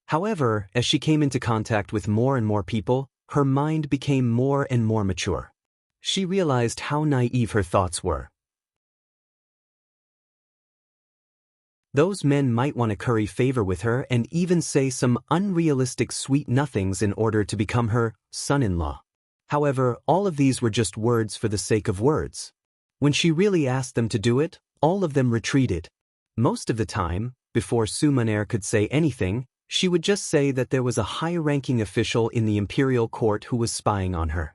However, as she came into contact with more and more people, her mind became more and more mature. She realized how naive her thoughts were. Those men might want to curry favor with her and even say some unrealistic sweet nothings in order to become her son-in-law. However, all of these were just words for the sake of words. When she really asked them to do it, all of them retreated. Most of the time, before Su Maner could say anything, she would just say that there was a high-ranking official in the imperial court who was spying on her.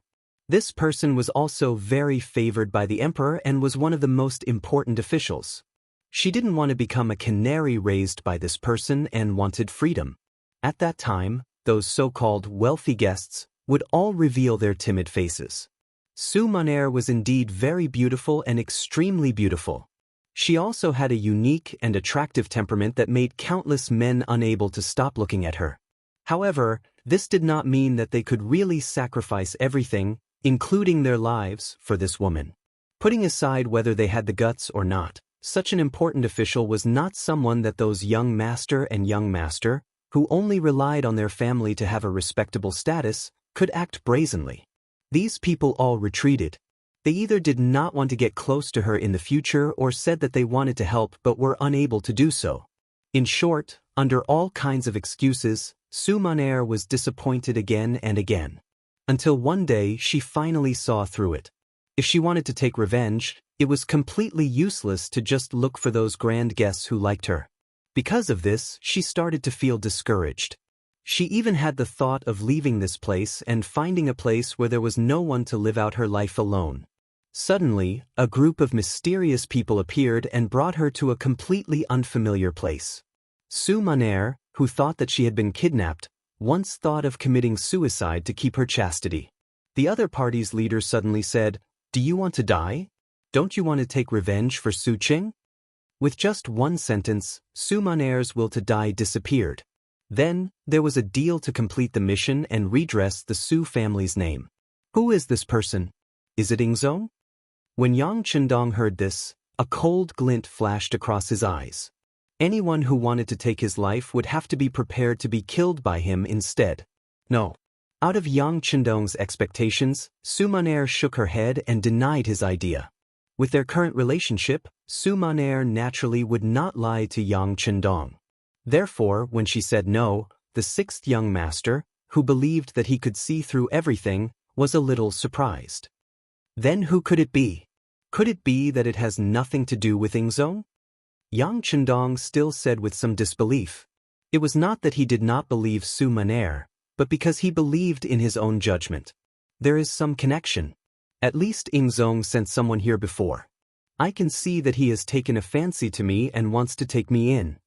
This person was also very favored by the emperor and was one of the most important officials. She didn't want to become a canary raised by this person and wanted freedom. At that time, those so-called wealthy guests would all reveal their timid faces. Su Maner was indeed very beautiful and extremely beautiful. She also had a unique and attractive temperament that made countless men unable to stop looking at her. However, this did not mean that they could really sacrifice everything, including their lives, for this woman. Putting aside whether they had the guts or not, such an important official was not someone that those young master and young master, who only relied on their family to have a respectable status, could act brazenly. These people all retreated. They either did not want to get close to her in the future or said that they wanted to help but were unable to do so. In short, under all kinds of excuses, Su Maner was disappointed again and again. Until one day she finally saw through it. If she wanted to take revenge, it was completely useless to just look for those grand guests who liked her. Because of this, she started to feel discouraged. She even had the thought of leaving this place and finding a place where there was no one to live out her life alone. Suddenly, a group of mysterious people appeared and brought her to a completely unfamiliar place. Su Maner, who thought that she had been kidnapped, once thought of committing suicide to keep her chastity. The other party's leader suddenly said, "Do you want to die? Don't you want to take revenge for Su Qing?" With just one sentence, Su Maner's will to die disappeared. Then, there was a deal to complete the mission and redress the Su family's name. Who is this person? Is it Ingzong? When Yang Chendong heard this, a cold glint flashed across his eyes. Anyone who wanted to take his life would have to be prepared to be killed by him instead. No. Out of Yang Chendong's expectations, Su Maner shook her head and denied his idea. With their current relationship, Su Maner naturally would not lie to Yang Chendong. Therefore, when she said no, the sixth young master, who believed that he could see through everything, was a little surprised. Then who could it be? Could it be that it has nothing to do with Ingzong? Yang Chendong still said with some disbelief. It was not that he did not believe Su Maner, but because he believed in his own judgment. There is some connection. At least Ingzong sent someone here before. I can see that he has taken a fancy to me and wants to take me in.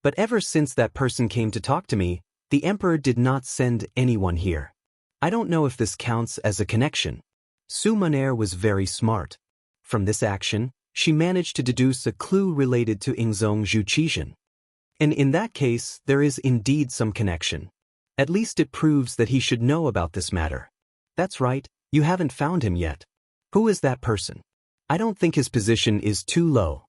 But ever since that person came to talk to me, the emperor did not send anyone here. I don't know if this counts as a connection. Su Maner was very smart. From this action, she managed to deduce a clue related to Ingzong Zhuqizhen. And in that case, there is indeed some connection. At least it proves that he should know about this matter. That's right, you haven't found him yet. Who is that person? I don't think his position is too low.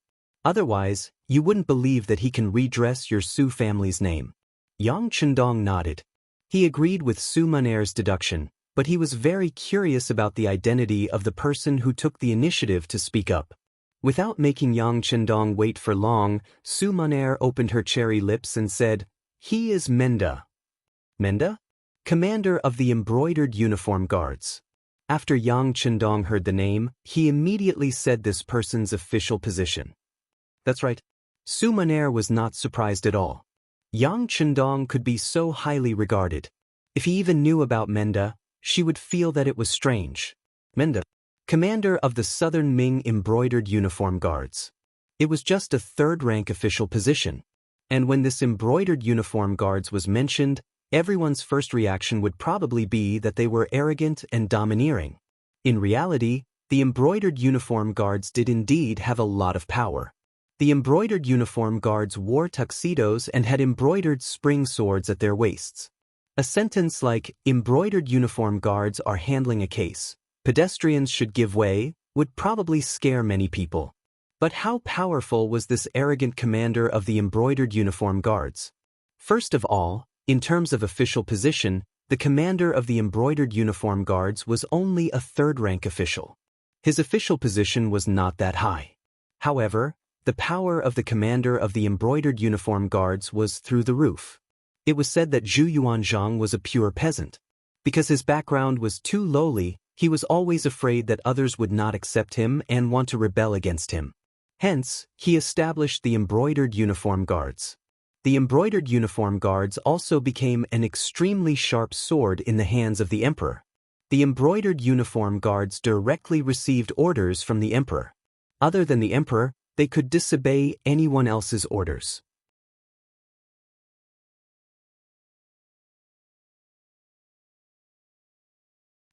Otherwise, you wouldn't believe that he can redress your Su family's name. Yang Chendong nodded. He agreed with Su Maner's deduction, but he was very curious about the identity of the person who took the initiative to speak up. Without making Yang Chendong wait for long, Su Maner opened her cherry lips and said, "He is Menda." Menda? Commander of the embroidered uniform guards. After Yang Chendong heard the name, he immediately said this person's official position. That's right. Su Maner was not surprised at all. Yang Chendong could be so highly regarded. If he even knew about Menda, she would feel that it was strange. Menda, commander of the Southern Ming embroidered uniform guards. It was just a third-rank official position. And when this embroidered uniform guards was mentioned, everyone's first reaction would probably be that they were arrogant and domineering. In reality, the embroidered uniform guards did indeed have a lot of power. The embroidered uniform guards wore tuxedos and had embroidered spring swords at their waists. A sentence like, "Embroidered uniform guards are handling a case. Pedestrians should give way," would probably scare many people. But how powerful was this arrogant commander of the embroidered uniform guards? First of all, in terms of official position, the commander of the embroidered uniform guards was only a third-rank official. His official position was not that high. However, the power of the commander of the embroidered uniform guards was through the roof. It was said that Zhu Yuanzhang was a pure peasant. Because his background was too lowly, he was always afraid that others would not accept him and want to rebel against him. Hence, he established the embroidered uniform guards. The embroidered uniform guards also became an extremely sharp sword in the hands of the emperor. The embroidered uniform guards directly received orders from the emperor. Other than the emperor, they could disobey anyone else's orders.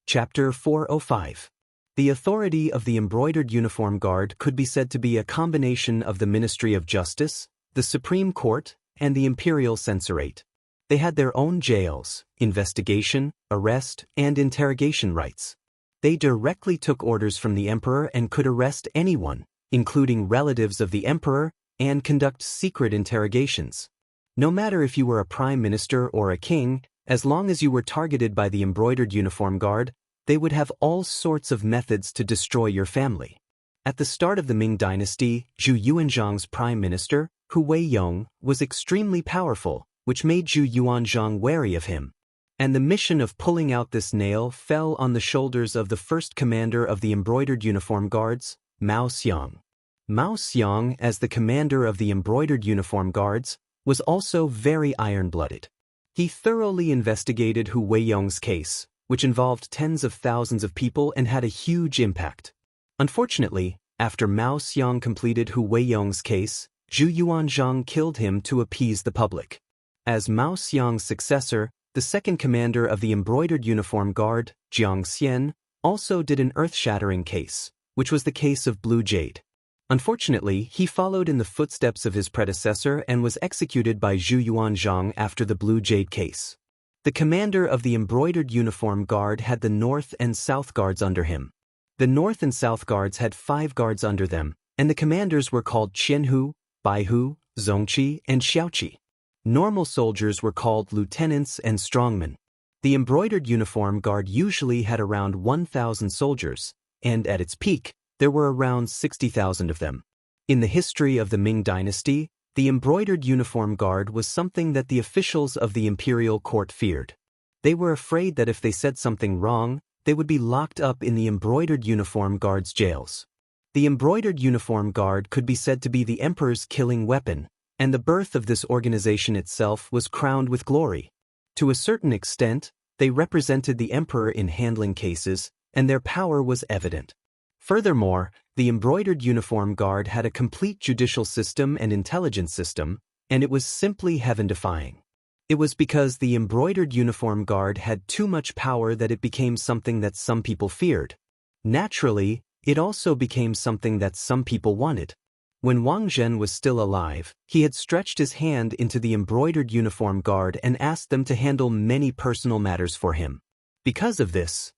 Chapter 405. The authority of the embroidered uniform guard could be said to be a combination of the Ministry of Justice, the Supreme Court, and the Imperial Censorate. They had their own jails, investigation, arrest, and interrogation rights. They directly took orders from the emperor and could arrest anyone, including relatives of the emperor, and conduct secret interrogations. No matter if you were a prime minister or a king, as long as you were targeted by the embroidered uniform guard, they would have all sorts of methods to destroy your family. At the start of the Ming dynasty, Zhu Yuanzhang's prime minister, Hu Weiyong, was extremely powerful, which made Zhu Yuanzhang wary of him. And the mission of pulling out this nail fell on the shoulders of the first commander of the embroidered uniform guards, Mao Xiang. Mao Xiang, as the commander of the embroidered uniform guards, was also very iron-blooded. He thoroughly investigated Hu Weiyong's case, which involved tens of thousands of people and had a huge impact. Unfortunately, after Mao Xiang completed Hu Weiyong's case, Zhu Yuanzhang killed him to appease the public. As Mao Xiang's successor, the second commander of the embroidered uniform guard, Jiang Xian, also did an earth-shattering case, which was the case of Blue Jade. Unfortunately, he followed in the footsteps of his predecessor and was executed by Zhu Yuanzhang after the Blue Jade case. The commander of the embroidered uniform guard had the North and South guards under him. The North and South guards had 5 guards under them, and the commanders were called Qianhu, Baihu, Zongqi, and Xiaoqi. Normal soldiers were called lieutenants and strongmen. The embroidered uniform guard usually had around 1,000 soldiers, and at its peak, there were around 60,000 of them. In the history of the Ming dynasty, the embroidered uniform guard was something that the officials of the imperial court feared. They were afraid that if they said something wrong, they would be locked up in the embroidered uniform guard's jails. The embroidered uniform guard could be said to be the emperor's killing weapon, and the birth of this organization itself was crowned with glory. To a certain extent, they represented the emperor in handling cases, and their power was evident. Furthermore, the embroidered uniform guard had a complete judicial system and intelligence system, and it was simply heaven-defying. It was because the embroidered uniform guard had too much power that it became something that some people feared. Naturally, it also became something that some people wanted. When Wang Zhen was still alive, he had stretched his hand into the embroidered uniform guard and asked them to handle many personal matters for him. Because of this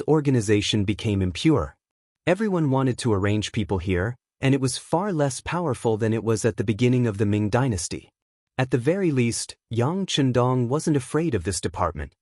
organization became impure. Everyone wanted to arrange people here, and it was far less powerful than it was at the beginning of the Ming dynasty. At the very least, Yang Chendong wasn't afraid of this department.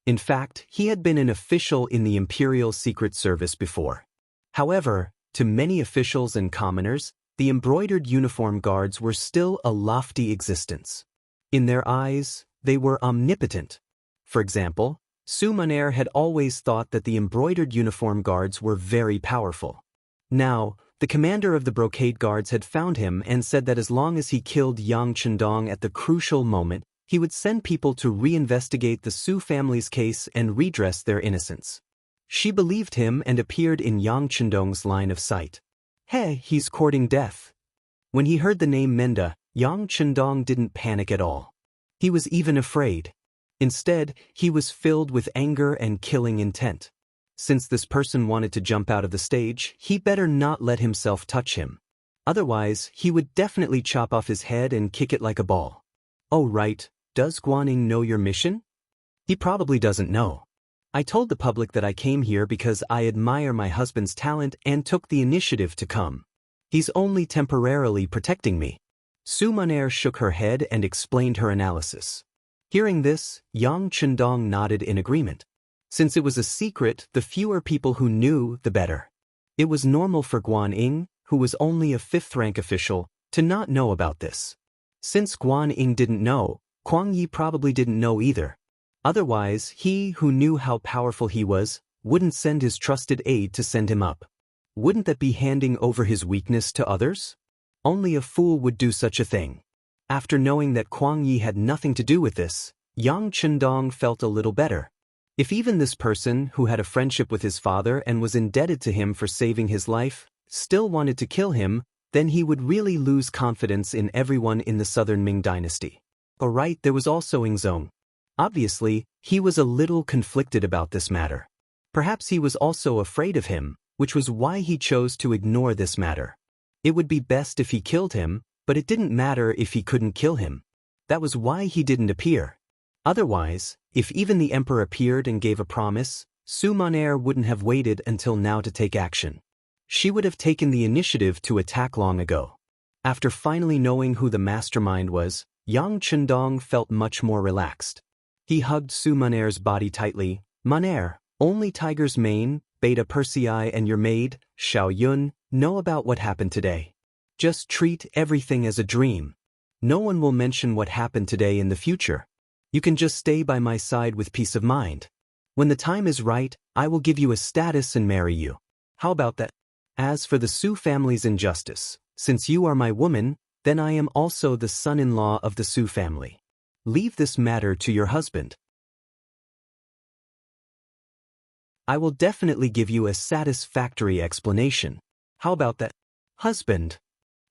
In fact, he had been an official in the Imperial Secret Service before. However, to many officials and commoners, the embroidered uniform guards were still a lofty existence. In their eyes, they were omnipotent. For example, Su Maner had always thought that the embroidered uniform guards were very powerful. Now, the commander of the brocade guards had found him and said that as long as he killed Yang Chendong at the crucial moment, he would send people to reinvestigate the Su family's case and redress their innocence. She believed him and appeared in Yang Chendong's line of sight. Hey, he's courting death. When he heard the name Menda, Yang Chendong didn't panic at all. He was even afraid. Instead, he was filled with anger and killing intent. Since this person wanted to jump out of the stage, he better not let himself touch him. Otherwise, he would definitely chop off his head and kick it like a ball. Oh right, does Guaning know your mission? He probably doesn't know. I told the public that I came here because I admire my husband's talent and took the initiative to come. He's only temporarily protecting me. Su Maner shook her head and explained her analysis. Hearing this, Yang Chendong nodded in agreement. Since it was a secret, the fewer people who knew, the better. It was normal for Guan Ying, who was only a 5th-rank official, to not know about this. Since Guan Ying didn't know, Kuang Yi probably didn't know either. Otherwise, he who knew how powerful he was, wouldn't send his trusted aide to send him up. Wouldn't that be handing over his weakness to others? Only a fool would do such a thing. After knowing that Kuang Yi had nothing to do with this, Yang Chendong felt a little better. If even this person, who had a friendship with his father and was indebted to him for saving his life, still wanted to kill him, then he would really lose confidence in everyone in the southern Ming dynasty. Alright, there was also Yingzong. Obviously, he was a little conflicted about this matter. Perhaps he was also afraid of him, which was why he chose to ignore this matter. It would be best if he killed him, but it didn't matter if he couldn't kill him. That was why he didn't appear. Otherwise, if even the emperor appeared and gave a promise, Su Maner wouldn't have waited until now to take action. She would have taken the initiative to attack long ago. After finally knowing who the mastermind was, Yang Chendong felt much more relaxed. He hugged Su Maner's body tightly. Maner, only Tiger's Mane, Beta Persei and your maid, Xiao Yun, know about what happened today. Just treat everything as a dream. No one will mention what happened today in the future. You can just stay by my side with peace of mind. When the time is right, I will give you a status and marry you. How about that? As for the Su family's injustice, since you are my woman, then I am also the son-in-law of the Su family. Leave this matter to your husband. I will definitely give you a satisfactory explanation. How about that? Husband.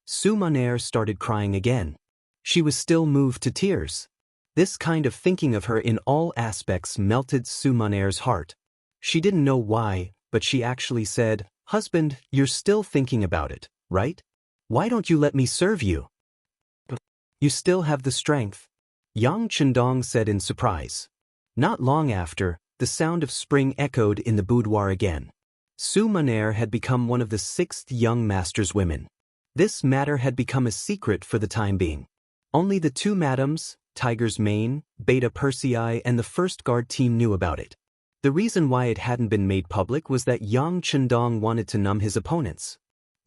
Su Maner started crying again. She was still moved to tears. This kind of thinking of her in all aspects melted Su Maner's heart. She didn't know why, but she actually said, Husband, you're still thinking about it, right? Why don't you let me serve you? You still have the strength. Yang Chendong said in surprise. Not long after, the sound of spring echoed in the boudoir again. Su Maner had become one of the 6th young master's women. This matter had become a secret for the time being. Only the 2 madams, Tiger's Mane, Beta Persei and the first guard team knew about it. The reason why it hadn't been made public was that Yang Chendong wanted to numb his opponents.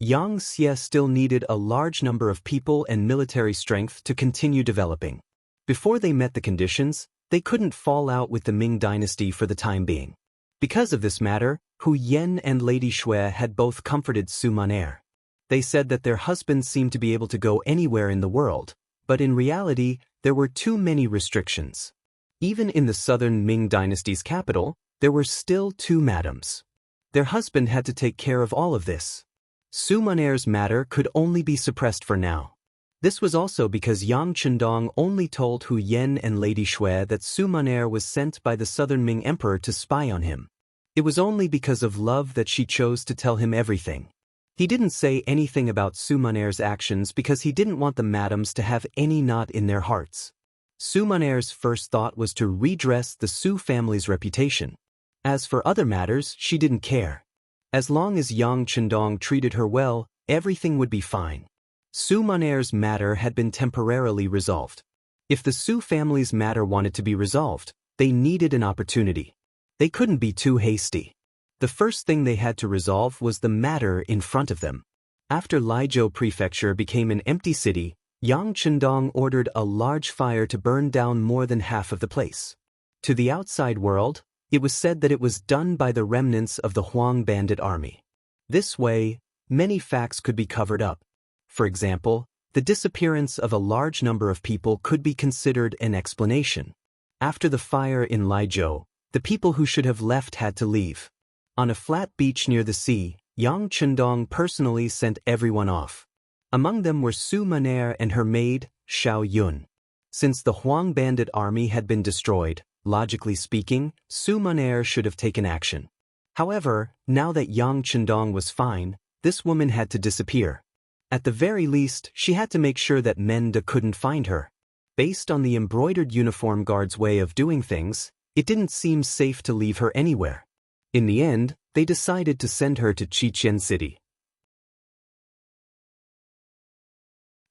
Xianxia still needed a large number of people and military strength to continue developing. Before they met the conditions, they couldn't fall out with the Ming dynasty for the time being. Because of this matter, Hu Yen and Lady Xue had both comforted Su Maner. They said that their husbands seemed to be able to go anywhere in the world, but in reality, there were too many restrictions. Even in the southern Ming dynasty's capital, there were still 2 madams. Their husband had to take care of all of this. Su Maner's matter could only be suppressed for now. This was also because Yang Chendong only told Hu Yen and Lady Xue that Su Maner was sent by the southern Ming emperor to spy on him. It was only because of love that she chose to tell him everything. He didn't say anything about Su Maner's actions because he didn't want the madams to have any knot in their hearts. Su Maner's first thought was to redress the Su family's reputation. As for other matters, she didn't care. As long as Yang Chendong treated her well, everything would be fine. Su Maner's matter had been temporarily resolved. If the Su family's matter wanted to be resolved, they needed an opportunity. They couldn't be too hasty. The first thing they had to resolve was the matter in front of them. After Liezhou Prefecture became an empty city, Yang Chendong ordered a large fire to burn down more than half of the place. To the outside world, it was said that it was done by the remnants of the Huang bandit army. This way, many facts could be covered up. For example, the disappearance of a large number of people could be considered an explanation. After the fire in Laizhou, the people who should have left had to leave. On a flat beach near the sea, Yang Chendong personally sent everyone off. Among them were Su Maner and her maid, Xiao Yun. Since the Huang bandit army had been destroyed, logically speaking, Su Maner should have taken action. However, now that Yang Chendong was fine, this woman had to disappear. At the very least, she had to make sure that Menda couldn't find her. Based on the embroidered uniform guard's way of doing things, it didn't seem safe to leave her anywhere. In the end, they decided to send her to Xichen City.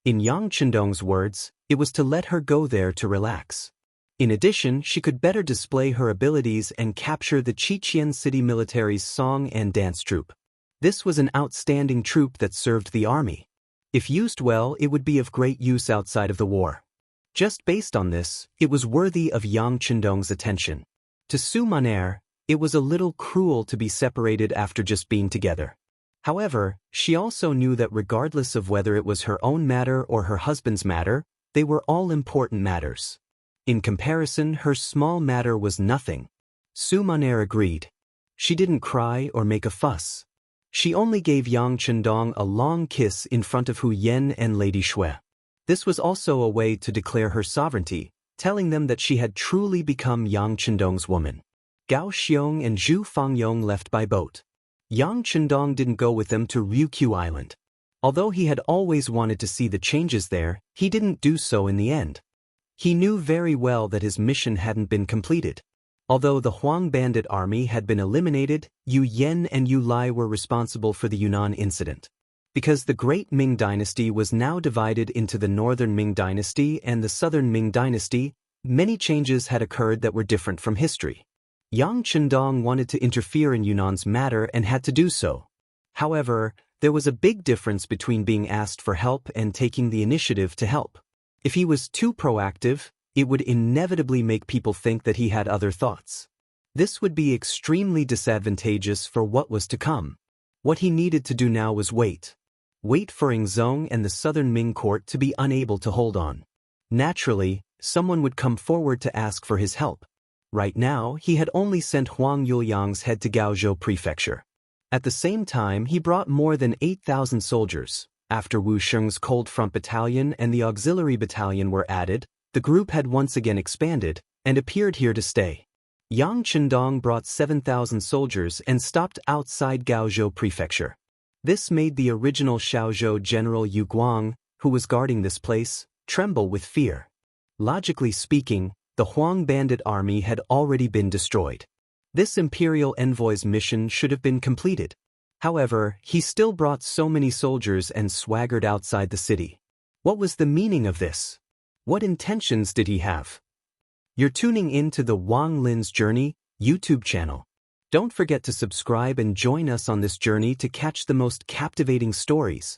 In Yang Chendong's words, it was to let her go there to relax. In addition, she could better display her abilities and capture the Xichen City military's song and dance troupe. This was an outstanding troupe that served the army. If used well, it would be of great use outside of the war. Just based on this, it was worthy of Yang Chendong's attention. To Su Maner, it was a little cruel to be separated after just being together. However, she also knew that regardless of whether it was her own matter or her husband's matter, they were all important matters. In comparison, her small matter was nothing. Su Maner agreed. She didn't cry or make a fuss. She only gave Yang Chendong a long kiss in front of Hu Yen and Lady Shui. This was also a way to declare her sovereignty, telling them that she had truly become Yang Chendong's woman. Gao Xiong and Zhu Fangyong left by boat. Yang Chendong didn't go with them to Ryukyu Island. Although he had always wanted to see the changes there, he didn't do so in the end. He knew very well that his mission hadn't been completed. Although the Huang bandit army had been eliminated, Yu Yen and Yu Lai were responsible for the Yunnan incident. Because the Great Ming Dynasty was now divided into the Northern Ming Dynasty and the Southern Ming Dynasty, many changes had occurred that were different from history. Yang Chendong wanted to interfere in Yunnan's matter and had to do so. However, there was a big difference between being asked for help and taking the initiative to help. If he was too proactive, it would inevitably make people think that he had other thoughts. This would be extremely disadvantageous for what was to come. What he needed to do now was wait. Wait for Yingzong and the Southern Ming court to be unable to hold on. Naturally, someone would come forward to ask for his help. Right now, he had only sent Huang Yuliang's head to Gaozhou Prefecture. At the same time, he brought more than 8,000 soldiers. After Wu Sheng's Cold Front Battalion and the Auxiliary Battalion were added, the group had once again expanded and appeared here to stay. Yang Chendong brought 7,000 soldiers and stopped outside Gaozhou Prefecture. This made the original Shaozhou General Yu Guang, who was guarding this place, tremble with fear. Logically speaking, the Huang bandit army had already been destroyed. This imperial envoy's mission should have been completed. However, he still brought so many soldiers and swaggered outside the city. What was the meaning of this? What intentions did he have? You're tuning in to the Wang Lin's Journey YouTube channel. Don't forget to subscribe and join us on this journey to catch the most captivating stories.